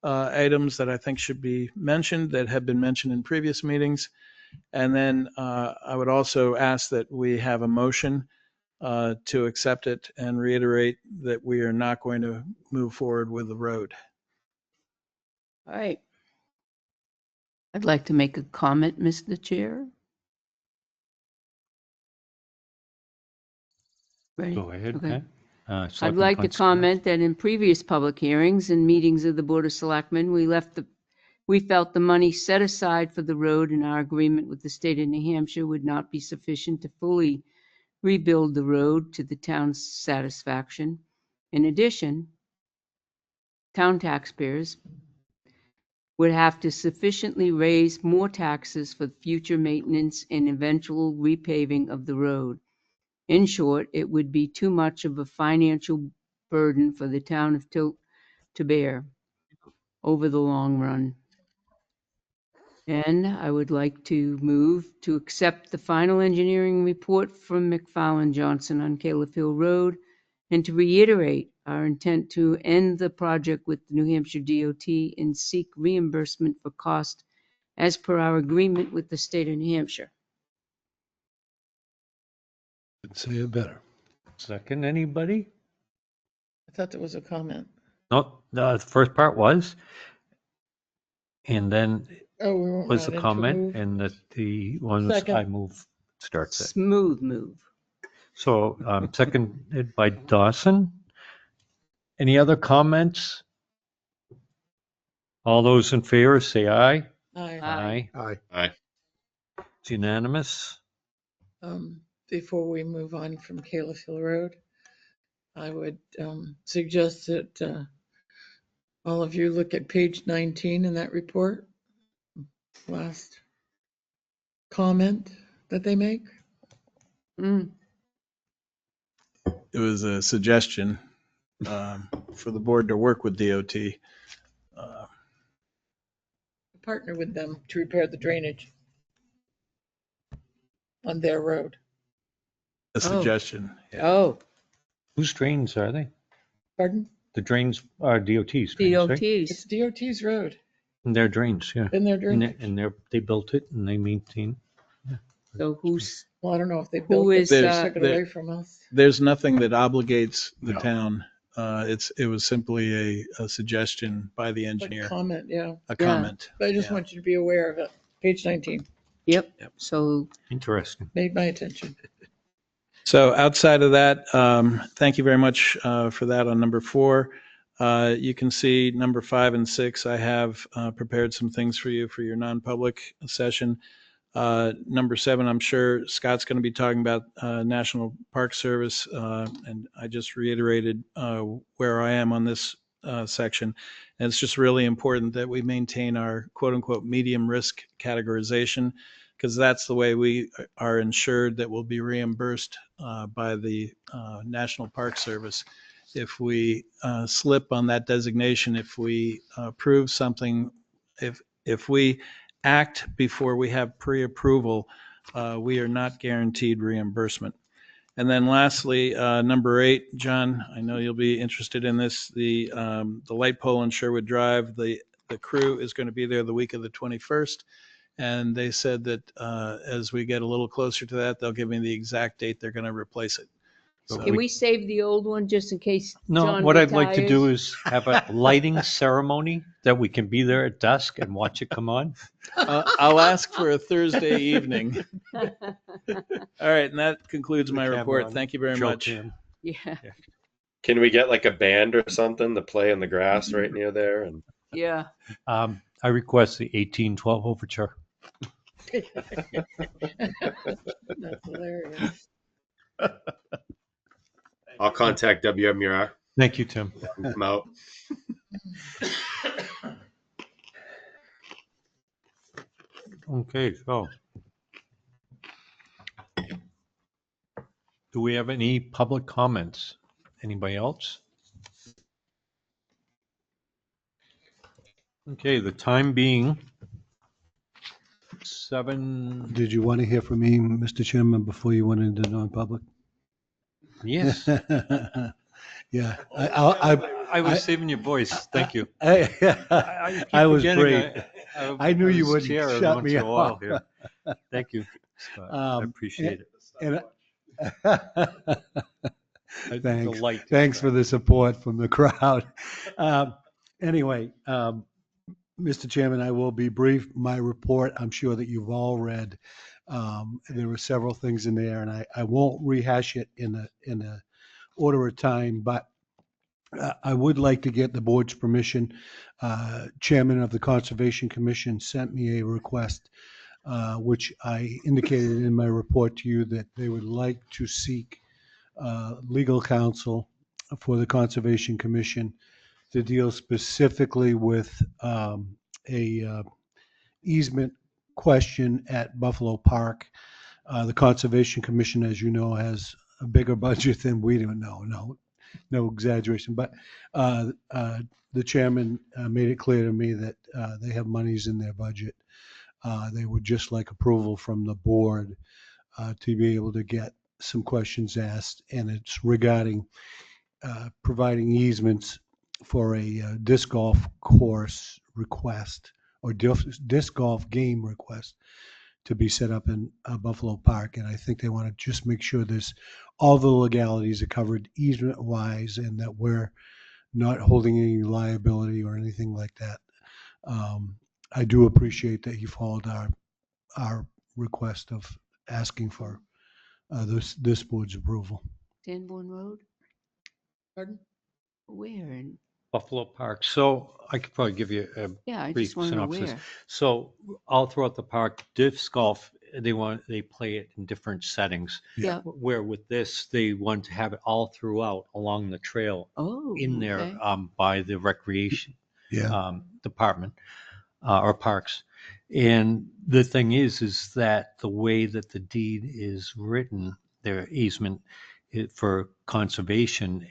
items that I think should be mentioned that have been mentioned in previous meetings. And then I would also ask that we have a motion to accept it and reiterate that we are not going to move forward with the road. All right. I'd like to make a comment, Mr. Chair. Ready? Go ahead, Okay. Pat. I'd Selectman like to Constantino. comment that in previous public hearings and meetings of the Board of Selectmen, we felt the money set aside for the road in our agreement with the state of New Hampshire would not be sufficient to fully rebuild the road to the town's satisfaction. In addition, town taxpayers would have to sufficiently raise more taxes for future maintenance and eventual repaving of the road. In short, it would be too much of a financial burden for the town of Tilton to bear over the long run. And I would like to move to accept the final engineering report from McFarland Johnson on Caliph Hill Road and to reiterate our intent to end the project with the New Hampshire DOT and seek reimbursement for cost as per our agreement with the state of New Hampshire. Could say it better. Second, anybody? I thought there was a comment. No, the first part was. And then Oh, we weren't was not the into comment, move. and the one was Second. I move starts it. Smooth move. So seconded by Dawson. Any other comments? All those in favor say aye. Aye. Aye. Aye. Aye. It's unanimous. Before we move on from Caliph Hill Road, I would suggest that all of you look at page 19 in that report. Last comment that they make. Mm. It was a suggestion for the board to work with DOT. Partner with them to repair the drainage. on their road. A suggestion. Yeah. Oh, Whose drains are they? Pardon? The drains are DOT's drains, right? It's DOTs. DOT's road And their drains, yeah. in their And drainage. they built it and they maintain. So who's, Well, I don't know if they built is, it, they uh, took it away from us. There's nothing that obligates the No. town. It was simply a suggestion by the Like engineer, comment, yeah. a Yeah. comment. But I just Yeah. want you to be aware of it. Page 19, yep. Yep. So Interesting. made my attention. So outside of that, thank you very much for that on number 4. You can see number 5 and 6. I have prepared some things for you for your non-public session. Number 7, I'm sure Scott's going to be talking about National Park Service, and I just reiterated where I am on this section. And it's just really important that we maintain our quote-unquote medium risk categorization, because that's the way we are ensured that we'll be reimbursed by the National Park Service. If we slip on that designation, if we approve something, if we act before we have pre-approval, we are not guaranteed reimbursement. And then lastly, number 8, John, I know you'll be interested in this. The light pole on Sherwood Drive, the crew is going to be there the week of the 21st. And they said that as we get a little closer to that, they'll give me the exact date they're going to replace it. So can we save the old one just in case No, John what I'd like to do retires? is have a lighting ceremony that we can be there at dusk and watch it come on. I'll ask for a Thursday evening. All right, and that concludes my camera report. on, Thank you very show much. cam. Yeah, Can we get like a band or something to play in the grass right near there? And yeah. I request the 1812 overture. That's hilarious. I'll contact WMUR. Thank you, Tim. Come out. Okay, so do we have any public comments? Anybody else? Okay, the time being 7. Did you want to hear from me, Mr. Chairman, before you went into non-public? Yes, Yeah, I was saving your voice. Thank you. I keep was forgetting great. I knew you was wouldn't chair every shut once me in a while off. here. Thank you, Scott. I appreciate it. And The thanks. light. Thanks for the support from the crowd. Anyway, Mr. Chairman, I will be brief. My report, I'm sure that you've all read. There were several things in there, and I won't rehash it in a order of time, but I would like to get the board's permission. Chairman of the Conservation Commission sent me a request, which I indicated in my report to you that they would like to seek legal counsel for the Conservation Commission to deal specifically with a easement question at Buffalo Park. The Conservation Commission, as you know, has a bigger budget than we do. No exaggeration. But the chairman made it clear to me that they have monies in their budget. They would just like approval from the board to be able to get some questions asked, and it's regarding providing easements for a disc golf course request or disc golf game request to be set up in Buffalo Park. And I think they want to just make sure there's all the legalities are covered easement wise and that we're not holding any liability or anything like that. I do appreciate that he followed our request of asking for this board's approval. Sanborn Road? Pardon? Where? In Buffalo Park. So I could probably give you a yeah, I brief just want to know synopsis. where. So all throughout the park, disc golf, they play it in different settings. Yeah. Where with this, they want to have it all throughout along the trail Oh, in there okay. by the recreation Yeah. department or parks. And the thing is that the way that the deed is written, their easement for conservation,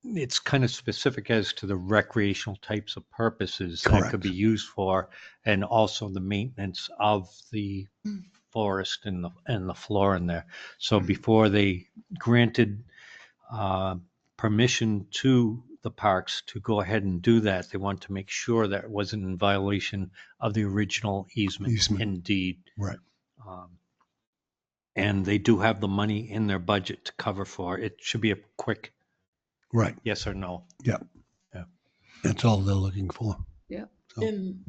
it's kind of specific as to the recreational types of purposes that could Correct. be used for, and also the maintenance of the forest and the floor in there. So before they granted permission to the parks to go ahead and do that, they wanted to make sure that it wasn't in violation of the original easement and deed. Right. And they do have the money in their budget to cover for it. It should be a quick Right. yes or no. Yeah. Yeah. That's all they're looking for. Yeah. So, In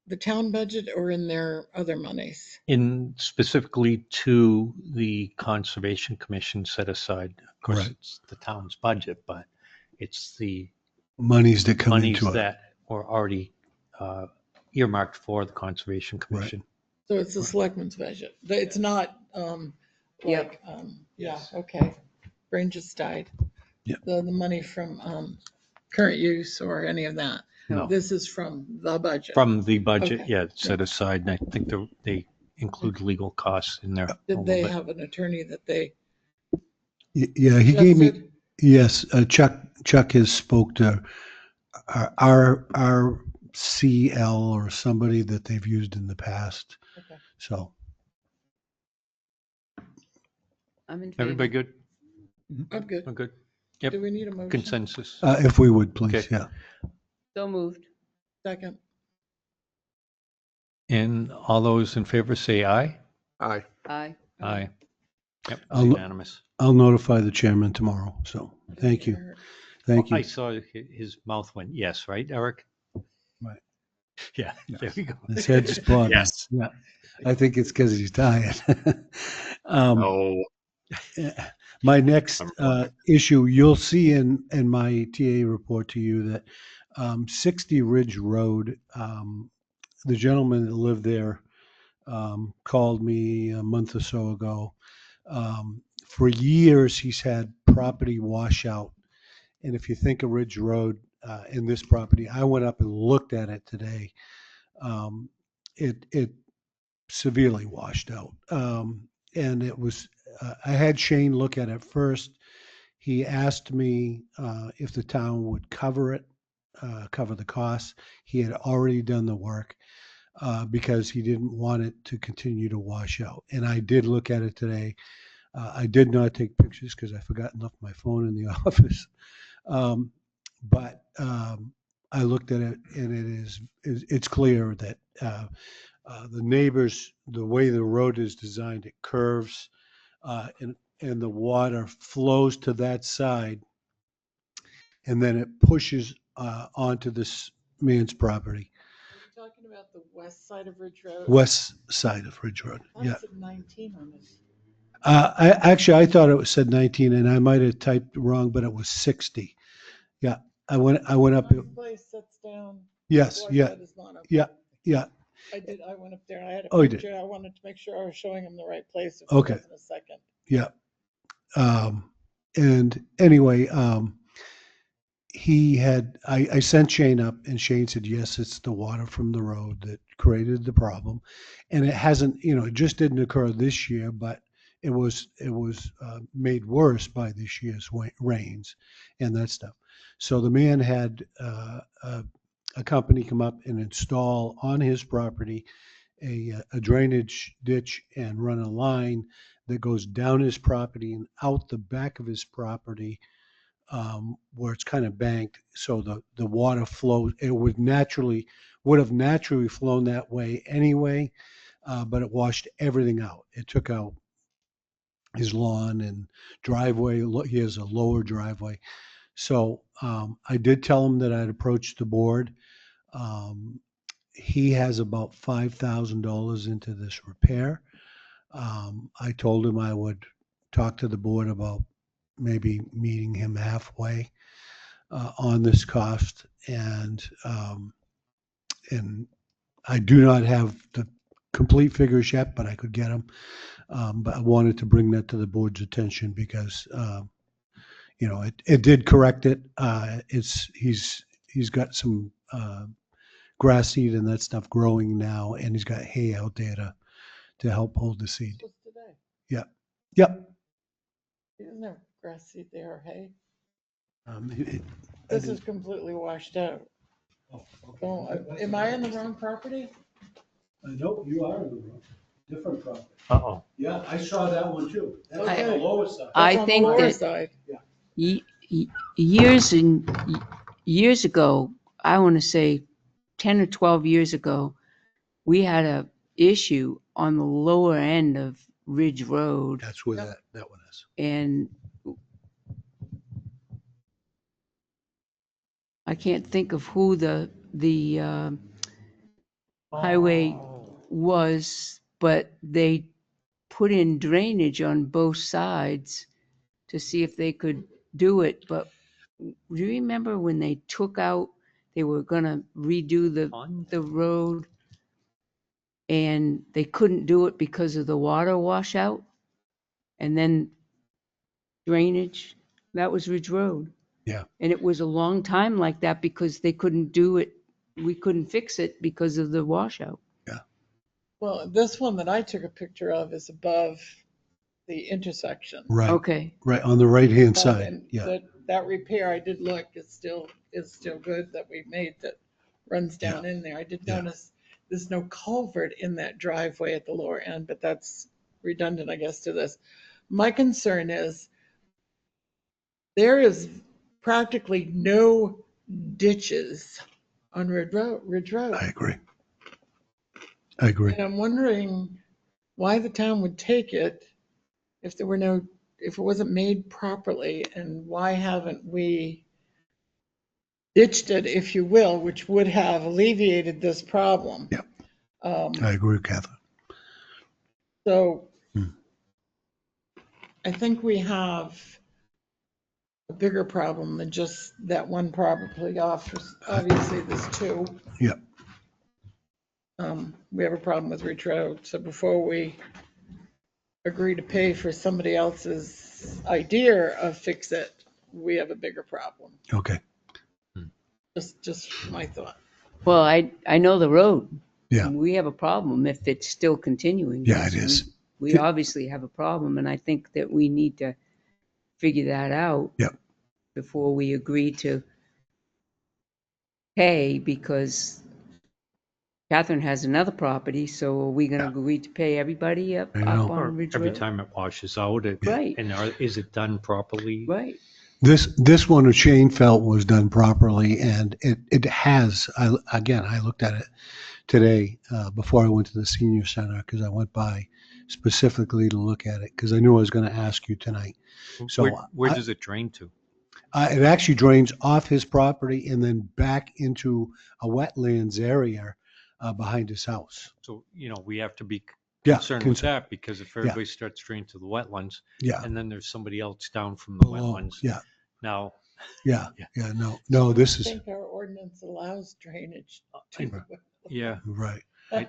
the town budget or in their other monies? In specifically to the Conservation Commission set aside, of course, Right. it's the town's budget, but it's the monies that come monies into it. that were already earmarked for the Conservation Commission. So it's the selectmen's budget. It's not, Yep. yeah, okay. Brain just died. Yep. The money from current use or any of that. No. This is from the budget. From the budget, Okay. yeah, it's set aside, and I think they include legal costs in there. a Did little they bit. have an attorney that they Yeah, he gave me, suggested? yes, Chuck has spoke to our CL or somebody that they've used in the past. Okay. So, I'm in favor. Everybody good? I'm good. We're good? Yep. Do we need a motion? Consensus? if we would, please, Okay. yeah. So moved. Second. And all those in favor say aye? Aye. Aye. Aye. Yep, it's I'll- unanimous. I'll notify the chairman tomorrow. So, thank you. Thank I you. saw his mouth went, yes, right, Eric? Right. Yeah, there we go. His head's bobbing. Yes. Yeah. I think it's because he's tired. Oh, My next issue, you'll see in my TA report to you that 60 Ridge Road, the gentleman that lived there called me a month or so ago. For years, he's had property washout. And if you think of Ridge Road in this property, I went up and looked at it today. It severely washed out. And it was, I had Shane look at it first. He asked me if the town would cover it, cover the costs. He had already done the work because he didn't want it to continue to wash out. And I did look at it today. I did not take pictures because I forgot and left my phone in the office. But I looked at it and it's clear that the neighbors, the way the road is designed, it curves and the water flows to that side and then it pushes onto this man's property, Are you talking about the west side of Ridge Road? west side of Ridge Road. I Yeah. thought it said 19 on it. I thought it said 19 and I might have typed wrong, but it was 60. Yeah. I went up. My place sits down. Yes. West Yeah. side is not okay. Yeah. Yeah. I went up there and I had a Oh, you did? picture. I wanted to make sure I was showing him the right place. If Okay. It wasn't a second. Yeah. And anyway, I sent Shane up and Shane said, yes, it's the water from the road that created the problem. And it hasn't, it just didn't occur this year, but it was made worse by this year's rains and that stuff. So the man had a company come up and install on his property a drainage ditch and run a line that goes down his property and out the back of his property where it's kind of banked. So the water flows. It would have naturally flown that way anyway, but it washed everything out. It took out his lawn and driveway. He has a lower driveway. So I did tell him that I'd approached the board. He has about $5,000 into this repair. I told him I would talk to the board about maybe meeting him halfway on this cost. And I do not have the complete figures yet, but I could get them. But I wanted to bring that to the board's attention because, it did correct it. He's got some grass seed and that stuff growing now, and he's got hay out there to help hold the seed. This was today. Yeah. Yep. He doesn't have grass seed there or hay. I This didn't- is completely washed out. oh, okay. Oh, am I on the wrong property? Nope, you are in the room. Different property. Uh-oh. Yeah, I saw that one too. That's on Okay. the lower side. I That's on the think lower that side. years and years ago, I want to say 10 or 12 years ago, we had a issue on the lower end of Ridge Road, That's where Yep. that one is. and I can't think of who the highway was, but they put in drainage on both sides to see if they could do it. But do you remember when they took out, they were gonna redo the road and they couldn't do it because of the water washout? And then drainage, that was Ridge Road. Yeah. And it was a long time like that because they couldn't do it. We couldn't fix it because of the washout. Well, this one that I took a picture of is above the intersection. Right, Okay. right, on the right-hand Above, side, and yeah. that repair, I did look, is still good that we made that runs down in there. I did Yeah. notice there's no culvert in that driveway at the lower end, but that's redundant, I guess, to this. My concern is there is practically no ditches on Ridge Road. I agree. I agree. And I'm wondering why the town would take it if if it wasn't made properly, and why haven't we ditched it, if you will, which would have alleviated this problem. Yeah. I agree, Catherine. So Hmm. I think we have a bigger problem than just that one property off. Obviously, there's two. Yeah. We have a problem with Ridge Road. So before we agree to pay for somebody else's idea of fix it, we have a bigger problem. Okay. Just my thought. Well, I know the road. Yeah. We have a problem if it's still continuing. Yeah, it is. We obviously have a problem, and I think that we need to figure that out. Yep. Before we agree to pay, because Catherine has another property, so are we gonna agree to pay everybody up I know. on Ridge Every Road? time it washes out, Right. and is it done properly? Right. This one Shane felt was done properly, and it has. I looked at it today before I went to the senior center, because I went by specifically to look at it, because I knew I was going to ask you tonight. So Where does it drain to? it actually drains off his property and then back into a wetlands area behind his house. So, we have to be Yeah, concerned with that, because if everybody starts draining to the wetlands, Yeah. and then there's somebody else down from the Below, wetlands. yeah. Now. Yeah. No, this I is think our ordinance allows drainage to the wetlands. Yeah. right.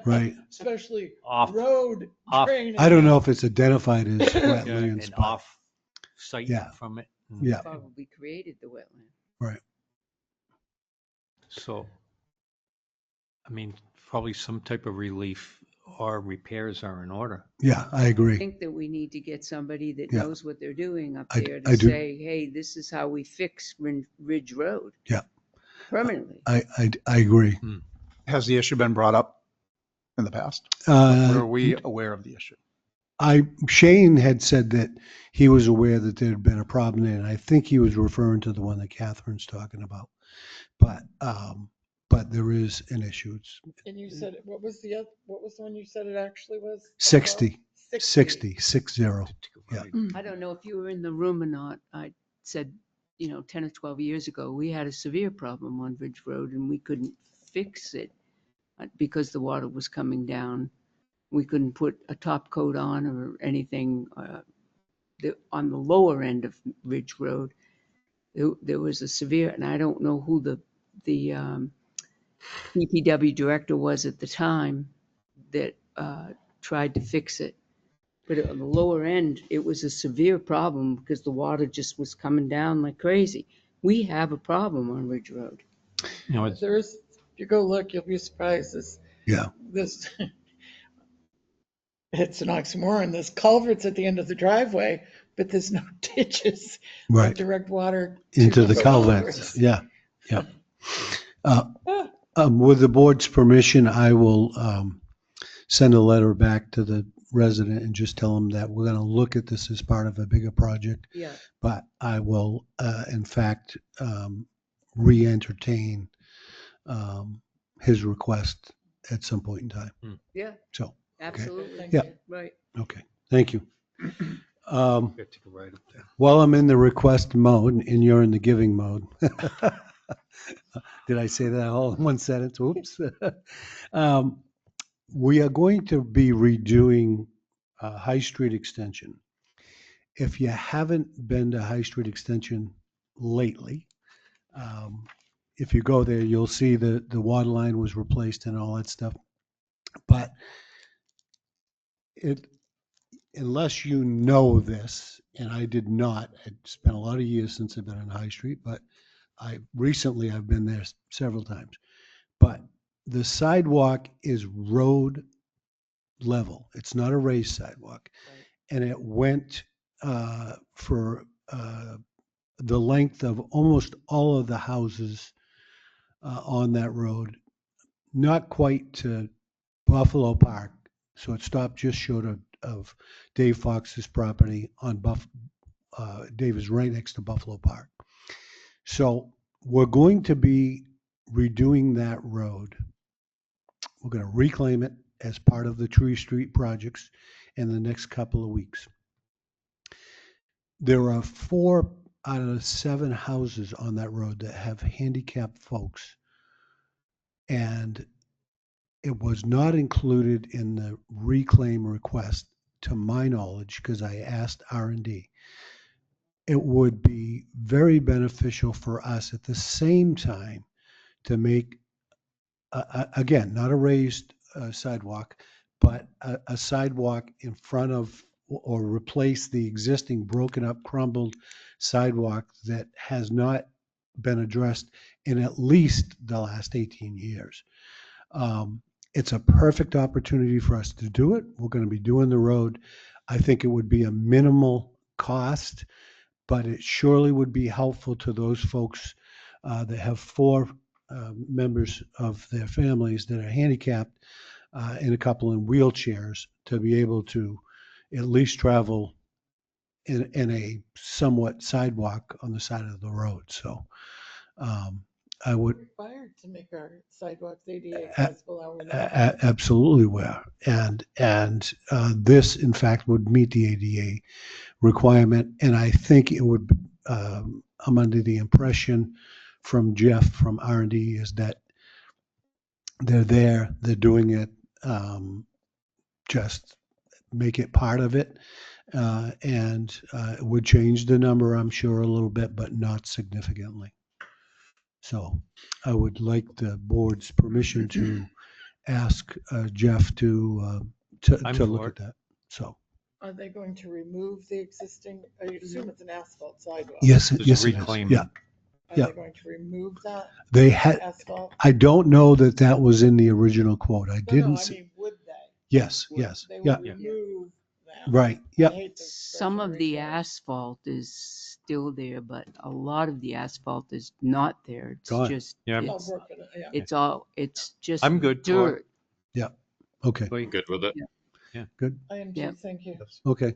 Right. Especially Off- road off- drainage. I don't know if it's identified as Yeah, wetlands, and but off site Yeah. from it. yeah, Probably created the wetland. right. So, probably some type of relief or repairs are in order. Yeah, I I agree. think that we need to get somebody that Yeah. knows what they're doing up I- there I to do. say, hey, this is how we fix Ridge Road. Yeah. Permanently. I agree. Has the issue been brought up in the past? Or Uh, are we aware of the issue? Shane had said that he was aware that there had been a problem there, and I think he was referring to the one that Catherine's talking about. But there is an issue. It's And you said, what was the one you said it actually was? 60. 60. 60. Yeah. I don't know if you were in the room or not. I said, 10 or 12 years ago, we had a severe problem on Ridge Road and we couldn't fix it because the water was coming down. We couldn't put a top coat on or anything on the lower end of Ridge Road. There was a severe, and I don't know who the DPW director was at the time that tried to fix it. But on the lower end, it was a severe problem because the water just was coming down like crazy. We have a problem on Ridge Road. There is, if you go look, you'll be surprised. This, it's an oxymoron. There's culverts at the end of the driveway, but there's no ditches. Right. That direct water Into the culverts. Yeah. With the board's permission, I will send a letter back to the resident and just tell them that we're going to look at this as part of a bigger project. Yeah. But I will, in fact, re-entertain his request at some point in time. Yeah, So, absolutely. Thank Yeah. you. Right. okay, thank you. Got to go right up there. While I'm in the request mode and you're in the giving mode, did I say that all in one sentence? Oops. We are going to be redoing High Street Extension. If you haven't been to High Street Extension lately, if you go there, you'll see the water line was replaced and all that stuff. But unless you know this, and I did not, it's been a lot of years since I've been on High Street, but I've been there several times. But the sidewalk is road level. It's not a raised sidewalk. And it went for the length of almost all of the houses on that road, not quite to Buffalo Park. So it stopped just short of Dave Fox's property on Dave is right next to Buffalo Park. So we're going to be redoing that road. We're going to reclaim it as part of the Tree Street projects in the next couple of weeks. There are 4 out of 7 houses on that road that have handicapped folks. And it was not included in the reclaim request, to my knowledge, because I asked R&D. It would be very beneficial for us at the same time to make, again, not a raised sidewalk, but a sidewalk in front of or replace the existing broken up, crumbled sidewalk that has not been addressed in at least the last 18 years. It's a perfect opportunity for us to do it. We're going to be doing the road. I think it would be a minimal cost, but it surely would be helpful to those folks that have 4 members of their families that are handicapped and a couple in wheelchairs to be able to at least travel in a somewhat sidewalk on the side of the road. So I would Required to make our sidewalks ADA A- accessible, are we not? absolutely were. And this, in fact, would meet the ADA requirement. And I think it would, I'm under the impression from Jeff from R&D is that they're doing it, just make it part of it. And it would change the number, I'm sure, a little bit, but not significantly. So I would like the board's permission to ask Jeff to I'm look for at that. So Are they going to remove the existing, I assume it's an asphalt sidewalk? yes, Just yes, it is. reclaim. Yeah, Are yeah. they going to remove that They had. asphalt? I don't know that was in the original quote. I No, didn't. no, I mean, would they? Yes, Would- yes, They yeah, would remove that. right, I yeah. hate the Some expression of the reclaim. asphalt is still there, but a lot of the asphalt is not there. It's Gone. just, Yeah. All it's, broken, yeah. it's just I'm good for it. dirt. Okay, I'm good with it. good. I am Yeah. too, thank you. Okay.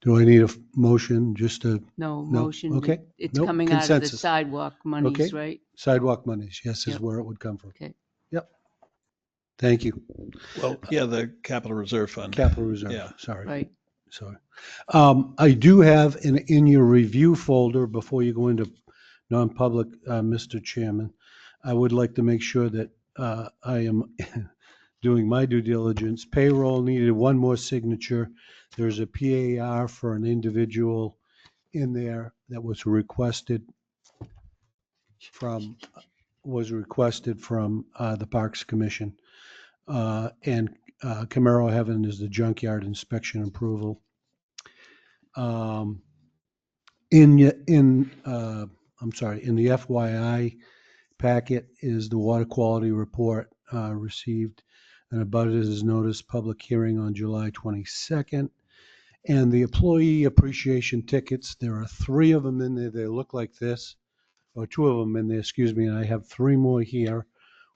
Do I need a motion just to No No, motion. okay. It's Nope, coming out of the consensus. sidewalk monies, Okay. right? sidewalk monies? Yes, is Yep. where it would come from. Okay. Yep. Thank you. Well, yeah, the capital reserve fund. Capital reserve. Yeah. Sorry. Right. Sorry. I do have in your review folder, before you go into non-public, Mr. Chairman, I would like to make sure that I am doing my due diligence. Payroll needed one more signature. There's a PAR for an individual in there that was requested from the Parks Commission. And Camaro Heaven is the junkyard inspection approval. In the FYI packet is the water quality report received, and about it is notice public hearing on July 22nd. And the employee appreciation tickets, there are 3 of them in there. They look like this, or 2 of them in there, excuse me, and I have 3 more here,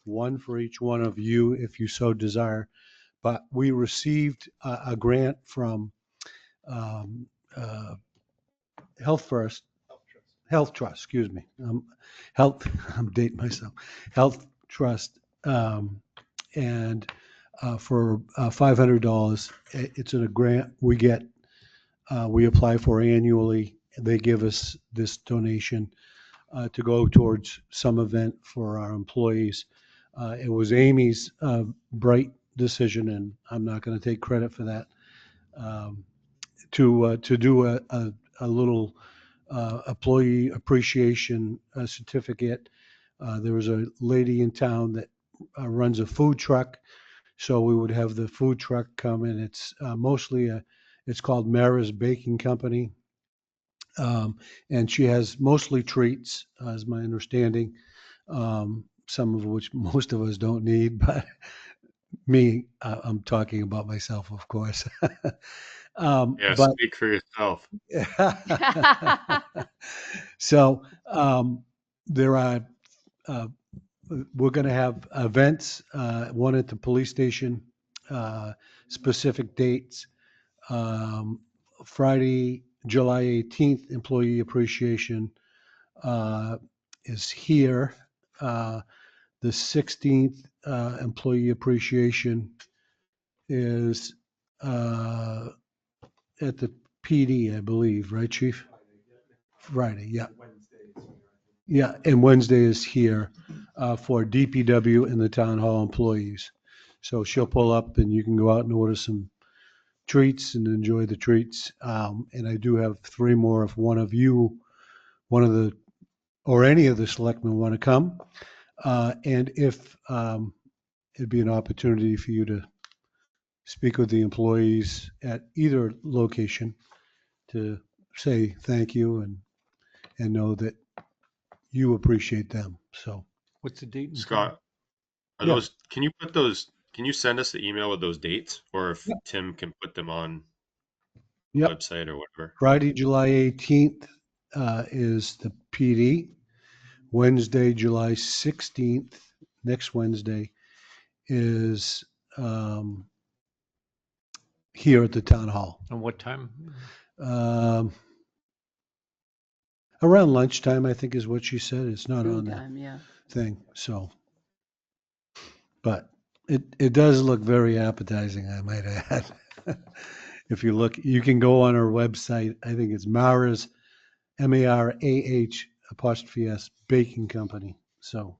one for each one of you if you so desire. but we received a grant from Health First, Health Trust, excuse me. Health, I'm dating myself. Health Trust, and for $500, it's in a grant we get. We apply for annually. They give us this donation to go towards some event for our employees. It was Amy's bright decision, and I'm not going to take credit for that, to do a little employee appreciation certificate. There was a lady in town that runs a food truck, so we would have the food truck come in. It's mostly it's called Mara's Baking Company. And she has mostly treats, is my understanding, some of which most of us don't need, but me, I'm talking about myself, of course. Yeah, But speak for yourself. so there are, we're going to have events, one at the police station, specific dates. Friday, July 18th, Employee Appreciation is here. The 16th, Employee Appreciation is at the PD, I believe, right, Chief? Friday, yeah. Yeah, and Wednesday is here for DPW and the town hall employees. So she'll pull up and you can go out and order some treats and enjoy the treats. And I do have 3 more if one of the, or any of the selectmen want to come. And if it'd be an opportunity for you to speak with the employees at either location to say thank you and know that you appreciate them. So, What's the date? Scott, are Yeah. those, can you put those, can you send us the email with those dates? Or if Yep. Tim can put them on the Yep. website or whatever? Friday, July 18th is the PD. Wednesday, July 16th, next Wednesday, is here at the town hall. And what time? Um, Around lunchtime, I think is what she said. It's not on the Time, yeah. thing, so. But it does look very appetizing, I might add. If you look, you can go on our website. I think it's Mara's, MARAH' Baking Company. So.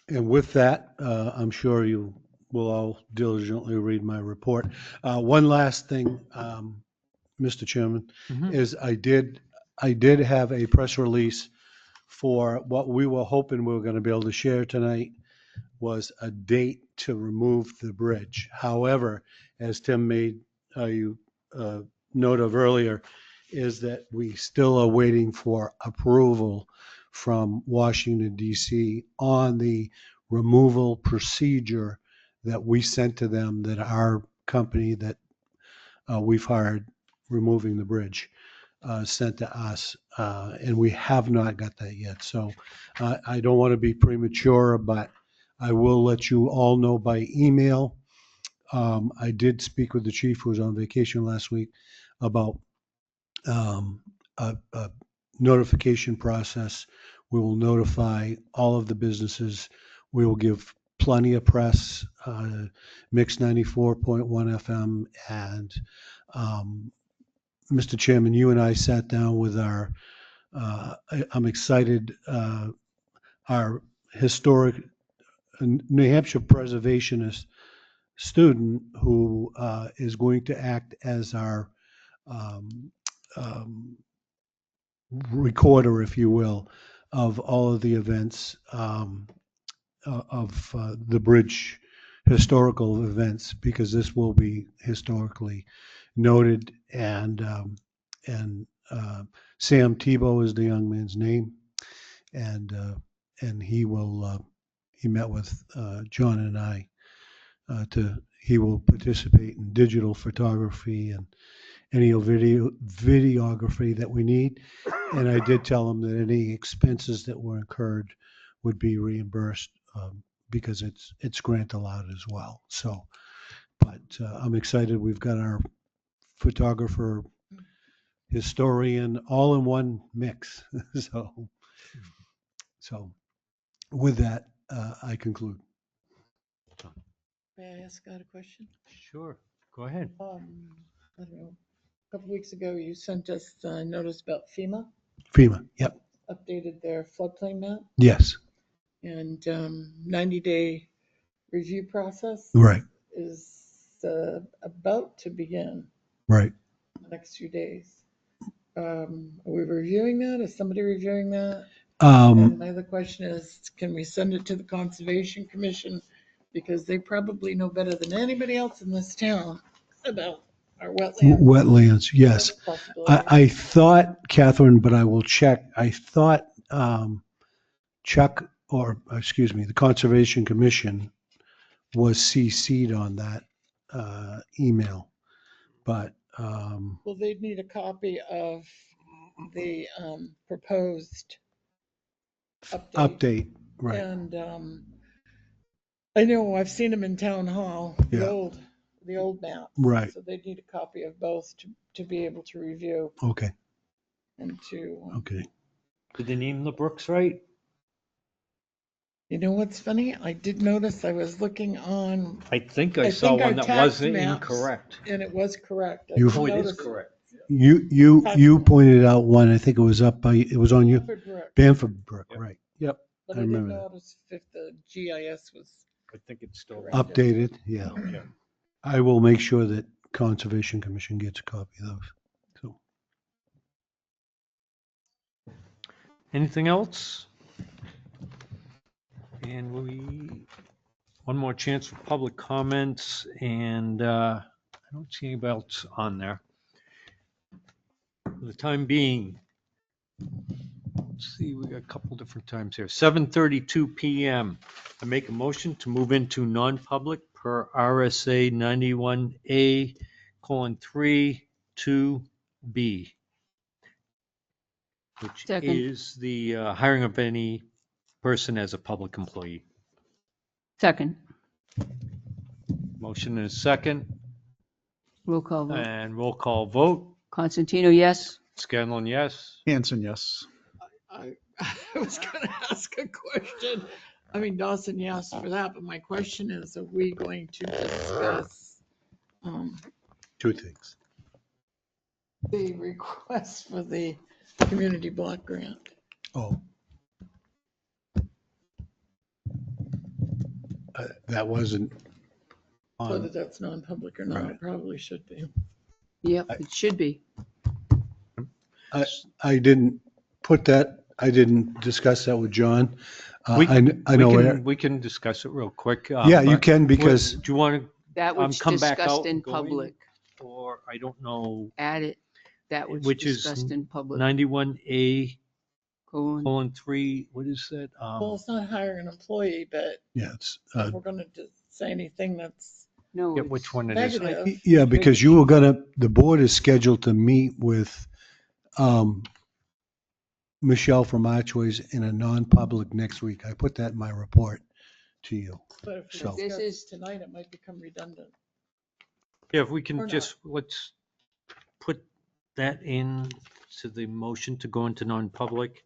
And with that, I'm sure you will all diligently read my report. One last thing, Mr. Chairman, is I did have a press release for what we were hoping we were going to be able to share tonight, was a date to remove the bridge. However, as Tim made you note of earlier, is that we still are waiting for approval from Washington DC on the removal procedure that we sent to them, that our company that we've hired removing the bridge sent to us, and we have not got that yet. So I don't want to be premature, but I will let you all know by email. I did speak with the chief, who was on vacation last week, about a notification process. We will notify all of the businesses. We will give plenty of press, Mix 94.1 FM. And Mr. Chairman, you and I sat down with our, I'm excited, our historic New Hampshire preservationist student who is going to act as our recorder, if you will, of all of the events of the bridge historical events, because this will be historically noted. And Sam Tebow is the young man's name, and he will he met with John and I he will participate in digital photography and any videography that we need. And I did tell him that any expenses that were incurred would be reimbursed because it's grant allowed as well. So, but I'm excited. We've got our photographer, historian, all in one mix. So with that, I conclude. May I ask God a question? Sure, go ahead. I don't know, a couple weeks ago, you sent us a notice about FEMA, FEMA, yep, updated their floodplain map yes, and 90-day review process right, is about to begin right. in the next few days. Are we reviewing that? Is somebody reviewing that? Um, And my other question is, can we send it to the Conservation Commission? Because they probably know better than anybody else in this town about our wetlands. Wetlands, yes. Possibility. I thought, Catherine, but I will check. I thought Chuck, or excuse me, the Conservation Commission was CC'd on that email, but Well, they'd need a copy of the proposed update, right, And I know I've seen them in town hall, Yeah. the old maps. Right. So they'd need a copy of both to be able to review okay, and to, okay. Did they name the brooks right? you know what's funny? I did notice I was looking on, I think I I saw think our one that tax was maps- incorrect. and it was correct. I You- did Oh, it is notice correct. You pointed out one, I think it was up by, it was on you, Bamford Brook. Bamford Brook, Yep. right, yep, But I I did remember that. notice if the GIS was, I think it's still. Correct. Updated, yeah. Yeah. I will make sure that Conservation Commission gets a copy of those. So, Anything else? And one more chance for public comments, and I don't see anybody else on there. For the time being, let's see, we got a couple different times here. 7:32 PM. I make a motion to move into non-public per RSA 91A:3 2B, which Second. is the hiring of any person as a public employee. Second, Motion is second, roll call vote. and roll call vote. Constantino, yes? Scanlon, yes. Hanson, yes. I was gonna ask a question. I mean, Dawson, yes for that, but my question is, are we going to discuss two things. the request for the community block grant? Oh. That wasn't Whether on, that's non-public or not, Right. it probably should be. Yep, it should be. I didn't put that, I didn't discuss that with John. We I know, we can discuss it real quick. yeah, you but can, because Do you want That to which come back out discussed in and go in? public. Or I don't know, Add it. That which Which is discussed in public. 91A:3, what is that? Well, it's not hiring an employee, but yeah, it's, if we're gonna say anything that's No. Get which one it is. negative. yeah, because you were gonna, the board is scheduled to meet with Michelle from Archways in a non-public next week. I put that in my report to you. But if So- we This discuss is- tonight, it might become redundant. Yeah, if we Or can not. just, let's put that in to the motion to go into non-public.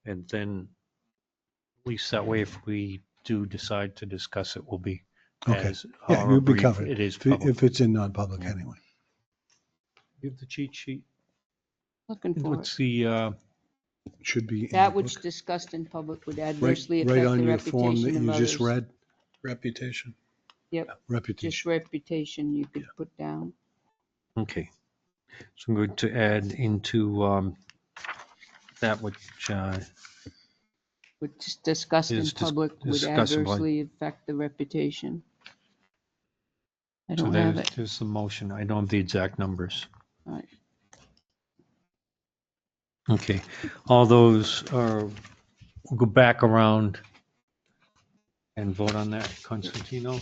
And then at least that way, if we do decide to discuss it, we'll be Okay. as Yeah, however you'll be brief covered. it is If public. it's in non-public anyway. Give the cheat sheet. Looking for What's it. the, Should be. in the That which book. discussed in public would Right, adversely right affect on the your form that reputation you of just others. read, Reputation. Yep, just reputation. reputation you could put down. okay. So I'm going to add into that which, Which discussed in Is dis- public would discussed in public. adversely affect the reputation. I so don't have it. there's the motion. I don't have the exact numbers. All right. Okay, all those are, we'll go back around and vote on that. Constantino,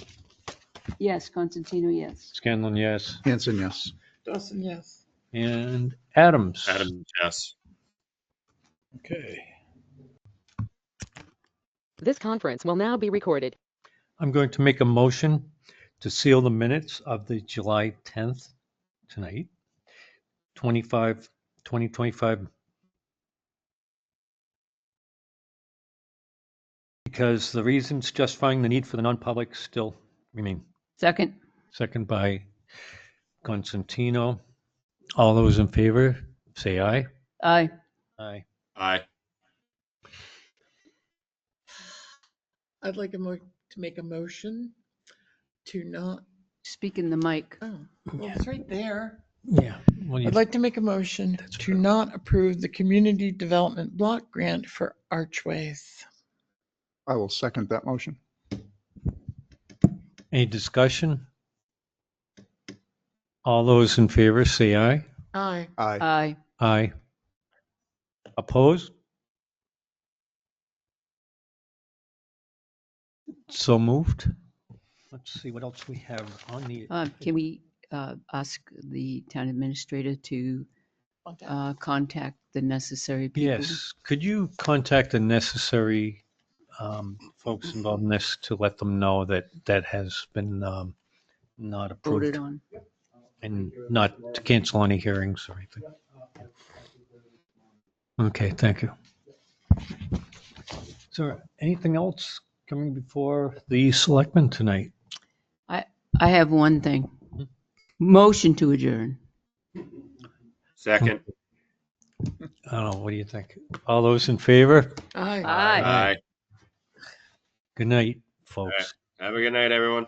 Yes, Constantino, yes. Scanlon, yes, Hanson, yes. Dawson, yes. and Adams. Adam, yes. Okay. This conference will now be recorded. I'm going to make a motion to seal the minutes of the July 10th tonight, 2025, because the reasons justifying the need for the non-public still remain. Second. Second by Constantino. All those in favor, say aye. Aye. Aye. Aye. I'd like to make a motion to not, Speak in the mic. oh, well, it's right there. Yeah. Well, I'd like to make a motion to not approve the community development block grant for archways. I will second that motion. any discussion? All those in favor, say aye. Aye. Aye. Aye. Aye. Opposed? So moved. Let's see what else we have on the. Can we ask the town administrator to contact the necessary people? Yes, could you contact the necessary folks involved in this to let them know that that has been not Voted approved on. and not to cancel any hearings or anything? Okay, thank you. Is there anything else coming before the selectmen tonight? I have one thing. Motion to adjourn. Second. I don't know, what do you think? All those in favor? Aye. Aye. Aye. Good night, folks. Have a good night, everyone.